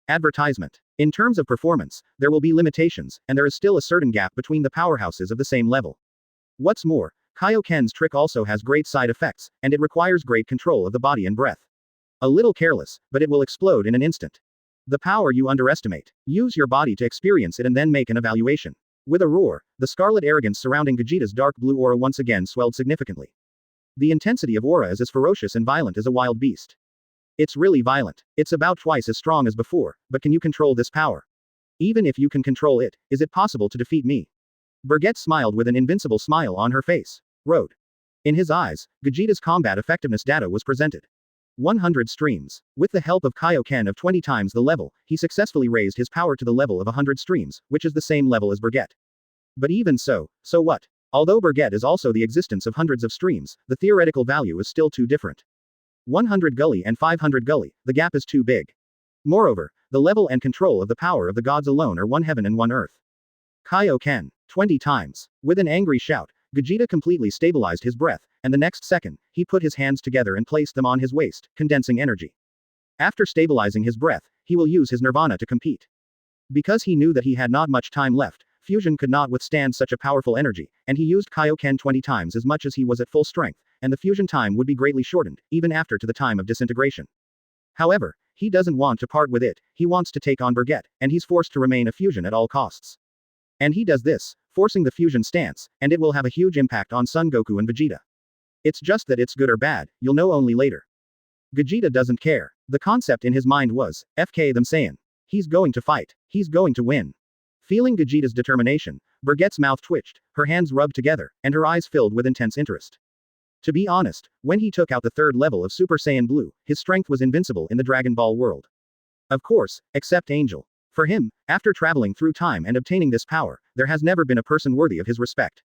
Advertisement. In terms of performance, there will be limitations, and there is still a certain gap between the powerhouses of the same level. What's more, Kaioken's trick also has great side effects, and it requires great control of the body and breath. A little careless, but it will explode in an instant. The power you underestimate. Use your body to experience it and then make an evaluation. With a roar, the scarlet arrogance surrounding Gogeta's dark blue aura once again swelled significantly. The intensity of aura is as ferocious and violent as a wild beast. It's really violent. It's about twice as strong as before, but can you control this power? Even if you can control it, is it possible to defeat me? Bergette smiled with an invincible smile on her face. Road. In his eyes, Gogeta's combat effectiveness data was presented. 100 streams. With the help of Kaioken of 20 times the level, he successfully raised his power to the level of 100 streams, which is the same level as Bergette. But even so what? Although Bergette is also the existence of hundreds of streams, the theoretical value is still too different. 100 gully and 500 gully, the gap is too big. Moreover, the level and control of the power of the gods alone are one heaven and one earth. Kaioken. 20 times. With an angry shout, Gogeta completely stabilized his breath, and the next second, he put his hands together and placed them on his waist, condensing energy. After stabilizing his breath, he will use his nirvana to compete. Because he knew that he had not much time left, fusion could not withstand such a powerful energy, and he used Kaioken 20 times as much as he was at full strength, and the fusion time would be greatly shortened, even after to the time of disintegration. However, he doesn't want to part with it, he wants to take on Bergette, and he's forced to remain a fusion at all costs. And he does this, forcing the fusion stance, and it will have a huge impact on Son Goku and Vegeta. It's just that it's good or bad, you'll know only later. Gogeta doesn't care. The concept in his mind was, FK them Saiyan. He's going to fight. He's going to win. Feeling Gogeta's determination, Bergette's mouth twitched, her hands rubbed together, and her eyes filled with intense interest. To be honest, when he took out the third level of Super Saiyan Blue, his strength was invincible in the Dragon Ball world. Of course, except Angel. For him, after traveling through time and obtaining this power, there has never been a person worthy of his respect.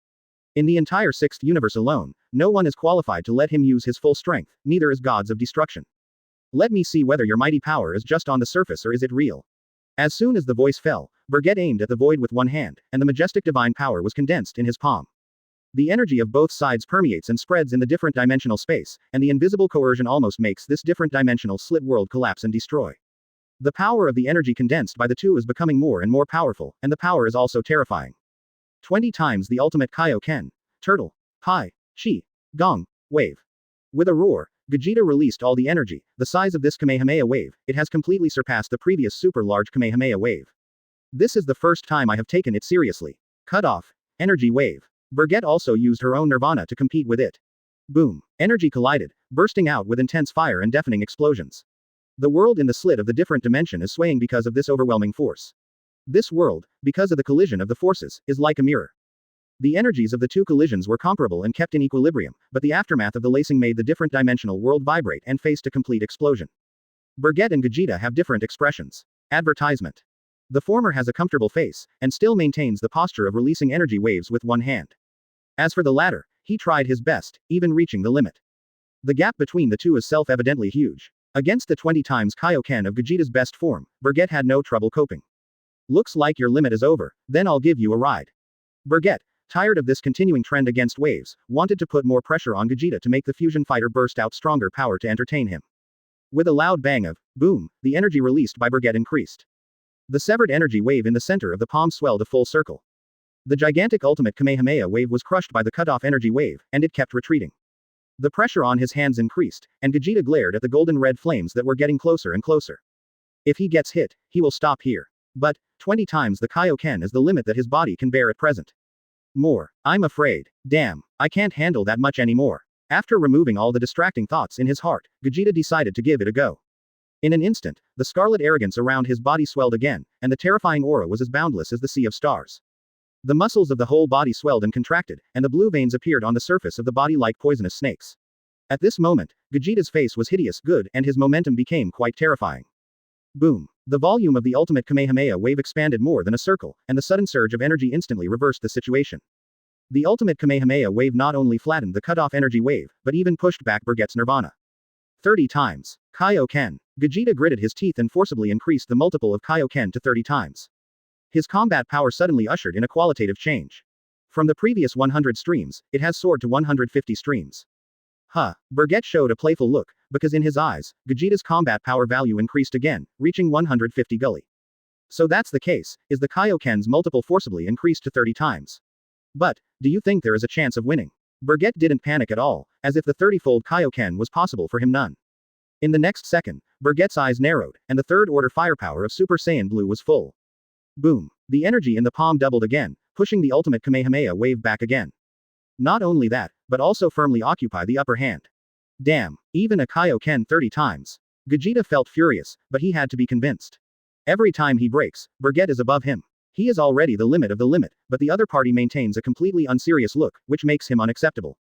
In the entire sixth universe alone, no one is qualified to let him use his full strength, neither is gods of destruction. Let me see whether your mighty power is just on the surface or is it real. As soon as the voice fell, Bergette aimed at the void with one hand, and the majestic divine power was condensed in his palm. The energy of both sides permeates and spreads in the different dimensional space, and the invisible coercion almost makes this different dimensional slit world collapse and destroy. The power of the energy condensed by the two is becoming more and more powerful, and the power is also terrifying. 20 times the ultimate Kaioken. Turtle. Pi. Chi. Gong. Wave. With a roar, Gogeta released all the energy, the size of this Kamehameha wave, it has completely surpassed the previous super large Kamehameha wave. This is the first time I have taken it seriously. Cut off. Energy wave. Bergette also used her own nirvana to compete with it. Boom. Energy collided, bursting out with intense fire and deafening explosions. The world in the slit of the different dimension is swaying because of this overwhelming force. This world, because of the collision of the forces, is like a mirror. The energies of the two collisions were comparable and kept in equilibrium, but the aftermath of the lacing made the different dimensional world vibrate and faced a complete explosion. Bergette and Gogeta have different expressions. Advertisement. The former has a comfortable face, and still maintains the posture of releasing energy waves with one hand. As for the latter, he tried his best, even reaching the limit. The gap between the two is self-evidently huge. Against the 20 times Kaioken of Gogeta's best form, Bergette had no trouble coping. Looks like your limit is over, then I'll give you a ride. Bergette, tired of this continuing trend against waves, wanted to put more pressure on Gogeta to make the fusion fighter burst out stronger power to entertain him. With a loud bang of boom, the energy released by Bergette increased. The severed energy wave in the center of the palm swelled a full circle. The gigantic ultimate Kamehameha wave was crushed by the cut-off energy wave, and it kept retreating. The pressure on his hands increased, and Gogeta glared at the golden red flames that were getting closer and closer. If he gets hit, he will stop here. But 20 times the Kaioken is the limit that his body can bear at present. More. I'm afraid. Damn, I can't handle that much anymore. After removing all the distracting thoughts in his heart, Gogeta decided to give it a go. In an instant, the scarlet arrogance around his body swelled again, and the terrifying aura was as boundless as the sea of stars. The muscles of the whole body swelled and contracted, and the blue veins appeared on the surface of the body like poisonous snakes. At this moment, Gogeta's face was hideous good, and his momentum became quite terrifying. Boom. The volume of the ultimate Kamehameha wave expanded more than a circle, and the sudden surge of energy instantly reversed the situation. The ultimate Kamehameha wave not only flattened the cut-off energy wave, but even pushed back Bergette's nirvana. 30 times. Kaioken. Gogeta gritted his teeth and forcibly increased the multiple of Kaioken to 30 times. His combat power suddenly ushered in a qualitative change. From the previous 100 streams, it has soared to 150 streams. Bergette showed a playful look, because in his eyes, Gogeta's combat power value increased again, reaching 150 gully. So that's the case, is the Kaioken's multiple forcibly increased to 30 times. But, do you think there is a chance of winning? Bergette didn't panic at all, as if the 30-fold Kaioken was possible for him none. In the next second, Bergette's eyes narrowed, and the third-order firepower of Super Saiyan Blue was full. Boom. The energy in the palm doubled again, pushing the ultimate Kamehameha wave back again. Not only that, but also firmly occupy the upper hand. Damn, even a Kaioken 30 times. Gogeta felt furious, but he had to be convinced. Every time he breaks, Bergette is above him. He is already the limit of the limit, but the other party maintains a completely unserious look, which makes him unacceptable.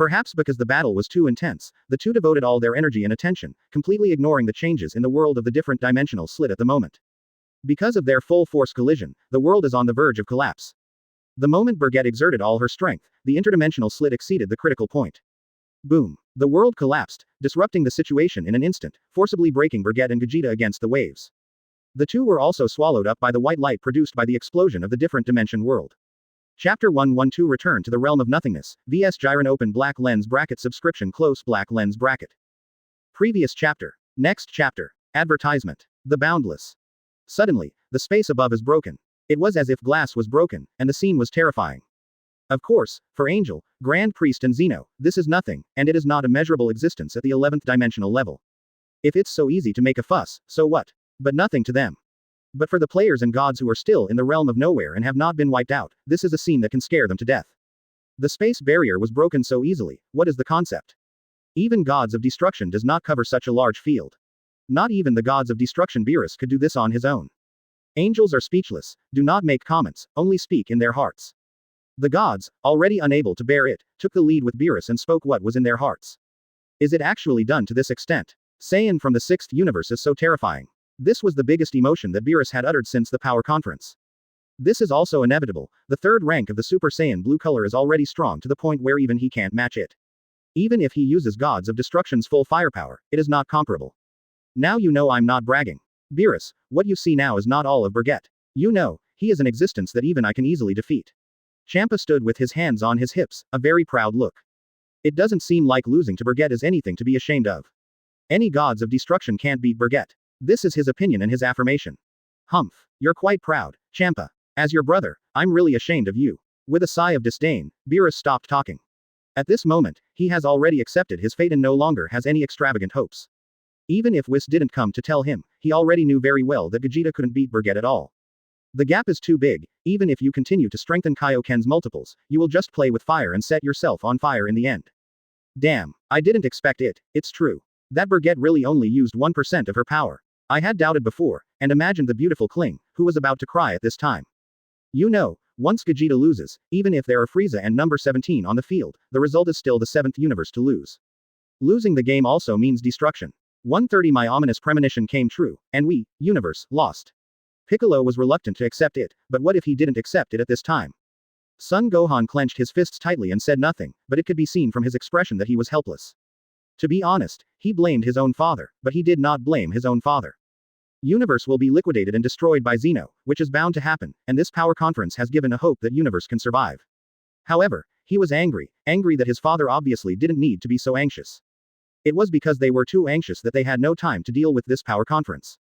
Perhaps because the battle was too intense, the two devoted all their energy and attention, completely ignoring the changes in the world of the different dimensional slit at the moment. Because of their full-force collision, the world is on the verge of collapse. The moment Bergette exerted all her strength, the interdimensional slit exceeded the critical point. Boom. The world collapsed, disrupting the situation in an instant, forcibly breaking Bergette and Vegeta against the waves. The two were also swallowed up by the white light produced by the explosion of the different dimension world. Chapter 112 Return to the Realm of Nothingness, vs Jiren Open Black Lens Bracket Subscription Close Black Lens Bracket. Previous chapter. Next chapter. Advertisement. The Boundless. Suddenly, the space above is broken. It was as if glass was broken, and the scene was terrifying. Of course, for Angel, Grand Priest and Zeno, this is nothing, and it is not a measurable existence at the 11th dimensional level. If it's so easy to make a fuss, so what? But nothing to them. But for the players and gods who are still in the realm of nowhere and have not been wiped out, this is a scene that can scare them to death. The space barrier was broken so easily. What is the concept? Even gods of destruction does not cover such a large field. Not even the gods of destruction Beerus could do this on his own. Angels are speechless, do not make comments, only speak in their hearts. The gods, already unable to bear it, took the lead with Beerus and spoke what was in their hearts. Is it actually done to this extent? Saiyan from the 6th universe is so terrifying. This was the biggest emotion that Beerus had uttered since the power conference. This is also inevitable. The third rank of the Super Saiyan blue color is already strong to the point where even he can't match it. Even if he uses gods of destruction's full firepower, it is not comparable. Now you know I'm not bragging. Beerus, what you see now is not all of Bergette. You know, he is an existence that even I can easily defeat. Champa stood with his hands on his hips, a very proud look. It doesn't seem like losing to Bergette is anything to be ashamed of. Any gods of destruction can't beat Bergette. This is his opinion and his affirmation. Humph. You're quite proud, Champa. As your brother, I'm really ashamed of you. With a sigh of disdain, Beerus stopped talking. At this moment, he has already accepted his fate and no longer has any extravagant hopes. Even if Whis didn't come to tell him, he already knew very well that Vegeta couldn't beat Bergette at all. The gap is too big. Even if you continue to strengthen Kaioken's multiples, you will just play with fire and set yourself on fire in the end. Damn, I didn't expect it. It's true. That Bergette really only used 1% of her power. I had doubted before, and imagined the beautiful Kling, who was about to cry at this time. You know, once Vegeta loses, even if there are Frieza and number 17 on the field, the result is still the 7th universe to lose. Losing the game also means destruction. 130 My ominous premonition came true, and we, universe, lost. Piccolo was reluctant to accept it, but what if he didn't accept it at this time? Son Gohan clenched his fists tightly and said nothing, but it could be seen from his expression that he was helpless. To be honest, he blamed his own father, but he did not blame his own father. Universe will be liquidated and destroyed by Zeno, which is bound to happen, and this power conference has given a hope that Universe can survive. However, he was angry that his father obviously didn't need to be so anxious. It was because they were too anxious that they had no time to deal with this power conference.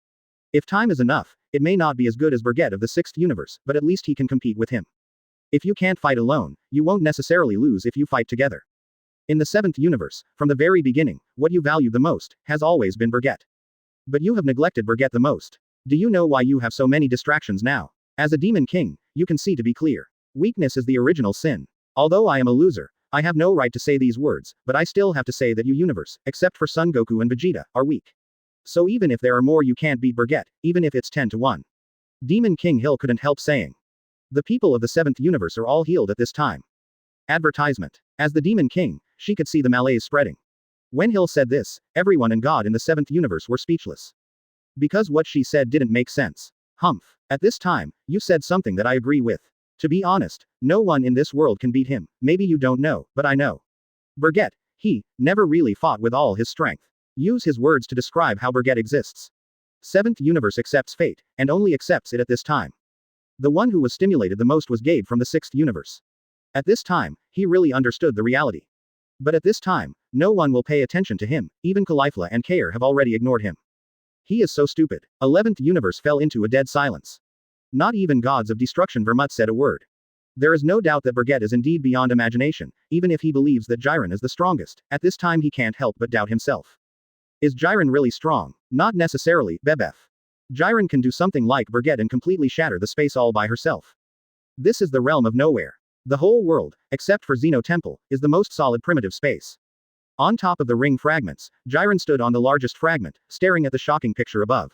If time is enough, it may not be as good as Bergette of the 6th universe, but at least he can compete with him. If you can't fight alone, you won't necessarily lose if you fight together. In the 7th universe, from the very beginning, what you valued the most has always been Bergette. But you have neglected Bergette the most. Do you know why you have so many distractions now? As a demon king, you can see to be clear. Weakness is the original sin. Although I am a loser, I have no right to say these words, but I still have to say that you universe, except for Son Goku and Vegeta, are weak. So even if there are more you can't beat Bergette, even if it's 10-1. Demon King Hill couldn't help saying. The people of the 7th universe are all healed at this time. Advertisement. As the Demon King, she could see the malaise spreading. When Hill said this, everyone and God in the 7th universe were speechless. Because what she said didn't make sense. Humph. At this time, you said something that I agree with. To be honest, no one in this world can beat him. Maybe you don't know, but I know. Bergette, he, never really fought with all his strength. Use his words to describe how Bergette exists. 7th universe accepts fate, and only accepts it at this time. The one who was stimulated the most was Gabe from the 6th universe. At this time, he really understood the reality. But at this time, no one will pay attention to him, even Caulifla and Kair have already ignored him. He is so stupid. 11th universe fell into a dead silence. Not even gods of destruction Vermut said a word. There is no doubt that Bergette is indeed beyond imagination, even if he believes that Jiren is the strongest, at this time he can't help but doubt himself. Is Jiren really strong? Not necessarily, Bebef. Jiren can do something like Bergette and completely shatter the space all by herself. This is the realm of nowhere. The whole world, except for Xeno Temple, is the most solid primitive space. On top of the ring fragments, Jiren stood on the largest fragment, staring at the shocking picture above.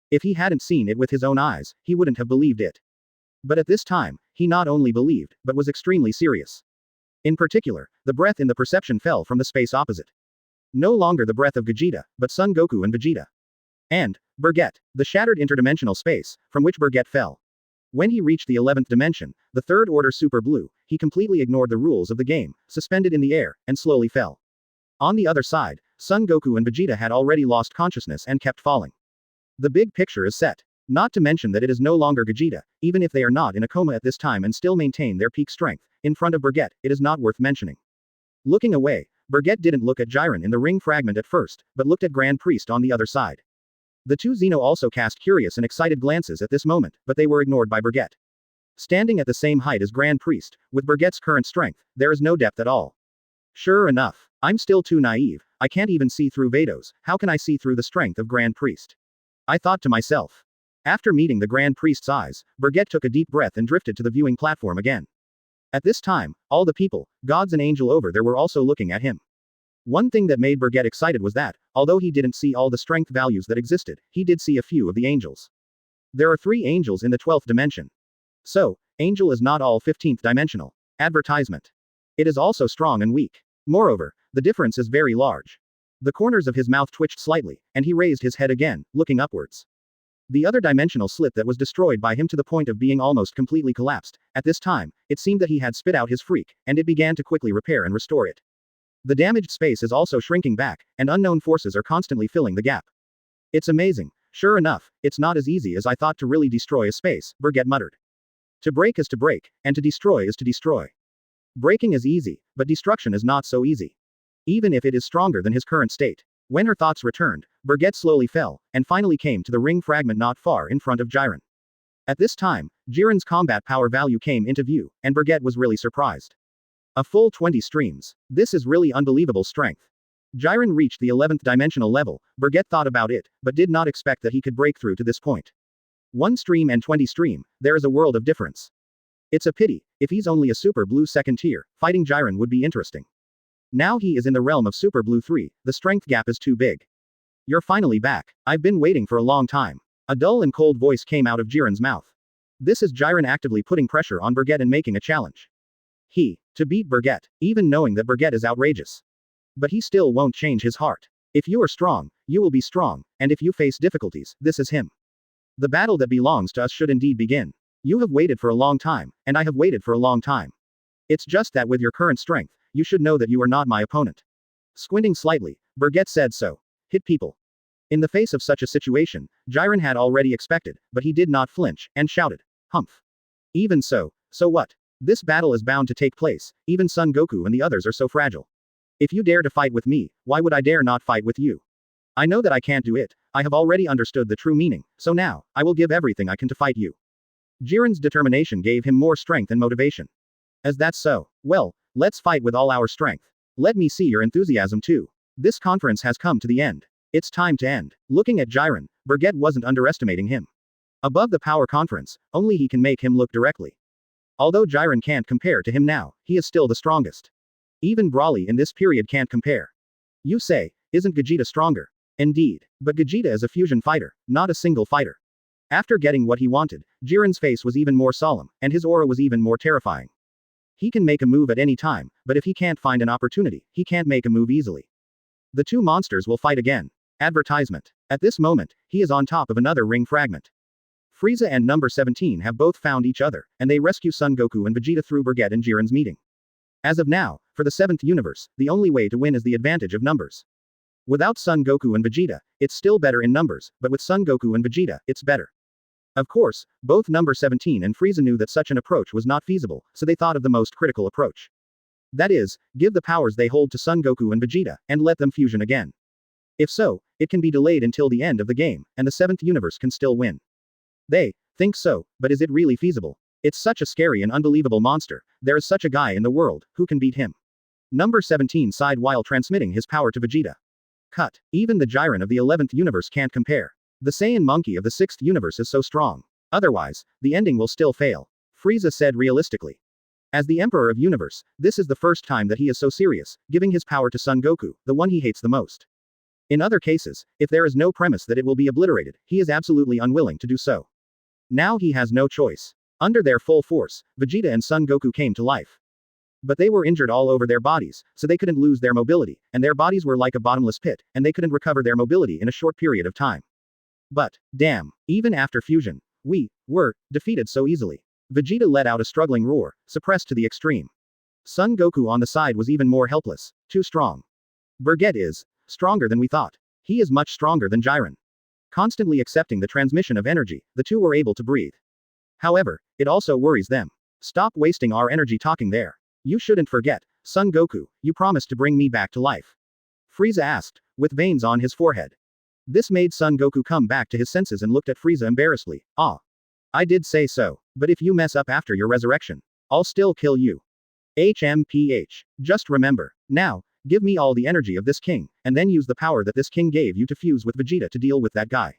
If he hadn't seen it with his own eyes, he wouldn't have believed it. But at this time, he not only believed, but was extremely serious. In particular, the breath in the perception fell from the space opposite. No longer the breath of Gogeta, but Son Goku and Vegeta. And Bergette, the shattered interdimensional space, from which Bergette fell. When he reached the 11th dimension, the third order Super Blue, he completely ignored the rules of the game, suspended in the air, and slowly fell. On the other side, Son Goku and Vegeta had already lost consciousness and kept falling. The big picture is set. Not to mention that it is no longer Gogeta, even if they are not in a coma at this time and still maintain their peak strength, in front of Bergette, it is not worth mentioning. Looking away, Bergette didn't look at Jiren in the ring fragment at first, but looked at Grand Priest on the other side. The two Xeno also cast curious and excited glances at this moment, but they were ignored by Bergette. Standing at the same height as Grand Priest, with Bergette's current strength, there is no depth at all. Sure enough, I'm still too naive, I can't even see through Vados, how can I see through the strength of Grand Priest? I thought to myself. After meeting the Grand Priest's eyes, Bergette took a deep breath and drifted to the viewing platform again. At this time, all the people, gods and angel over there were also looking at him. One thing that made Bergette excited was that, although he didn't see all the strength values that existed, he did see a few of the angels. There are 3 angels in the 12th dimension. So, angel is not all 15th dimensional. Advertisement. It is also strong and weak. Moreover, the difference is very large. The corners of his mouth twitched slightly, and he raised his head again, looking upwards. The other dimensional slit that was destroyed by him to the point of being almost completely collapsed, at this time, it seemed that he had spit out his freak, and it began to quickly repair and restore it. The damaged space is also shrinking back, and unknown forces are constantly filling the gap. It's amazing. Sure enough, it's not as easy as I thought to really destroy a space, Bergette muttered. To break is to break, and to destroy is to destroy. Breaking is easy, but destruction is not so easy. Even if it is stronger than his current state. When her thoughts returned, Bergette slowly fell, and finally came to the ring fragment not far in front of Jiren. At this time, Jiren's combat power value came into view, and Bergette was really surprised. A full 20 streams. This is really unbelievable strength. Jiren reached the 11th dimensional level, Bergette thought about it, but did not expect that he could break through to this point. 1 stream and 20 stream, there is a world of difference. It's a pity, if he's only a Super Blue 2nd tier, fighting Jiren would be interesting. Now he is in the realm of Super Blue 3, the strength gap is too big. You're finally back. I've been waiting for a long time. A dull and cold voice came out of Jiren's mouth. This is Jiren actively putting pressure on Bergette and making a challenge. To beat Bergette, even knowing that Bergette is outrageous. But he still won't change his heart. If you are strong, you will be strong, and if you face difficulties, this is him. The battle that belongs to us should indeed begin. You have waited for a long time, and I have waited for a long time. It's just that with your current strength, you should know that you are not my opponent. Squinting slightly, Bergette said so. Hit people. In the face of such a situation, Jiren had already expected, but he did not flinch, and shouted. Humph. Even so what? This battle is bound to take place, even Son Goku and the others are so fragile. If you dare to fight with me, why would I dare not fight with you? I know that I can't do it, I have already understood the true meaning, so now, I will give everything I can to fight you. Jiren's determination gave him more strength and motivation. As that's so, well, let's fight with all our strength. Let me see your enthusiasm too. This conference has come to the end. It's time to end. Looking at Jiren, Bergette wasn't underestimating him. Above the power conference, only he can make him look directly. Although Jiren can't compare to him now, he is still the strongest. Even Broly in this period can't compare. You say, isn't Gogeta stronger? Indeed. But Gogeta is a fusion fighter, not a single fighter. After getting what he wanted, Jiren's face was even more solemn, and his aura was even more terrifying. He can make a move at any time, but if he can't find an opportunity, he can't make a move easily. The two monsters will fight again. Advertisement. At this moment, he is on top of another ring fragment. Frieza and number 17 have both found each other, and they rescue Son Goku and Vegeta through Bergette and Jiren's meeting. As of now, for the 7th universe, the only way to win is the advantage of numbers. Without Son Goku and Vegeta, it's still better in numbers, but with Son Goku and Vegeta, it's better. Of course, both number 17 and Frieza knew that such an approach was not feasible, so they thought of the most critical approach. That is, give the powers they hold to Son Goku and Vegeta, and let them fusion again. If so, it can be delayed until the end of the game, and the 7th universe can still win. They think so, but is it really feasible? It's such a scary and unbelievable monster, there is such a guy in the world, who can beat him? Number 17 sighed while transmitting his power to Vegeta. Cut. Even the Jiren of the 11th universe can't compare. The Saiyan monkey of the 6th universe is so strong. Otherwise, the ending will still fail. Frieza said realistically. As the Emperor of Universe, this is the first time that he is so serious, giving his power to Son Goku, the one he hates the most. In other cases, if there is no premise that it will be obliterated, he is absolutely unwilling to do so. Now he has no choice. Under their full force, Vegeta and Son Goku came to life. But they were injured all over their bodies, so they couldn't lose their mobility, and their bodies were like a bottomless pit, and they couldn't recover their mobility in a short period of time. But, damn, even after fusion, we were defeated so easily. Vegeta let out a struggling roar, suppressed to the extreme. Son Goku on the side was even more helpless, too strong. Bergette is stronger than we thought. He is much stronger than Jiren. Constantly accepting the transmission of energy, the two were able to breathe. However, it also worries them. Stop wasting our energy talking there. You shouldn't forget, Son Goku, you promised to bring me back to life. Frieza asked, with veins on his forehead. This made Son Goku come back to his senses and looked at Frieza embarrassedly. Ah. I did say so, but if you mess up after your resurrection, I'll still kill you. HMPH. Just remember, now, give me all the energy of this king, and then use the power that this king gave you to fuse with Vegeta to deal with that guy.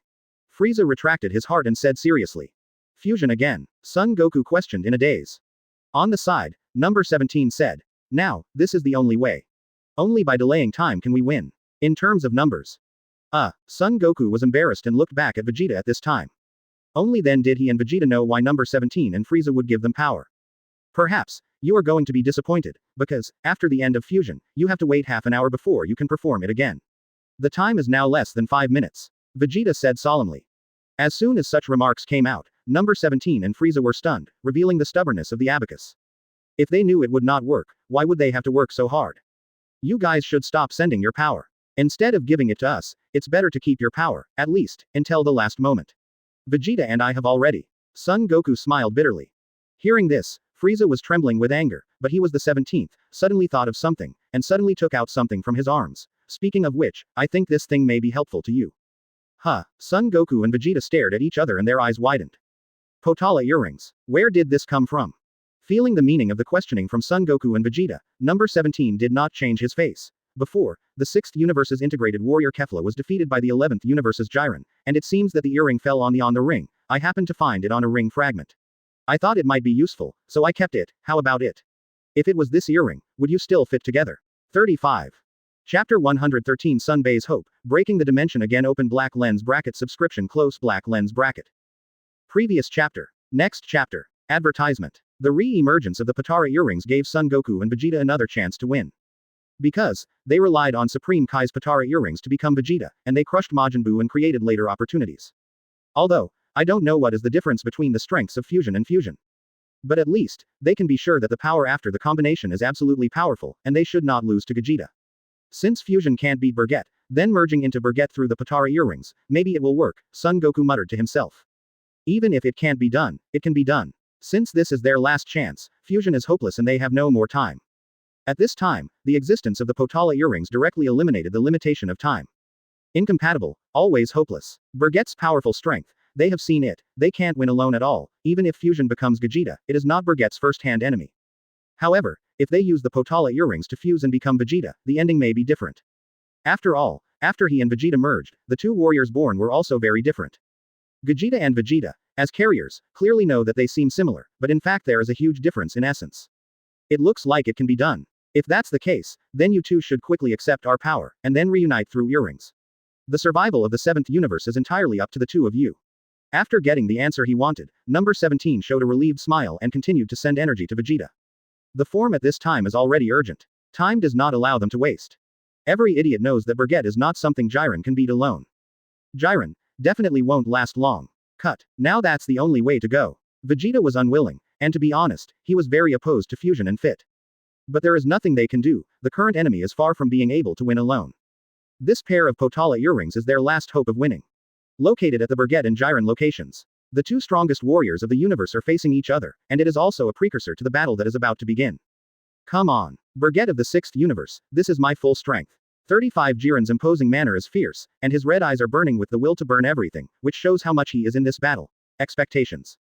Frieza retracted his heart and said seriously. Fusion again? Son Goku questioned in a daze. On the side, number 17 said. Now, this is the only way. Only by delaying time can we win. In terms of numbers. Son Goku was embarrassed and looked back at Vegeta at this time. Only then did he and Vegeta know why number 17 and Frieza would give them power. Perhaps, you are going to be disappointed, because, after the end of fusion, you have to wait half an hour before you can perform it again. The time is now less than 5 minutes. Vegeta said solemnly. As soon as such remarks came out, number 17 and Frieza were stunned, revealing the stubbornness of the abacus. If they knew it would not work, why would they have to work so hard? You guys should stop sending your power. Instead of giving it to us, it's better to keep your power, at least, until the last moment. Vegeta and I have already. Son Goku smiled bitterly. Hearing this, Frieza was trembling with anger, but he was the 17th, suddenly thought of something, and suddenly took out something from his arms. Speaking of which, I think this thing may be helpful to you. Son Goku and Vegeta stared at each other and their eyes widened. Potala earrings. Where did this come from? Feeling the meaning of the questioning from Son Goku and Vegeta, number 17 did not change his face. Before, the 6th universe's integrated warrior Kefla was defeated by the 11th universe's Jiren, and it seems that the earring fell on the ring. I happened to find it on a ring fragment. I thought it might be useful, so I kept it. How about it? If it was this earring, would you still fit together? 35. Chapter 113 Sun Bae's Hope, Breaking the Dimension Again Open black lens bracket subscription close black lens bracket. Previous chapter. Next chapter. Advertisement. The re-emergence of the Potara earrings gave Son Goku and Vegeta another chance to win. Because, they relied on Supreme Kai's Potara earrings to become Vegeta, and they crushed Majin Buu and created later opportunities. Although, I don't know what is the difference between the strengths of fusion and fusion. But at least, they can be sure that the power after the combination is absolutely powerful, and they should not lose to Vegeta. Since fusion can't beat Bergette, then merging into Bergette through the Potara earrings, maybe it will work, Son Goku muttered to himself. Even if it can't be done, it can be done. Since this is their last chance, fusion is hopeless and they have no more time. At this time, the existence of the Potala earrings directly eliminated the limitation of time. Incompatible, always hopeless. Bergette's powerful strength, they have seen it, they can't win alone at all, even if fusion becomes Vegeta, it is not Bergette's first-hand enemy. However, if they use the Potala earrings to fuse and become Vegeta, the ending may be different. After all, after he and Vegeta merged, the two warriors born were also very different. Gogeta and Vegeta, as carriers, clearly know that they seem similar, but in fact there is a huge difference in essence. It looks like it can be done. If that's the case, then you two should quickly accept our power, and then reunite through earrings. The survival of the 7th universe is entirely up to the two of you. After getting the answer he wanted, number 17 showed a relieved smile and continued to send energy to Vegeta. The form at this time is already urgent. Time does not allow them to waste. Every idiot knows that Bergette is not something Jiren can beat alone. Jiren definitely won't last long. Cut. Now that's the only way to go. Vegeta was unwilling, and to be honest, he was very opposed to fusion and fit. But there is nothing they can do, the current enemy is far from being able to win alone. This pair of Potala earrings is their last hope of winning. Located at the Bergette and Jiren locations. The two strongest warriors of the universe are facing each other, and it is also a precursor to the battle that is about to begin. Come on. Bergette of the 6th universe, this is my full strength. 35 Jiren's imposing manner is fierce, and his red eyes are burning with the will to burn everything, which shows how much he is in this battle. Expectations.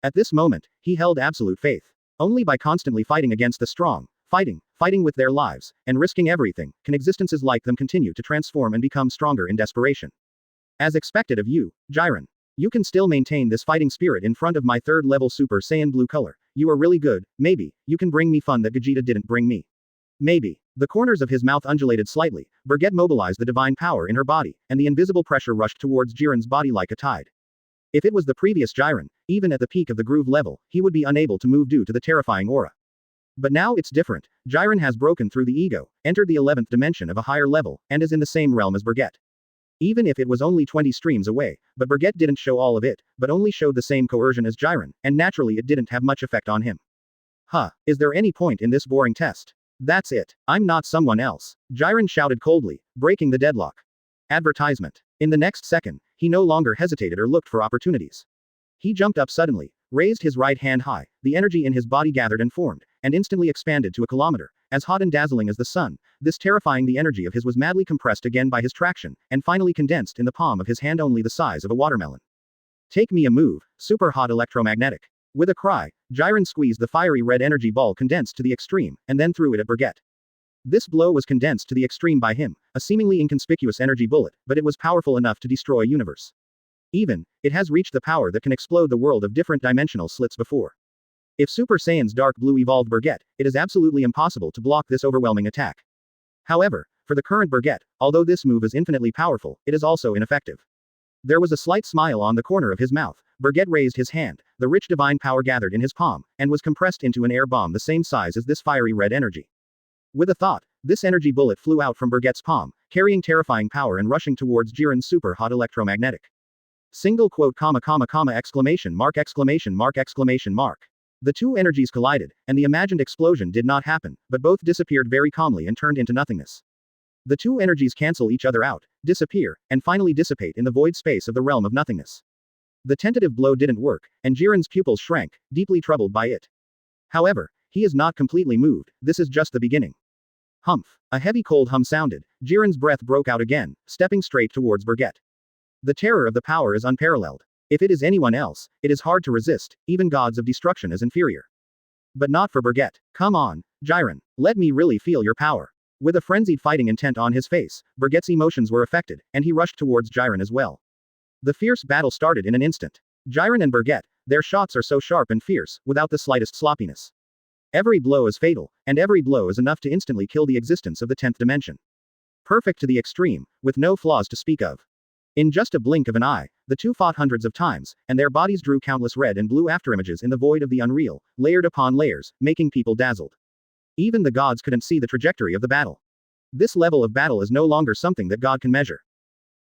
At this moment, he held absolute faith. Only by constantly fighting against the strong, fighting with their lives, and risking everything, can existences like them continue to transform and become stronger in desperation. As expected of you, Jiren. You can still maintain this fighting spirit in front of my 3rd level Super Saiyan blue color. You are really good, maybe, you can bring me fun that Gogeta didn't bring me. Maybe. The corners of his mouth undulated slightly, Bergette mobilized the divine power in her body, and the invisible pressure rushed towards Jiren's body like a tide. If it was the previous Jiren, even at the peak of the groove level, he would be unable to move due to the terrifying aura. But now it's different. Jiren has broken through the ego, entered the 11th dimension of a higher level, and is in the same realm as Bergette. Even if it was only 20 streams away, but Bergette didn't show all of it, but only showed the same coercion as Jiren, and naturally it didn't have much effect on him. Huh, is there any point in this boring test? That's it. I'm not someone else. Jiren shouted coldly, breaking the deadlock. Advertisement. In the next second, he no longer hesitated or looked for opportunities. He jumped up suddenly, raised his right hand high, the energy in his body gathered and formed, and instantly expanded to a kilometer, as hot and dazzling as the sun. This terrifying the energy of his was madly compressed again by his traction, and finally condensed in the palm of his hand only the size of a watermelon. Take me a move, super hot electromagnetic. With a cry, Jiren squeezed the fiery red energy ball condensed to the extreme, and then threw it at Bergette. This blow was condensed to the extreme by him, a seemingly inconspicuous energy bullet, but it was powerful enough to destroy a universe. Even, it has reached the power that can explode the world of different dimensional slits before. If Super Saiyan's dark blue evolved Bergette, it is absolutely impossible to block this overwhelming attack. However, for the current Bergette, although this move is infinitely powerful, it is also ineffective. There was a slight smile on the corner of his mouth. Bergette raised his hand, the rich divine power gathered in his palm, and was compressed into an air bomb the same size as this fiery red energy. With a thought, this energy bullet flew out from Bergette's palm, carrying terrifying power and rushing towards Jiren's super hot electromagnetic. Single quote comma comma comma exclamation mark exclamation mark exclamation mark. The two energies collided, and the imagined explosion did not happen, but both disappeared very calmly and turned into nothingness. The two energies cancel each other out, disappear, and finally dissipate in the void space of the realm of nothingness. The tentative blow didn't work, and Jiren's pupils shrank, deeply troubled by it. However, he is not completely moved, this is just the beginning. Humph. A heavy cold hum sounded, Jiren's breath broke out again, stepping straight towards Bergette. The terror of the power is unparalleled. If it is anyone else, it is hard to resist, even gods of destruction is inferior. But not for Bergette. Come on, Jiren, let me really feel your power. With a frenzied fighting intent on his face, Bergette's emotions were affected, and he rushed towards Jiren as well. The fierce battle started in an instant. Jiren and Bergette, their shots are so sharp and fierce, without the slightest sloppiness. Every blow is fatal, and every blow is enough to instantly kill the existence of the 10th dimension. Perfect to the extreme, with no flaws to speak of. In just a blink of an eye, the two fought hundreds of times, and their bodies drew countless red and blue afterimages in the void of the unreal, layered upon layers, making people dazzled. Even the gods couldn't see the trajectory of the battle. This level of battle is no longer something that God can measure.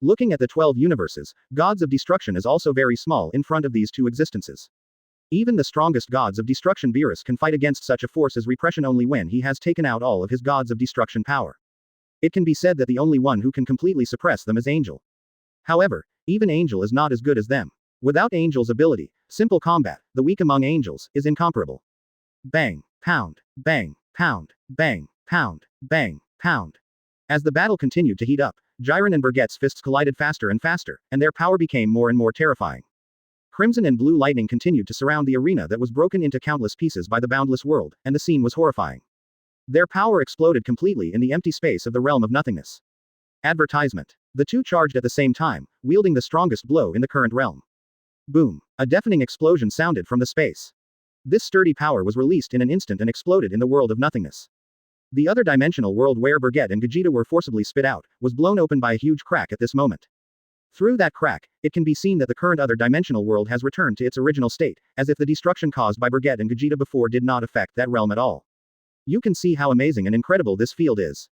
Looking at the 12 universes, gods of destruction is also very small in front of these two existences. Even the strongest gods of destruction Beerus can fight against such a force as repression only when he has taken out all of his gods of destruction power. It can be said that the only one who can completely suppress them is Angel. However, even Angel is not as good as them. Without Angel's ability, simple combat, the weak among angels, is incomparable. Bang, pound, bang, pound, bang, pound, bang, pound. As the battle continued to heat up, Jiren and Bergette's fists collided faster and faster, and their power became more and more terrifying. Crimson and blue lightning continued to surround the arena that was broken into countless pieces by the boundless world, and the scene was horrifying. Their power exploded completely in the empty space of the realm of nothingness. Advertisement. The two charged at the same time, wielding the strongest blow in the current realm. Boom. A deafening explosion sounded from the space. This sturdy power was released in an instant and exploded in the world of nothingness. The other dimensional world where Bergette and Gogeta were forcibly spit out, was blown open by a huge crack at this moment. Through that crack, it can be seen that the current other dimensional world has returned to its original state, as if the destruction caused by Bergette and Gogeta before did not affect that realm at all. You can see how amazing and incredible this field is.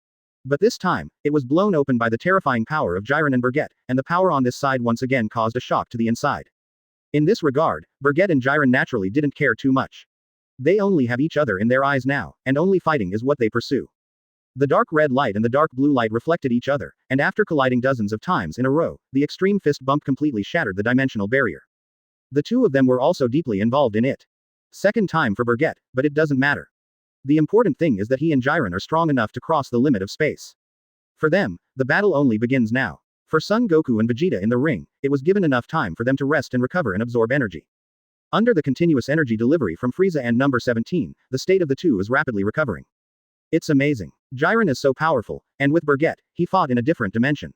But this time, it was blown open by the terrifying power of Jiren and Bergette, and the power on this side once again caused a shock to the inside. In this regard, Bergette and Jiren naturally didn't care too much. They only have each other in their eyes now, and only fighting is what they pursue. The dark red light and the dark blue light reflected each other, and after colliding dozens of times in a row, the extreme fist bump completely shattered the dimensional barrier. The two of them were also deeply involved in it. Second time for Bergette, but it doesn't matter. The important thing is that he and Jiren are strong enough to cross the limit of space. For them, the battle only begins now. For Son Goku and Vegeta in the ring, it was given enough time for them to rest and recover and absorb energy. Under the continuous energy delivery from Frieza and number 17, the state of the two is rapidly recovering. It's amazing. Jiren is so powerful, and with Bergette, he fought in a different dimension.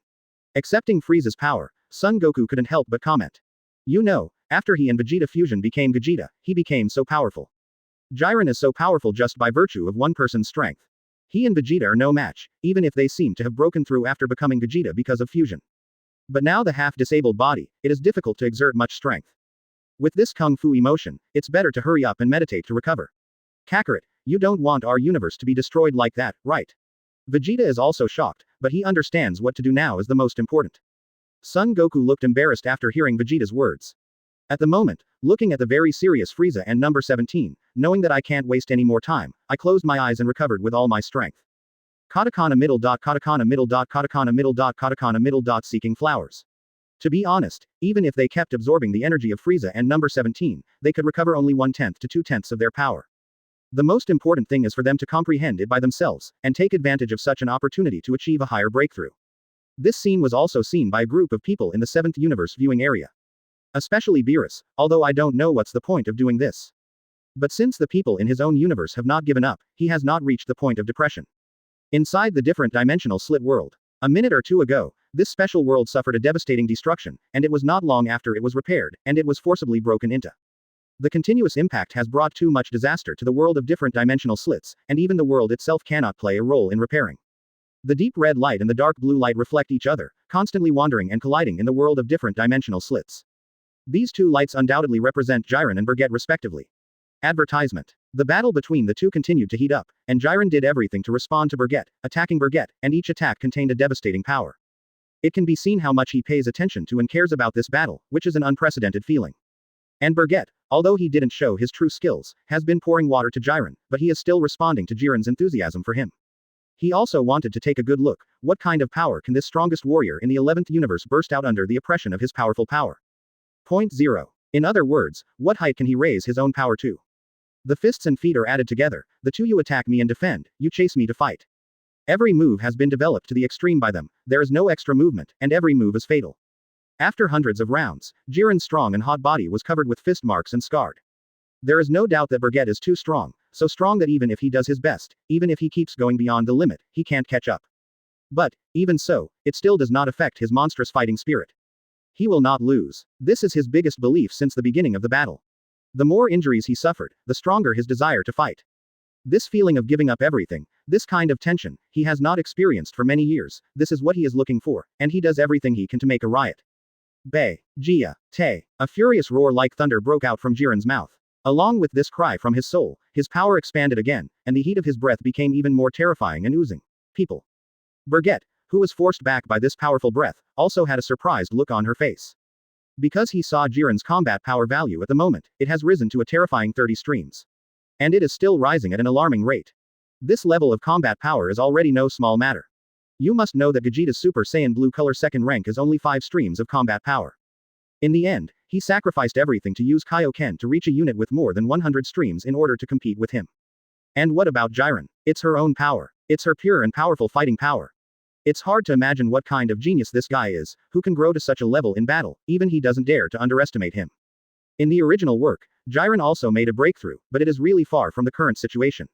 Accepting Frieza's power, Son Goku couldn't help but comment. You know, after he and Vegeta fusion became Gogeta, he became so powerful. Jiren is so powerful just by virtue of one person's strength. He and Vegeta are no match, even if they seem to have broken through after becoming Gogeta because of fusion. But now the half-disabled body, it is difficult to exert much strength. With this kung fu emotion, it's better to hurry up and meditate to recover. Kakarot, You don't want our universe to be destroyed like that, right? Vegeta is also shocked, but he understands what to do now is the most important. Son Goku looked embarrassed after hearing Vegeta's words. At the moment, looking at the very serious Frieza and number 17, knowing that I can't waste any more time, I closed my eyes and recovered with all my strength. Katakana middle dot katakana middle dot katakana middle dot katakana middle dot seeking flowers. To be honest, even if they kept absorbing the energy of Frieza and number 17, they could recover only 1/10 to 2/10 of their power. The most important thing is for them to comprehend it by themselves, and take advantage of such an opportunity to achieve a higher breakthrough. This scene was also seen by a group of people in the 7th universe viewing area. Especially Beerus, although I don't know what's the point of doing this. But since the people in his own universe have not given up, he has not reached the point of depression. Inside the different dimensional slit world. A minute or two ago, this special world suffered a devastating destruction, and it was not long after it was repaired, and it was forcibly broken into. The continuous impact has brought too much disaster to the world of different dimensional slits, and even the world itself cannot play a role in repairing. The deep red light and the dark blue light reflect each other, constantly wandering and colliding in the world of different dimensional slits. These two lights undoubtedly represent Jiren and Bergette respectively. Advertisement. The battle between the two continued to heat up, and Jiren did everything to respond to Bergette, attacking Bergette, and each attack contained a devastating power. It can be seen how much he pays attention to and cares about this battle, which is an unprecedented feeling. And Bergette, although he didn't show his true skills, has been pouring water to Jiren, but he is still responding to Jiren's enthusiasm for him. He also wanted to take a good look, what kind of power can this strongest warrior in the 11th universe burst out under the oppression of his powerful power? Point 0. In other words, what height can he raise his own power to? The fists and feet are added together, the two you attack me and defend, you chase me to fight. Every move has been developed to the extreme by them, there is no extra movement, and every move is fatal. After hundreds of rounds, Jiren's strong and hot body was covered with fist marks and scarred. There is no doubt that Bergette is too strong, so strong that even if he does his best, even if he keeps going beyond the limit, he can't catch up. But, even so, it still does not affect his monstrous fighting spirit. He will not lose. This is his biggest belief since the beginning of the battle. The more injuries he suffered, the stronger his desire to fight. This feeling of giving up everything, this kind of tension, he has not experienced for many years, this is what he is looking for, and he does everything he can to make a riot. Bei, Jia, Te. A furious roar like thunder broke out from Jiren's mouth. Along with this cry from his soul, his power expanded again, and the heat of his breath became even more terrifying and oozing. People. Bergette, who was forced back by this powerful breath, also had a surprised look on her face. Because he saw Jiren's combat power value at the moment, it has risen to a terrifying 30 streams. And it is still rising at an alarming rate. This level of combat power is already no small matter. You must know that Vegeta's Super Saiyan Blue color second rank is only 5 streams of combat power. In the end, he sacrificed everything to use Kaioken to reach a unit with more than 100 streams in order to compete with him. And what about Jiren? It's her own power. It's her pure and powerful fighting power. It's hard to imagine what kind of genius this guy is, who can grow to such a level in battle, even he doesn't dare to underestimate him. In the original work, Jiren also made a breakthrough, but it is really far from the current situation.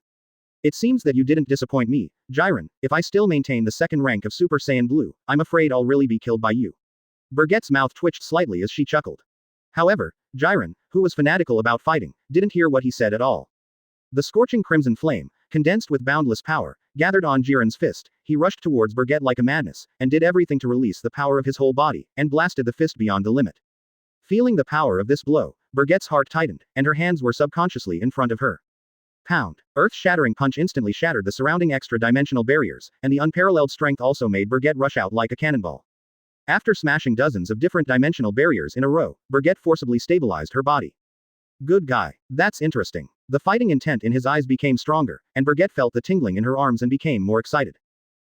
It seems that you didn't disappoint me, Jiren. If I still maintain the second rank of Super Saiyan Blue, I'm afraid I'll really be killed by you. Bergette's mouth twitched slightly as she chuckled. However, Jiren, who was fanatical about fighting, didn't hear what he said at all. The scorching crimson flame, condensed with boundless power, gathered on Jiren's fist. He rushed towards Bergette like a madness, and did everything to release the power of his whole body, and blasted the fist beyond the limit. Feeling the power of this blow, Bergette's heart tightened, and her hands were subconsciously in front of her. Pound. Earth-shattering punch instantly shattered the surrounding extra-dimensional barriers, and the unparalleled strength also made Bergette rush out like a cannonball. After smashing dozens of different dimensional barriers in a row, Bergette forcibly stabilized her body. Good guy. That's interesting. The fighting intent in his eyes became stronger, and Bergette felt the tingling in her arms and became more excited.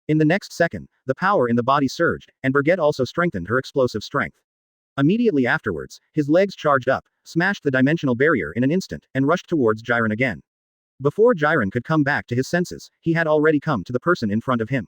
In the next second, the power in the body surged, and Bergette also strengthened her explosive strength. Immediately afterwards, his legs charged up, smashed the dimensional barrier in an instant, and rushed towards Jiren again. Before Jiren could come back to his senses, he had already come to the person in front of him.